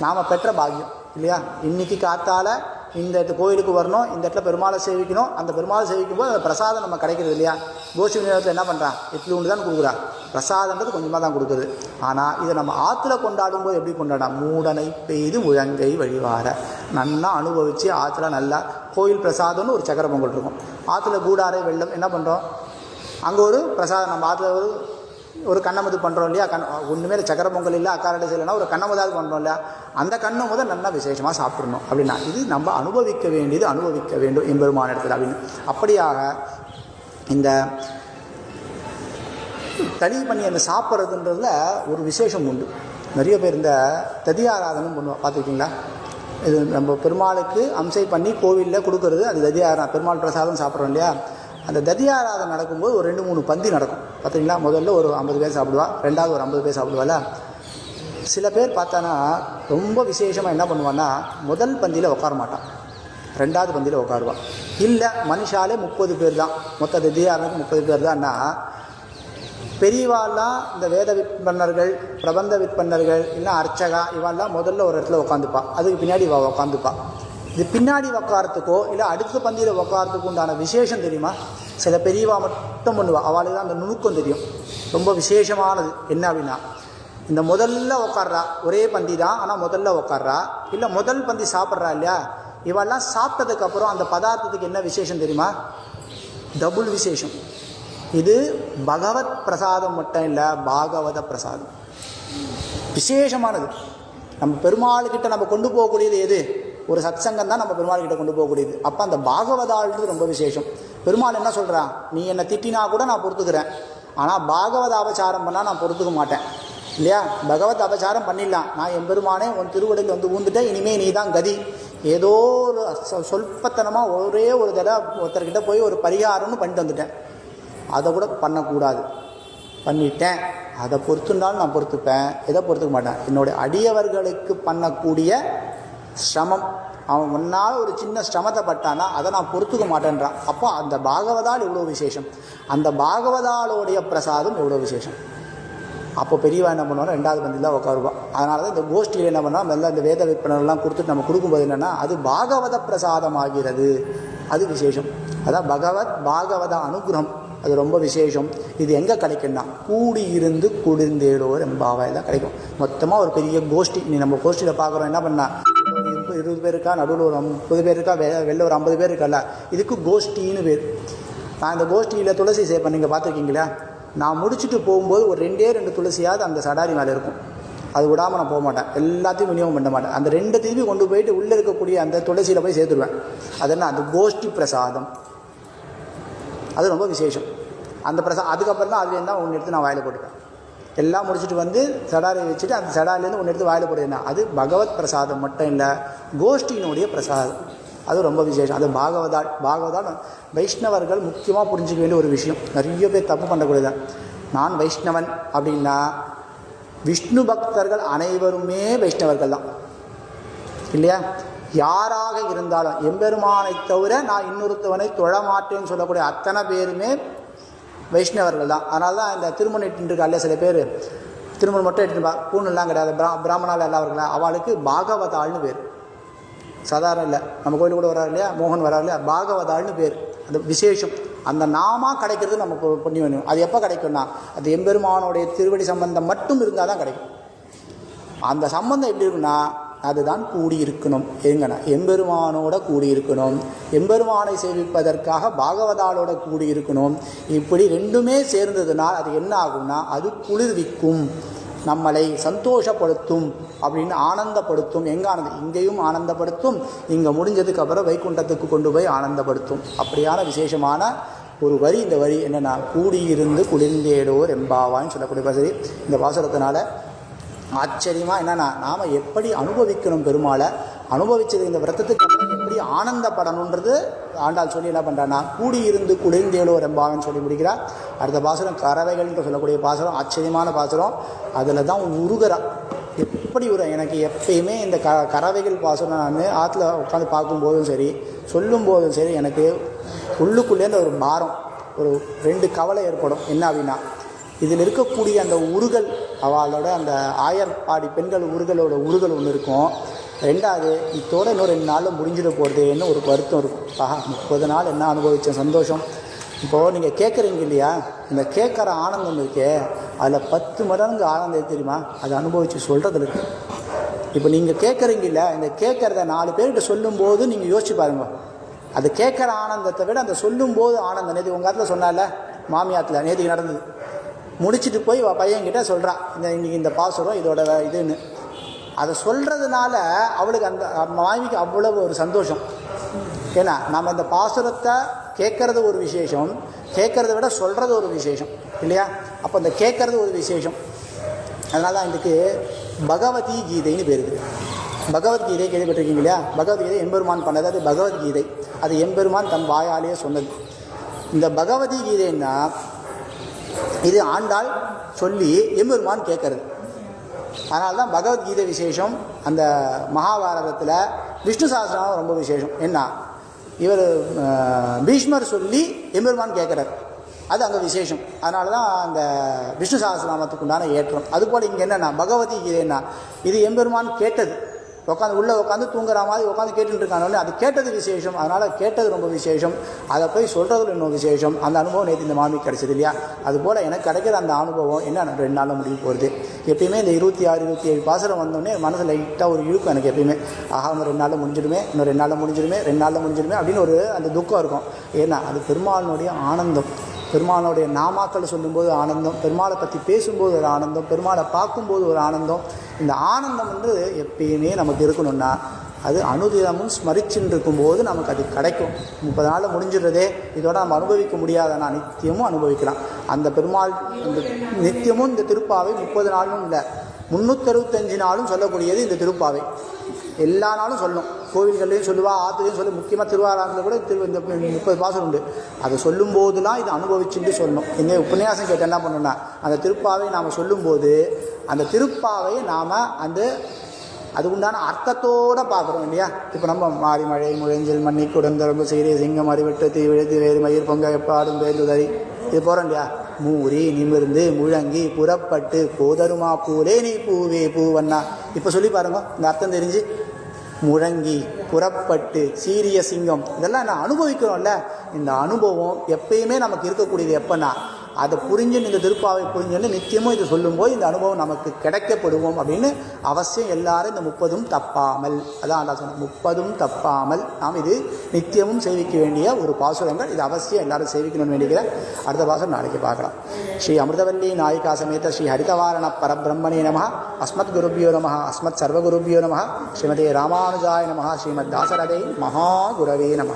நாம் பெற்ற பாக்கியம் இல்லையா? இன்றைக்கி காத்தால் இந்த கோயிலுக்கு வரணும், இந்த இடத்துல பெருமாளை சேவிக்கணும். அந்த பெருமாளை சேவிக்கும் போது அந்த பிரசாதம் நம்ம கிடைக்கிறது இல்லையா? கோஷ்டி நேரத்தில் என்ன பண்ணுறான்? இட்லி ஒன்று தான் கொடுக்குறா. பிரசாதன்றது கொஞ்சமாக தான் கொடுக்குது. ஆனால் இதை நம்ம ஆற்றுல கொண்டாடும் போது எப்படி கொண்டாடா? மூடனை பெய்து முழங்கை வழிவார நல்லா அனுபவித்து ஆற்றுல நல்லா கோயில் பிரசாதம்னு ஒரு சக்கரை பொங்கல் இருக்கும். ஆற்றுல கூடாரை வெள்ளம் என்ன பண்ணுறோம்? அங்கே ஒரு பிரசாதம் நம்ம ஆற்றுல ஒரு கண்ணமது பண்ணுறோம் இல்லையா? ஒன்றுமே சக்கரை பொங்கல் இல்லை, அக்காரடை செய்யலைன்னா ஒரு கண்ணமதாவது பண்ணுறோம் இல்லையா? அந்த கண்ணை முதல் நல்லா விசேஷமாக சாப்பிட்றணும். அப்படின்னா இது நம்ம அனுபவிக்க வேண்டியது, அனுபவிக்க வேண்டும் எம்பெருமான இடத்துல அப்படின்னு. அப்படியாக இந்த தனி பண்ணி அந்த சாப்பிட்றதுன்றதுல ஒரு விசேஷம் உண்டு. நிறைய பேர் இந்த ததியாராதனம் பண்ணுவோம், பார்த்துருக்கீங்களா? இது நம்ம பெருமாளுக்கு அம்சை பண்ணி கோவிலில் கொடுக்கறது, அது ததியாராதனை. பெருமாள் பிரசாதம் சாப்பிட்றோம் இல்லையா? அந்த ததியாராதனை நடக்கும்போது ஒரு 2-3 பந்தி நடக்கும், பார்த்தீங்களா? முதல்ல ஒரு 50 பேர் சாப்பிடுவா, ரெண்டாவது ஒரு 50 பேர் சாப்பிடுவாள். சில பேர் பார்த்தானா ரொம்ப விசேஷமாக என்ன பண்ணுவான்னா, முதல் பந்தியில் உட்கார மாட்டான், ரெண்டாவது பந்தியில் உட்காருவான். இல்லை மனுஷாலே 30 பேர் தான், மொத்த ததியாரனுக்கு 30 பேர் தான்னா, பெரியவாள்லாம் இந்த வேத விற்பன்னர்கள், பிரபந்த விற்பன்னர்கள், இல்லை அர்ச்சகா, இவாள்லாம் முதல்ல ஒரு இடத்துல உட்காந்துப்பா, அதுக்கு பின்னாடி இவள் உட்காந்துப்பா. இது பின்னாடி உட்காரத்துக்கோ இல்லை அடுத்த பந்தியில் உட்காரத்துக்கு உண்டான விசேஷம் தெரியுமா? சில பெரியவா மட்டும் பண்ணுவா, அவளுக்கு தான் அந்த நுணுக்கம் தெரியும். ரொம்ப விசேஷமானது என்ன அப்படின்னா, இந்த முதல்ல உட்கார்றா, ஒரே பந்தி தான், ஆனால் முதல்ல உட்கார்றா, இல்லை முதல் பந்தி சாப்பிட்றா இல்லையா, இவெல்லாம் சாப்பிட்டதுக்கப்புறம் அந்த பதார்த்தத்துக்கு என்ன விசேஷம் தெரியுமா? டபுள் விசேஷம். இது பகவத் பிரசாதம் மட்டும் இல்லை, பாகவத பிரசாதம் விசேஷமானது. நம்ம பெருமாள்கிட்ட நம்ம கொண்டு போகக்கூடியது எது? ஒரு சத்சங்கம் தான் நம்ம பெருமாள்கிட்ட கொண்டு போகக்கூடியது. அப்போ அந்த பாகவதாள்ன்றது ரொம்ப விசேஷம். பெருமாள் என்ன சொல்கிறான், நீ என்னை திட்டினா கூட நான் பொறுத்துக்கிறேன், ஆனால் பாகவத அபச்சாரம் பண்ணால் நான் பொறுத்துக்க மாட்டேன் இல்லையா? பகவத் அபச்சாரம் பண்ணிடலாம், நான் என் பெருமானே உன் திருவடியில் வந்து ஊந்துட்டேன், இனிமேல் நீ தான் கதி. ஏதோ ஒரு சொல்பத்தனமாக ஒரே ஒரு தடவை ஒருத்தர்கிட்ட போய் ஒரு பரிகாரம்னு பண்ணிட்டு வந்துட்டேன், அதை கூட பண்ணக்கூடாது, பண்ணிட்டேன், அதை பொறுத்துனாலும் நான் பொறுத்துப்பேன், எதை பொறுத்துக்க மாட்டேன், என்னுடைய அடியவர்களுக்கு பண்ணக்கூடிய சிரமம், அவன் முன்னால் ஒரு சின்ன சிரமத்தை பட்டானா அதை நான் பொறுத்துக்க மாட்டேன்றான். அப்போ அந்த பாகவதால் எவ்வளோ விசேஷம், அந்த பாகவதாலோடைய பிரசாதம் எவ்வளோ விசேஷம். அப்போ பெரியவா என்ன பண்ணுவாங்க, ரெண்டாவது பந்தியில் தான் உட்காருவா. அதனால தான் இந்த கோஷ்டியில் என்ன பண்ணால் மெல்ல இந்த வேத விற்பனர்லாம் கொடுத்துட்டு நம்ம கொடுக்கும்போது என்னென்னா, அது பாகவத பிரசாதம் ஆகிறது, அது விசேஷம். அதான் பாகவத அனுகிரகம், அது ரொம்ப விசேஷம். இது எங்கே கிடைக்குன்னா, கூடி இருந்து குளிர்ந்தேடோர் எம்பாவாயில் தான் கிடைக்கும். மொத்தமாக ஒரு பெரிய கோஷ்டி, நீ நம்ம கோஷ்டியில் பார்க்குறோம், என்ன பண்ணால் 20 பேர் இருக்கா, நடுவில் ஒரு 30 பேர் இருக்கா, வெளில ஒரு 50 பேர் இருக்கல, இதுக்கு கோஷ்டின்னு பேர். நான் இந்த கோஷ்டியில் துளசி சேப்பேன், நீங்கள் பார்த்துருக்கீங்களா? நான் முடிச்சுட்டு போகும்போது ஒரு 2 துளசியாவது அந்த சடாரி மேலே இருக்கும், அது விடாமல் நான் போக மாட்டேன், எல்லாத்தையும் விநியோகம் பண்ண மாட்டேன். அந்த 2 திருப்பி கொண்டு போயிட்டு உள்ளே இருக்கக்கூடிய அந்த துளசியில் போய் சேர்த்துருவேன். அது என்ன, அந்த கோஷ்டி பிரசாதம், அது ரொம்ப விசேஷம். அந்த பிரசாதம் அதுக்கப்புறம் தான் அதுலேருந்து தான் ஒன்று எடுத்து நான் வாயில் போட்டுப்பேன். எல்லாம் முடிச்சுட்டு வந்து சடாரியை வச்சுட்டு அந்த சடாரிலேருந்து ஒன்று எடுத்து வாயில் போடுறதுனா அது பகவத் பிரசாதம் மட்டும் இல்லை, கோஷ்டியினுடைய பிரசாதம், அது ரொம்ப விசேஷம். அது பாகவதால் வைஷ்ணவர்கள் முக்கியமாக புரிஞ்சிக்க வேண்டிய ஒரு விஷயம். நிறைய பேர் தப்பு பண்ணக்கூடியது, நான் வைஷ்ணவன் அப்படின்னா விஷ்ணு பக்தர்கள் அனைவருமே வைஷ்ணவர்கள் தான் இல்லையா? யாராக இருந்தாலும் எம்பெருமானை தவிர நான் இன்னொருத்தவனை தொழமாட்டேன்னு சொல்லக்கூடிய அத்தனை பேருமே வைஷ்ணவர்கள் தான். அதனால தான் இந்த திருமணம் இட்டு இருக்கா இல்லையா, சில பேர் திருமணம் மட்டும் எடுத்துப்பா, பூணுலாம் கிடையாது, பிராமணால் எல்லாம் இருக்கலாம், அவளுக்கு பாகவதாள்னு பேர். சாதாரண இல்லை, நம்ம கோயிலுக்கு கூட வராரு இல்லையா, மோகன் வராரு இல்லையா, பாகவதாள்னு பேர். அது விசேஷம். அந்த நாமா கிடைக்கிறது நம்ம பண்ணி வேணும். அது எப்போ கிடைக்கும்னா, அது எம்பெருமானோடைய திருவடி சம்பந்தம் மட்டும் இருந்தால் தான் கிடைக்கும். அந்த சம்பந்தம் எப்படி இருக்குன்னா, அதுதான் கூடியிருக்கணும். எங்கன்னா எம்பெருமானோட கூடியிருக்கணும், எம்பெருமானை சேவிப்பதற்காக பாகவதாலோட கூடியிருக்கணும். இப்படி ரெண்டுமே சேர்ந்ததுனால் அது என்ன ஆகும்னா, அது குளிர்விக்கும், நம்மளை சந்தோஷப்படுத்தும், அப்படின்னு ஆனந்தப்படுத்தும். எங்கே ஆனந்தம், இங்கேயும் ஆனந்தப்படுத்தும், இங்கே முடிஞ்சதுக்கு அப்புறம் வைகுண்டத்துக்கு கொண்டு போய் ஆனந்தப்படுத்தும். அப்படியான விசேஷமான ஒரு வரி இந்த வரி என்னென்னா, கூடியிருந்து குளிர்ந்தேடோர் எம்பாவான்னு சொல்லக்கூடிய வசதி. இந்த வாசகத்தினால ஆச்சரியமாக என்னென்னா, நாம் எப்படி அனுபவிக்கணும் பெருமாளை, அனுபவித்தது இந்த விரதத்துக்கு அப்புறம் எப்படி ஆனந்தப்படணுன்றது ஆண்டாள் சொல்லி என்ன பண்ணுறான்னா, கூடியிருந்து குளிர்ந்தேடோர் எம்பாவான்னு சொல்லி முடிக்கிறார். அடுத்த பாசுரம் கறவைகள்ன்ற சொல்லக்கூடிய பாசுரம், ஆச்சரியமான பாசுரம். அதில் தான் உருகிறா எப்படி எனக்கு எப்பயுமே இந்த கறவைகள் பாசுரம் நான் ஆற்றுல உட்காந்து பார்க்கும்போதும் சரி, சொல்லும்போதும் சரி, எனக்கு உள்ளுக்குள்ளேருந்து ஒரு பாரம், ஒரு 2 கவலை ஏற்படும். என்ன அப்படின்னா, இதில் இருக்கக்கூடிய அந்த உருகல், அவளோட அந்த ஆயர்பாடி பெண்கள் உருகலோட உருகல் ஒன்று இருக்கும். ரெண்டாவது, இதோட இன்னும் 2 நாளில் முடிஞ்சிட போகிறதுன்னு ஒரு வருத்தம் இருக்கும். 30 நாள் என்ன அனுபவித்த சந்தோஷம். இப்போது நீங்கள் கேட்குறீங்க இல்லையா, இந்த கேட்குற ஆனந்தம் இருக்கே, அதில் 10 மடங்கு ஆனந்தம் தெரியுமா, அதை அனுபவித்து சொல்கிறதுல இருக்கு. இப்போ நீங்கள் கேட்குறீங்க இல்லை, இந்த கேட்குறத 4 பேர்கிட்ட சொல்லும்போது நீங்கள் யோசிச்சு பாருங்கள், அது கேட்குற ஆனந்தத்தை விட அந்த சொல்லும்போது ஆனந்தம். நேற்று உங்கள் ஆற்றுல சொன்னால, மாமியாத்தில் நேற்றுக்கு நடந்தது, முடிச்சுட்டு போய் பையன்கிட்ட சொல்கிறான், இன்றைக்கி இந்த பாசுரம் இதோட இதுன்னு. அதை சொல்கிறதுனால அவளுக்கு அந்த மாமிக்கு அவ்வளவு ஒரு சந்தோஷம். ஏன்னா நம்ம இந்த பாசுரத்தை கேட்கறது ஒரு விசேஷம், கேட்கறத விட சொல்கிறது ஒரு விசேஷம் இல்லையா? அப்போ இந்த கேட்கறது ஒரு விசேஷம். அதனால தான் இதுக்கு பகவதி கீதைன்னு பேர் இருக்குது. பகவத்கீதை கேள்விப்பட்டிருக்கீங்க இல்லையா? பகவத்கீதை எம்பெருமான் பண்ணது, அது பகவத்கீதை. அது எம்பெருமான் தன் வாயாலேயே சொன்னது. இந்த பகவதி கீதைன்னா இது ஆண்டாள் சொல்லி எம்பெருமான் கேட்கறது. அதனால தான் பகவத்கீதை விசேஷம். அந்த மகாபாரதத்தில் விஷ்ணு சஹஸ்ரநாமம் ரொம்ப விசேஷம். என்ன, இவர் பீஷ்மர் சொல்லி எம்பெருமான் கேட்குறார், அது அங்கே விசேஷம். அதனால தான் அந்த விஷ்ணு சஹஸ்ரநாமத்துக்கு உண்டான ஏற்றம். அதுபோல் இங்கே என்னென்னா பகவதி கீதைன்னா இது எம்பெருமான் கேட்டது. உட்காந்து தூங்குற மாதிரி உட்காந்து கேட்டுட்டு இருக்காங்க, அது கேட்டது விசேஷம். அதனால் கேட்டது ரொம்ப விசேஷம். அதை போய் சொல்கிறதுல இன்னும் விசேஷம். அந்த அனுபவம் நேற்று இந்த மாமி கிடச்சிது இல்லையா? அதுபோல் எனக்கு கிடைக்கிற அந்த அனுபவம் என்ன 2 நாளில் முடிவு போகிறது. எப்பயுமே இந்த 26, 27 பாசனம் வந்தோடனே மனசில் லைட்டாக ஒரு இழுக்கும் எனக்கு எப்பயுமே. ஆஹா, இன்னும் 2 நாளில் முடிஞ்சிடுமே, இன்னும் 2 நாளில் முடிஞ்சிடுமே, 2 நாளில் முடிஞ்சிடுமே அப்படின்னு ஒரு அந்த துக்கம் இருக்கும். ஏன்னா அது பெருமாளுடைய ஆனந்தம். பெருமாளுடைய நாமாக்கள் சொல்லும்போது ஆனந்தம், பெருமாளை பற்றி பேசும்போது ஒரு ஆனந்தம், பெருமாளை பார்க்கும்போது ஒரு ஆனந்தம். இந்த ஆனந்தம் வந்து எப்பயுமே நமக்கு இருக்கணும்னா அது அனுதினமும் ஸ்மரிச்சுன்னு இருக்கும்போது நமக்கு அது கிடைக்கும். 30 நாளில் முடிஞ்சிடுறதே, இதோட நம்ம அனுபவிக்க முடியாதனா நித்தியமும் அனுபவிக்கலாம். அந்த பெருமாள் அந்த நித்தியமும் இந்த திருப்பாவை 30 நாளும் இல்லை, 365 நாளும் சொல்லக்கூடியது இந்த திருப்பாவை. எல்லா நாளும் சொல்லணும். கோவில்கள்லையும் சொல்லுவா, ஆற்றுலையும் சொல்லி, முக்கியமாக திருவாரூரில் கூட இந்த 30 பாசனம் உண்டு. அதை சொல்லும்போதுலாம் இதை அனுபவிச்சுட்டு சொல்லணும். இந்த உபன்யாசம் கேட்டு என்ன பண்ணணும்னா அந்த திருப்பாவை நாம் சொல்லும்போது அந்த திருப்பாவை நாம் அது உண்டான அர்த்தத்தோடு பார்க்குறோம் இல்லையா? இப்போ நம்ம மாறி மழை முழஞ்சில் மண்ணி குடந்தரம்பு சீரை சிங்கம் அறிவிட்டு தீ விழுத்து வேறு மயிர் பொங்க எப்பாடும் பேருதறி இது போகிறோம் இல்லையா? மூறி நிமிர்ந்து முழங்கி புறப்பட்டு போதருமா பூலே நீ பூவே பூவண்ணா. இப்போ சொல்லி பாருங்க, இந்த அர்த்தம் தெரிஞ்சு. முழங்கி புறப்பட்டு சீரிய சிங்கம் இதெல்லாம் நான் அனுபவிக்கிறோம்ல. இந்த அனுபவம் எப்பயுமே நமக்கு இருக்கக்கூடியது. எப்போன்னா அதை புரிஞ்சுன்னு இந்த திருப்பாவை புரிஞ்சுன்னு நித்தியமும் இது சொல்லும்போது இந்த அனுபவம் நமக்கு கிடைக்கப்படுவோம் அப்படின்னு அவசியம் எல்லாரும் இந்த 30ம் தப்பாமல், அதான் நான் சொன்னேன், 30ம் தப்பாமல் நாம் இது நித்தியமும் சேவிக்க வேண்டிய ஒரு பாசுரங்கள். இது அவசியம் எல்லாரும் சேவிக்கணும்னு வேண்டிக்கிறேன். அடுத்த பாசுரம் நாளைக்கு பார்க்கலாம். ஸ்ரீ அமிர்தவல்லி நாயிகா சமேத ஸ்ரீ ஹரிதவாரண பரபிரம்மணே நம. அஸ்மத் குருபியோ நம. அஸ்மத் சர்வகுருபியோ நம. ஸ்ரீமதே ராமானுஜாய நம. ஸ்ரீமத் தாசரதை மகாகுரவே நம.